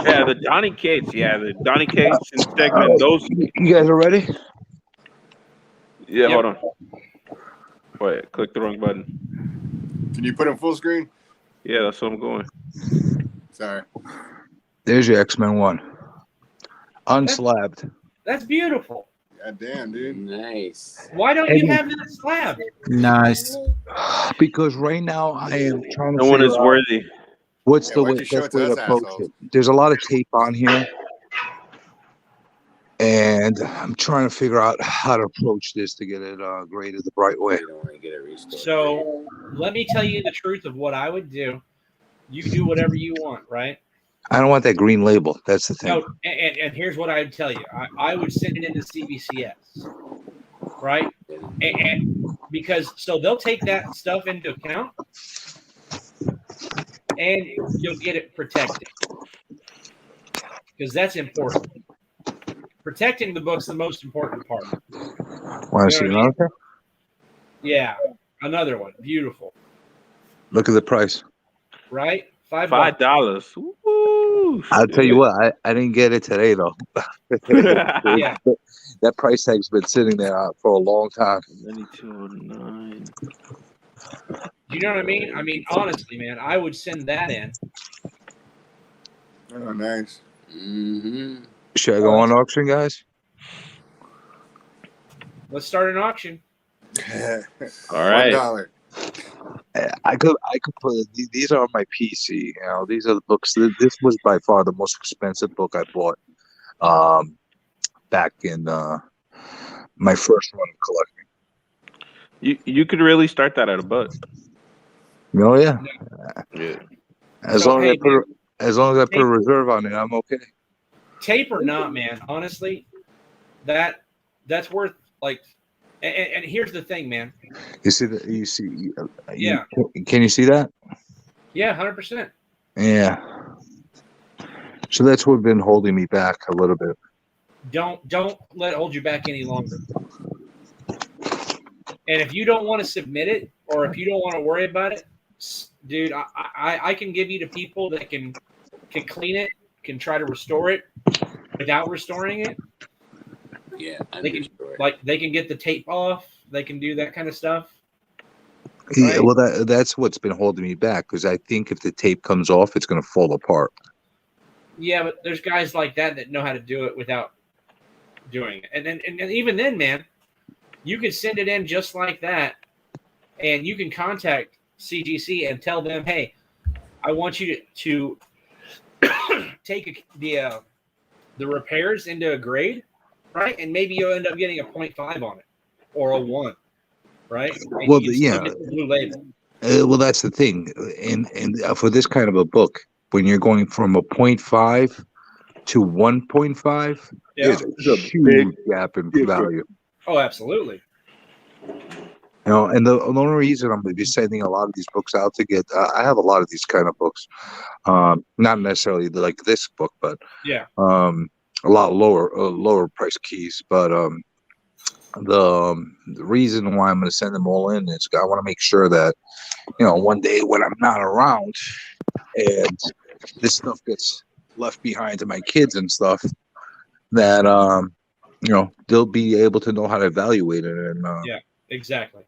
Yeah, the Donny Cates. Yeah, the Donny Cates and segment. Those. You guys are ready? Yeah, Yep. hold on. Wait, click the wrong button. Can you put them full screen? Yeah, that's what I'm going. Sorry. There's your X-Men one. Unslabbed. That's beautiful. God damn, dude. Nice. Why don't you have that slab? Nice. Because right now I am trying to No one figure is out worthy. what's Yeah, the why'd way, you show best it to way us to approach assholes? it. There's a lot of tape on here. And I'm trying to figure out how to approach this to get it graded the right way. You don't want to get it restored. So let me tell you the truth of what I would do. You can do whatever you want, right? I don't want that green label. That's the thing. No, and here's what I'd tell you. I would send it into CBCS, right? And because so they'll take that stuff into account, and you'll get it protected because that's important. Protecting the book's the most important part. Want to You see know what I mean? another? Yeah, another one. Beautiful, Look at the price. right? $5. $5. Woo! I'll tell you Shit. what, I didn't get it today though. Yeah. That price tag's been sitting there for a long time. 9209. Do you know what I mean? I mean, honestly, man, I would send that in. Oh, nice. Mm-hmm. Should I go on auction, guys? Let's start an auction. All right. $1. I could put these are on my PC. You know, these are the books. This was by far the most expensive book I bought. Back in my first run of collecting. You could really start that at a buck. Oh yeah. Yeah. As So, long hey, as I put a reserve on it, I'm okay. Tape or not, man, honestly, that's worth like. And here's the thing, man. You see that? You see? Yeah. Can you see that? Yeah, 100%. Yeah. So that's what's been holding me back a little bit. Don't let it hold you back any longer. And if you don't want to submit it, or if you don't want to worry about it, dude, I can give you to people that can clean it, can try to restore it without restoring it. Yeah, They can they can get the tape off. They can do that kind of stuff. Yeah, Right? well, that's what's been holding me back because I think if the tape comes off, it's going to fall apart. Yeah, but there's guys like that know how to do it without doing it. And even then, man, you can send it in just like that, and you can contact CGC and tell them, hey, I want you to take the repairs into a grade, right? And maybe you'll end up getting a 0.5 on it or a 1, right? And Well, you can still get the blue label. Well, that's the thing, and for this kind of a book, when you're going from a 0.5 to 1.5, Yeah. there's a huge gap in value. Oh, absolutely. You know, and the only reason I'm going to be sending a lot of these books out to get, I have a lot of these kind of books, not necessarily like this book, but yeah, a lot lower price keys. But the reason why I'm going to send them all in is I want to make sure that, you know, one day when I'm not around and this stuff gets left behind to my kids and stuff, that you know, they'll be able to know how to evaluate it and yeah, exactly.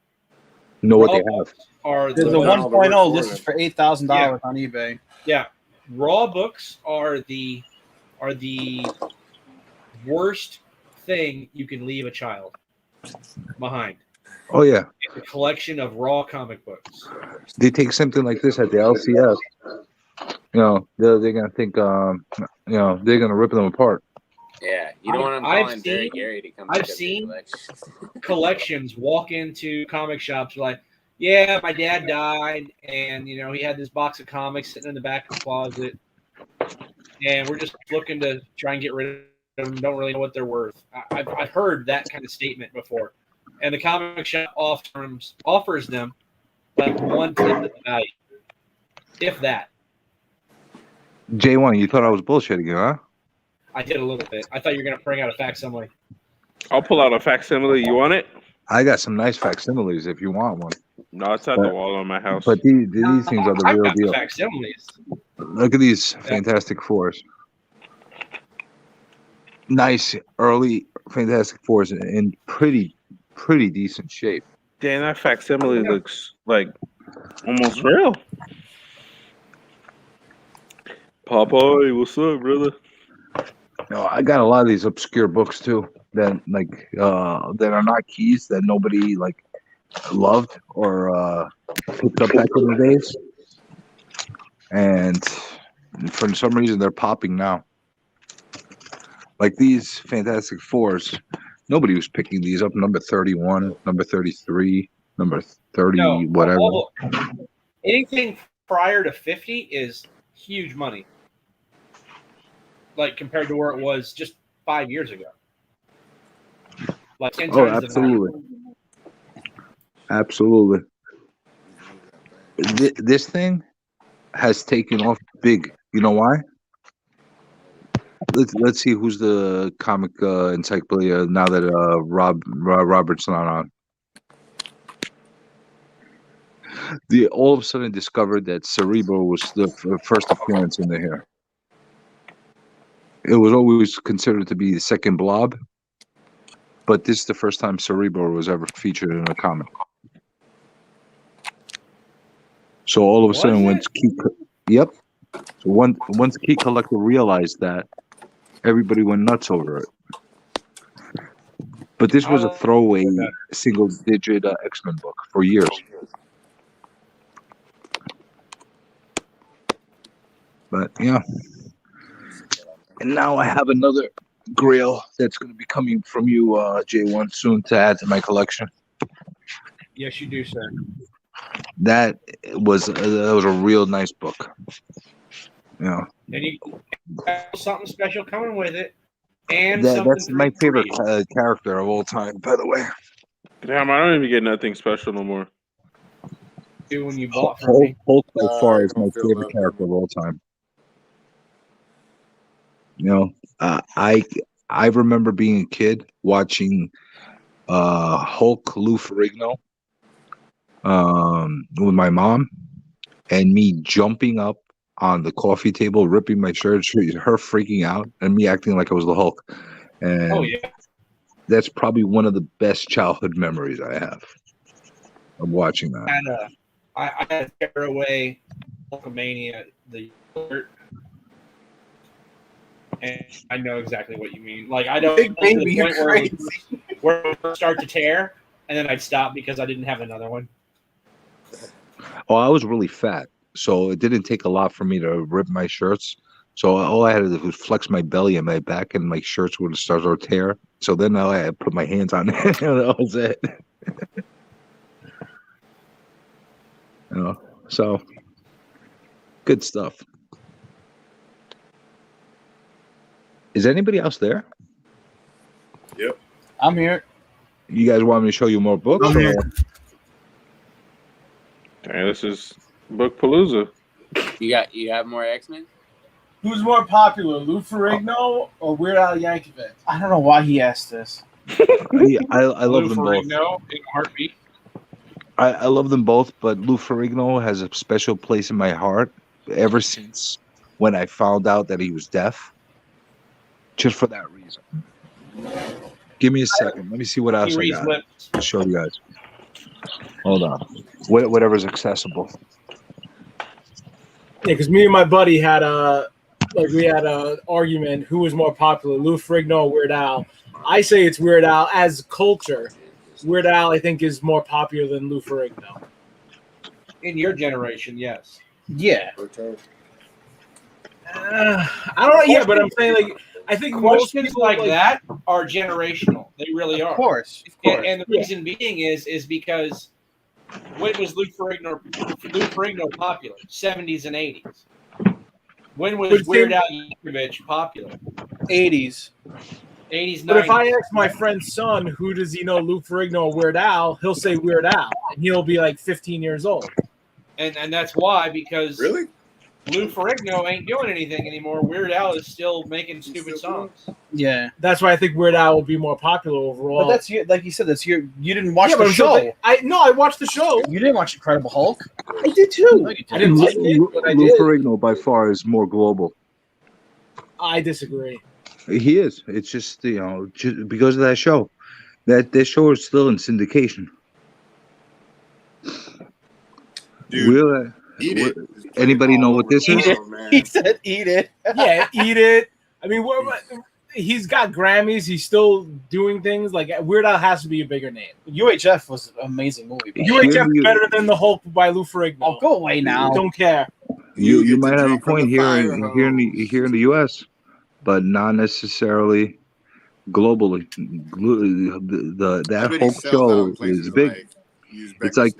know what they have. There's a 1.0 listed for $8,000 on eBay. Yeah, raw books are the worst thing you can leave a child behind. Oh yeah, It's a collection of raw comic books. they take something like this at the LCS. You know, they're gonna think, you know, they're gonna rip them apart. Yeah, you don't want them calling Jerry Gary to come. I've seen collections walk into comic shops like, yeah, my dad died, and you know he had this box of comics sitting in the back of the closet, and we're just looking to try and get rid of them. Don't really know what they're worth. I've heard that kind of statement before, and the comic shop offers them like 1/10 of the value, if that. J1, you thought I was bullshitting you, huh? I did a little bit. I thought you were going to bring out a facsimile. I'll pull out a facsimile. You want it? I got some nice facsimiles if you want one. No, it's at the wall on my house. But these things are the I've real got deal. facsimiles. Look at these Fantastic Fours. Nice early Fantastic Fours in pretty decent shape. Damn, that facsimile looks like almost real. Popeye, what's up, brother? No, I got a lot of these obscure books too that like that are not keys that nobody like loved or picked up back in the days, and for some reason they're popping now. Like these Fantastic Fours, nobody was picking these up. Number 31, number 33, number 30, whatever. Anything prior to 50 is huge money. Like compared to where it was just 5 years ago. Like 10 times the absolutely. value. Absolutely. This thing has taken off big. You know why? let's see who's the comic encyclopedia now that Robert's not on. They all of a sudden discovered that Cerebro was the first appearance in the here. It was always considered to be the second Blob, but this is the first time Cerebro was ever featured in a comic. So all of a sudden, once yep. So once Key Collector realized that, everybody went nuts over it. But this was a throwaway single-digit X-Men book for years. But yeah, and now I have another Grail that's going to be coming from you, J1, soon to add to my collection. Yes, you do, sir. That was a real nice book. Yeah, And you got something special coming with it, and something that's my favorite free. character of all time, by the way. Damn, I don't even get nothing special no more. When you bought from me. Hulk by far is my favorite character of all time. You know, I remember being a kid watching Hulk Lou Ferrigno with my mom, and me jumping up on the coffee table, ripping my shirt, her freaking out, and me acting like I was the Hulk. And that's probably one of the best childhood memories I have of watching that. I had to tear away Hulkamania, the shirt. And I know exactly what you mean. Like, I don't Big baby, to the you're point crazy. where it would start to tear, and then I'd stop because I didn't have another one. Oh, I was really fat, so it didn't take a lot for me to rip my shirts. So all I had to do was flex my belly and my back, and my shirts would start to tear. So then I put my hands on it. That was it. You know, so good stuff. Is anybody else there? Yep. I'm here. You guys want me to show you more books? I'm here. Dang, this is Book Palooza. You got more X-Men? Who's more popular, Lou Ferrigno or Weird Al Yankovic? I don't know why he asked this. I love them both. No, in a heartbeat. I love them both, but Lou Ferrigno has a special place in my heart ever since when I found out that he was deaf. Just for that reason. Give me a second. Let me see what else I got to show you guys. Hold on. Whatever's accessible. Yeah, because me and my buddy had we had an argument who was more popular, Lou Ferrigno or Weird Al. I say it's Weird Al as culture. Weird Al, I think, is more popular than Lou Ferrigno. In your generation, yes. Yeah. I don't know. Yeah, but I'm saying, like, I think most Questions people like that are generational. They really are. Of course. And the reason being is because when was Lou Ferrigno popular? 70s and 80s. When was Weird Al Yankovic popular? 80s. 80s, 90s. But if I ask my friend's son, who does he know, Lou Ferrigno or Weird Al, he'll say Weird Al, and he'll be like 15 years old. And that's why, because Really? Lou Ferrigno ain't doing anything anymore. Weird Al is still making stupid songs. Yeah. That's why I think Weird Al will be more popular overall. But that's your, like you said, that's your. You didn't watch Yeah, but the I'm still show. saying- I watched the show. You didn't watch Incredible Hulk. I did too. No, you I didn't like it, but I Lou did. Ferrigno by far is more global. I disagree. He is. It's just just because of that show. That show is still in syndication. Dude, Eat It. Anybody know what this is? He said, "Eat it." Yeah, Eat It. I mean, he's got Grammys. He's still doing things. Like, Weird Al has to be a bigger name. UHF was an amazing movie. UHF is better than The Hulk by Lou Ferrigno. Oh, go away now. Don't care. You might have a point here in the U.S., but not necessarily globally. That Hulk show is big. It's like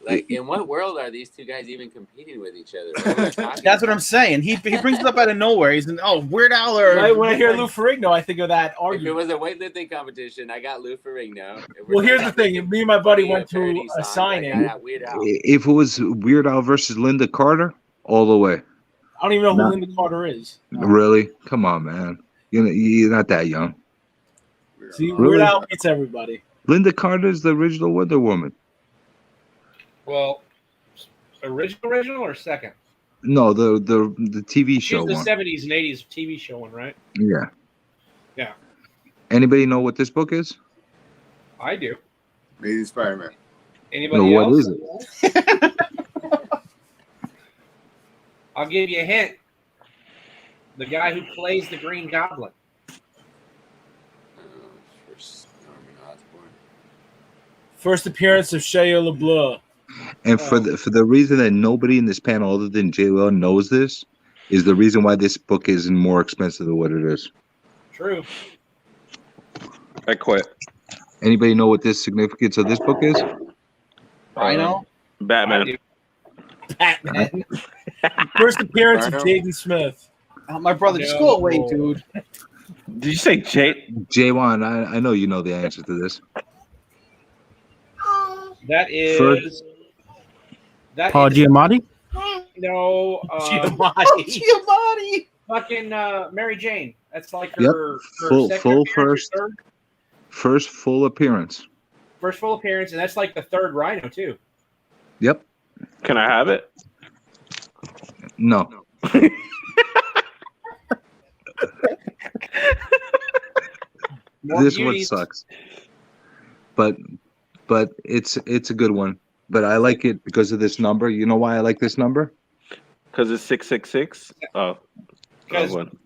Like, in what world are these two guys even competing with each other? What are they talking That's what I'm saying. He brings it up out of nowhere. He's Weird Al or When I hear Lou Ferrigno, I think of that If it argument. was a weightlifting competition, I got Lou Ferrigno. If we're Well, here's talking the thing. about Me and my buddy making went to parody a songs, I signing. got Weird Al. If it was Weird Al versus Linda Carter, all the way. I don't even know who No. Linda Carter is. Really? Come on, man. You're not that young. See, Really? Weird Al beats everybody. Linda Carter's the original Wonder Woman. Well, original or second? No, the TV She's show the one. 70s and 80s TV show one, right? Yeah. Yeah. Anybody know what this book is? I do. Amazing Spider-Man. Anybody No, what else? is it? I'll give you a hint. The guy who plays the Green Goblin. First appearance of Shia LaBeouf. And for the reason that nobody in this panel other than JL knows this is the reason why this book is more expensive than what it is. True. I quit. Anybody know what this significance of this book is? Rhino? Batman. Batman. First appearance of Rhino? Jaden Smith. Oh, my brother, just go away, dude. Did you say J1, I know you know the answer to this. That is. First- That Paul is- Giamatti? No. Giamatti. Fucking Mary Jane. That's like Yep. her Full second full appearance or first first full appearance. first full appearance, and that's like the third Rhino too. Yep. Can I have it? No. More This one beauties. sucks. But it's a good one. But I like it because of this number. You know why I like this number? Because it's 666. Oh, Because one.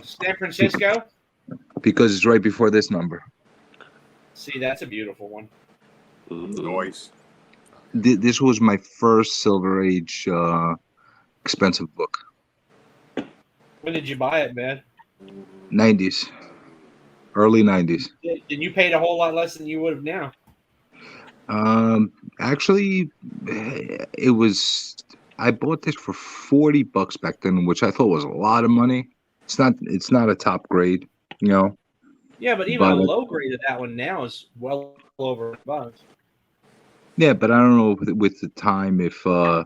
San Francisco. Because it's right before this number. See, that's a beautiful one. Noise. This was my first Silver Age expensive book. When did you buy it, man? 90s. Early 90s. And you paid a whole lot less than you would have now. Actually, it was. I bought this for $40 back then, which I thought was a lot of money. It's not a top grade, you know. Yeah, but even But a low grade of that one now is well over $100. Yeah, but I don't know with the time if the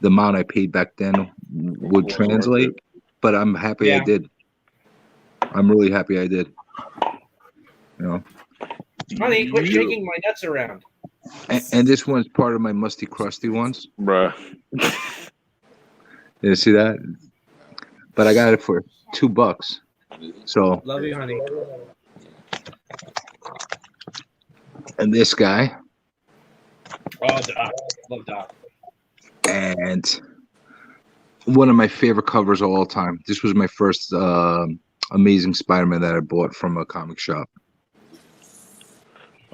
amount I paid back then would Was translate. worth But I'm happy I Yeah. did. I'm really happy I did. You know. Honey, quit shaking my nuts around. And this one's part of my musty crusty ones. Bruh. You see that? But I got it for $2. So, Love you, honey. and this guy, Oh, Doc. Love Doc. and one of my favorite covers of all time. This was my first Amazing Spider-Man that I bought from a comic shop.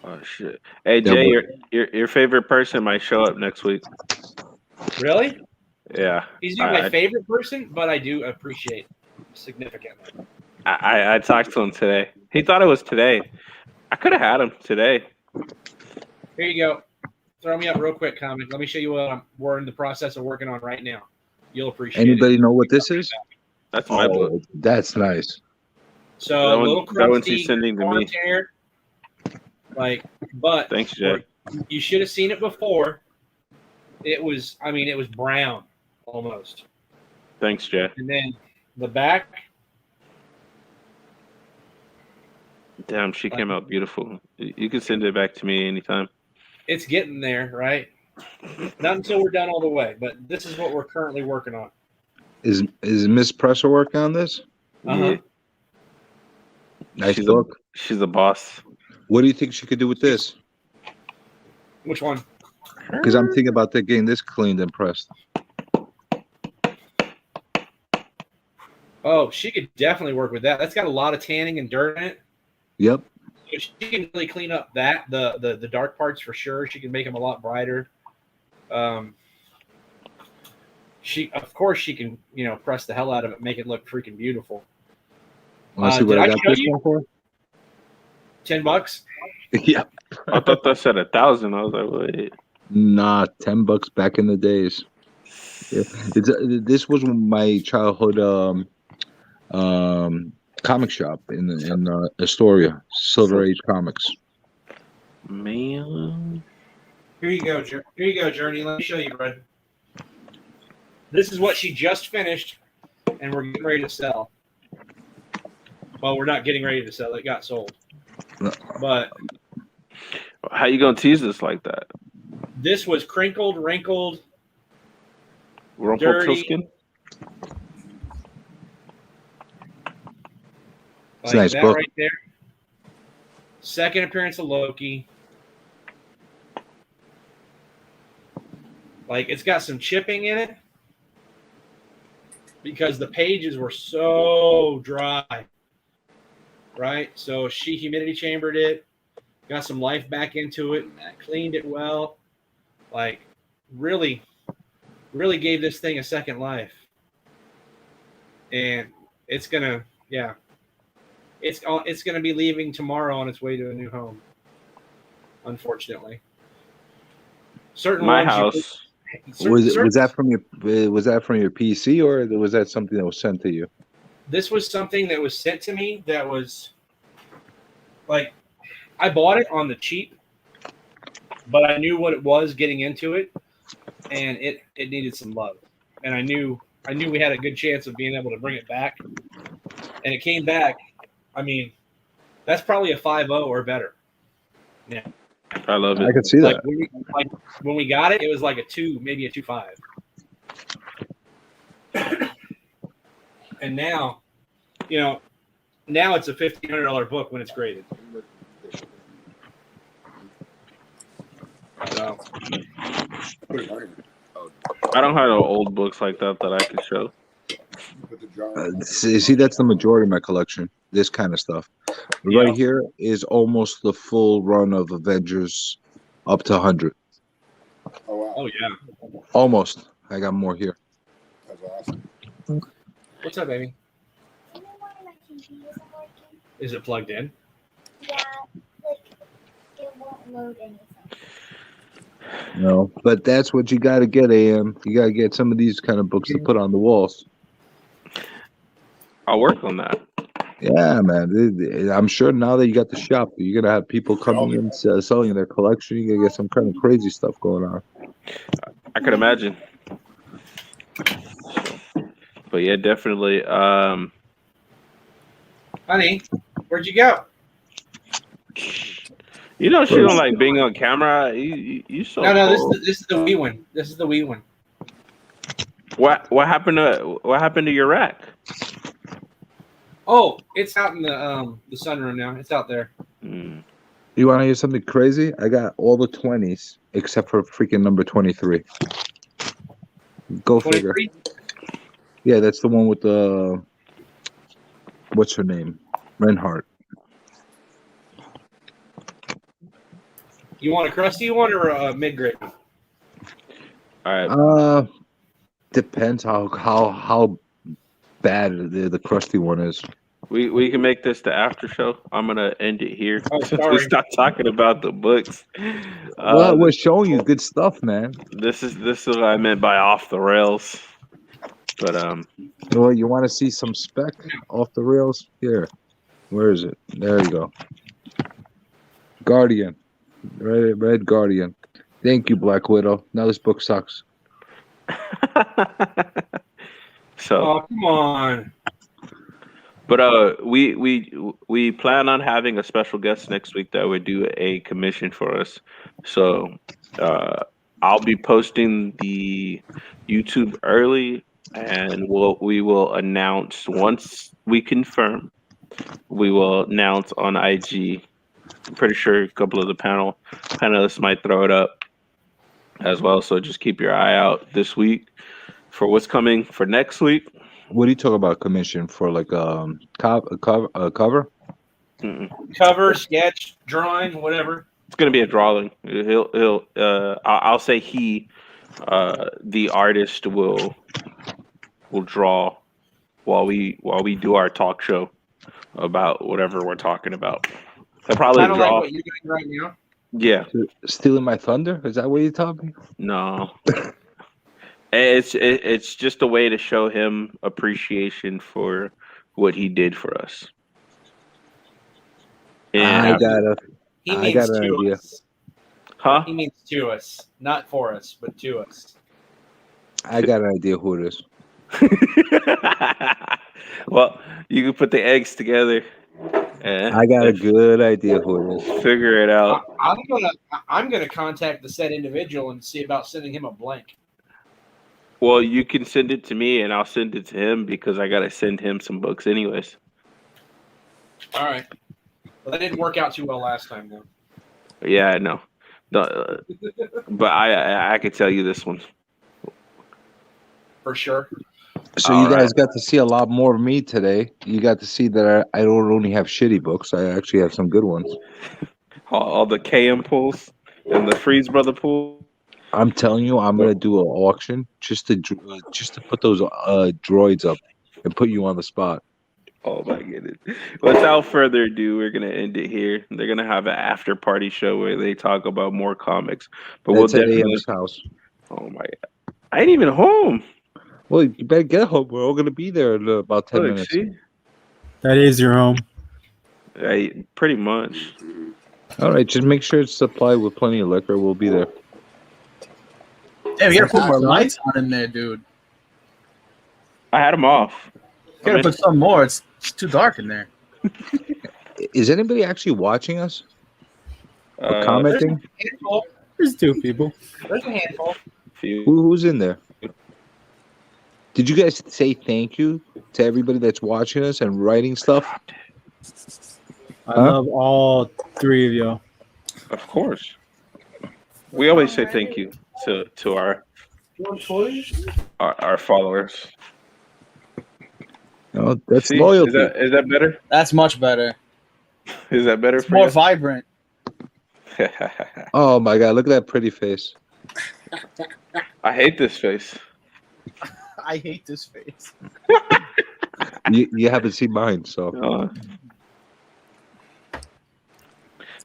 Oh shit. Hey That Jay, was- your favorite person might show up next week. Really? Yeah. He's not my favorite person, but I do appreciate significantly. I talked to him today. He thought it was today. I could have had him today. Here you go. Throw me up real quick, comic. Let me show you what we're in the process of working on right now. You'll appreciate Anybody it. know what this is? That's my book. Oh, that's nice. So That one- little that one's crusty, he's sending to me. orange hair. But Thanks, Jay. you should have seen it before. It was brown almost. Thanks, Jay. And then the back, Damn, she came out beautiful. You can send it back to me anytime. it's getting there, right? Not until we're done all the way, but this is what we're currently working on. Is Miss Presser working on this? Uh-huh. Nice She's book. She's a boss. What do you think she could do with this? Which one? Because I'm thinking about getting this cleaned and pressed. Oh, she could definitely work with that. That's got a lot of tanning and dirt in it. Yep. So she can really clean up the dark parts for sure. She can make them a lot brighter. She can press the hell out of it, make it look freaking beautiful. Want to see what did I I got show this you? one for? $10. Yeah. I thought that said 1,000. I was like, wait. Nah, $10 back in the days. Yeah. This was my childhood comic shop in Astoria, Silver Age Comics. Man. Here you go, Journey. Let me show you, bud. This is what she just finished. and we're getting ready to sell. Well, we're not getting ready to sell. It got sold. But How you gonna tease us like that? this was crinkled, wrinkled, Rumpelstiltskin? It's like a nice that book. right there. Second appearance of Loki. Like, it's got some chipping in it because the pages were so dry, right? So she humidity chambered it, got some life back into it, cleaned it well, like really gave this thing a second life. And it's gonna, it's gonna be leaving tomorrow on its way to a new home. Unfortunately, certain My ones house. Was that from your PC, or was that something that was sent to you? This was something that was sent to me that was like, I bought it on the cheap, but I knew what it was getting into it, and it needed some love. And I knew we had a good chance of being able to bring it back. And it came back. I mean, that's probably a 5.0 or better. Yeah. I love it. I can see Like that. when we got it, it was like a 2, maybe a 2.5. And now, now it's a $1,500 book when it's graded. So, I don't have no old books like that I can show. See, that's the majority of my collection. This kind of stuff. Right here is almost the full run of Avengers up to 100. Oh wow. oh yeah. Almost. I got more here. That's awesome. What's up, baby? Is it plugged in? Yeah, like it won't load anything. No, but that's what you got to get, AM. You got to get some of these kind of books to put on the walls. I'll work on that. Yeah, man. I'm sure now that you got the shop, you're gonna have people coming in selling their collection. You're gonna get some kind of crazy stuff going on. I could imagine. But yeah, definitely. Honey, where'd you go? You know she don't like being on camera. You so No, cool. this is the wee one. This is the wee one. What happened to your rack? Oh, it's out in the sunroom now. It's out there. Mm. You want to hear something crazy? I got all the 20s except for freaking number 23. Go figure. 23? Yeah, that's the one with the what's her name, Reinhardt. You want a crusty one or a mid grade? All right. Depends how bad the crusty one is. We can make this the after show. I'm gonna end it here. Oh, sorry. Stop talking about the books. Well, we're showing you good stuff, man. This is what I meant by off the rails. But Well, you want to see some spec off the rails? Here, where is it? There you go. Guardian, Red Guardian. Thank you, Black Widow. Now this book sucks. So. Oh, come on. But we plan on having a special guest next week that would do a commission for us. So I'll be posting the YouTube early, and we will announce once we confirm. We will announce on IG. I'm pretty sure a couple of the panelists might throw it up as well. So just keep your eye out this week for what's coming for next week. What do you talk about commission for? Like a cover? Mm-mm. Cover, sketch, drawing, whatever. It's gonna be a drawing. I'll say the artist will draw while we do our talk show about whatever we're talking about. I'll probably Kind of draw. like what you're doing right now. Yeah. Stealing my thunder? Is that what you're talking? No. It's just a way to show him appreciation for what he did for us. And He I means got an to idea. us. Huh? He means to us, not for us, but to us. I got an idea who it is. Well, you can put the eggs together and, I got a and good idea who it is. figure it out. I'm gonna contact the said individual and see about sending him a blank. Well, you can send it to me, and I'll send it to him because I gotta send him some books, anyways. All right. Well, that didn't work out too well last time, though. Yeah, I know. But I could tell you this one. For sure. So All you guys right. got to see a lot more of me today. You got to see that I don't only have shitty books. I actually have some good ones. All the KM pulls and the Freeze Brother pool. I'm telling you, I'm gonna do an auction just to put those droids up and put you on the spot. Oh my goodness. Without further ado, we're gonna end it here. They're gonna have an after party show where they talk about more comics. But That's we'll at definitely. AM's house. Oh my god. I ain't even home. Well, you better get home. We're all gonna be there in about 10 Look, minutes. see? That is your home. Pretty much. All right, just make sure it's supplied with plenty of liquor. We'll be there. Damn, you gotta put more lights on in there, dude. I had them off. You gotta put some more. It's too dark in there. Is anybody actually watching us or commenting? There's two people. There's a handful. Who's in there? Did you guys say thank you to everybody that's watching us and writing stuff? I love all three of y'all. Of course. We always say thank you to our followers. No, that's See? loyalty. Is that better? That's much better. Is that better It's for more you? vibrant. Oh my god, look at that pretty face. I hate this face. I hate this face. You haven't seen mine, so.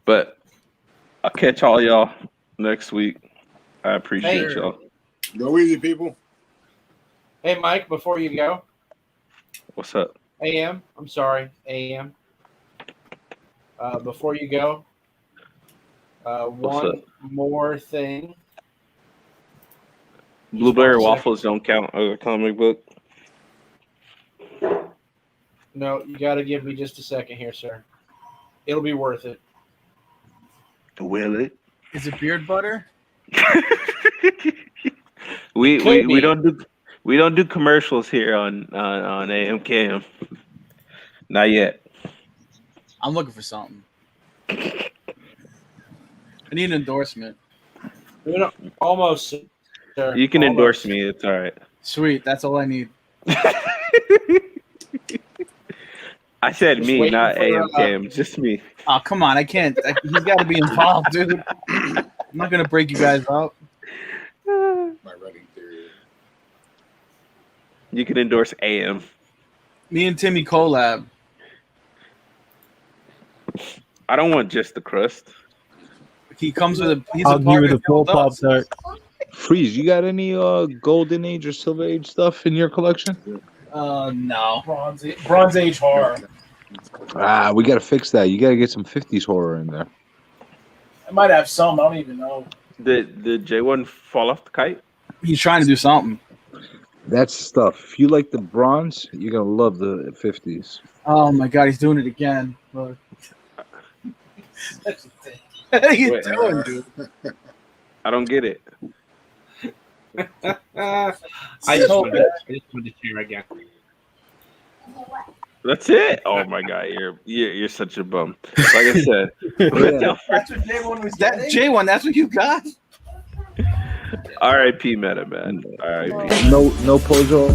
But I'll catch all y'all next week. I appreciate y'all. Go easy, people. Hey, Mike, before you go, What's up? AM. I'm sorry, AM. Before you go, one more thing. Blueberry waffles don't count as a comic book. No, you got to give me just a second here, sir. It'll be worth it. Will it? Is it beard butter? We don't do commercials here on AMKM. Not yet. I'm looking for something. I need an endorsement. Almost, sir. You can endorse me. It's all right. Sweet. That's all I need. I said Just me, waiting not for, AMKM. Just me. Oh, come on. I can't. He's got to be involved, dude. I'm not going to break you guys up. My running theory. You can endorse AM. Me and Timmy collab. I don't want just the crust. He comes with a. I'll give you the full Pop Tart. Freeze, you got any golden age or silver age stuff in your collection? No. Bronze Age horror. Ah, we gotta fix that. You gotta get some 50s horror in there. I might have some. I don't even know. Did J1 fall off the kite? He's trying to do something. That's stuff. If you like the bronze, you're gonna love the 50s. Oh my god, he's doing it again. Look. What are you doing, dude? I don't get it. I just wanted to share again. That's it. Oh my god, you're such a bum. Like I said, That's what J1 was getting? J1, that's what you got? R.I.P. Meta Man. R.I.P. No Pojo.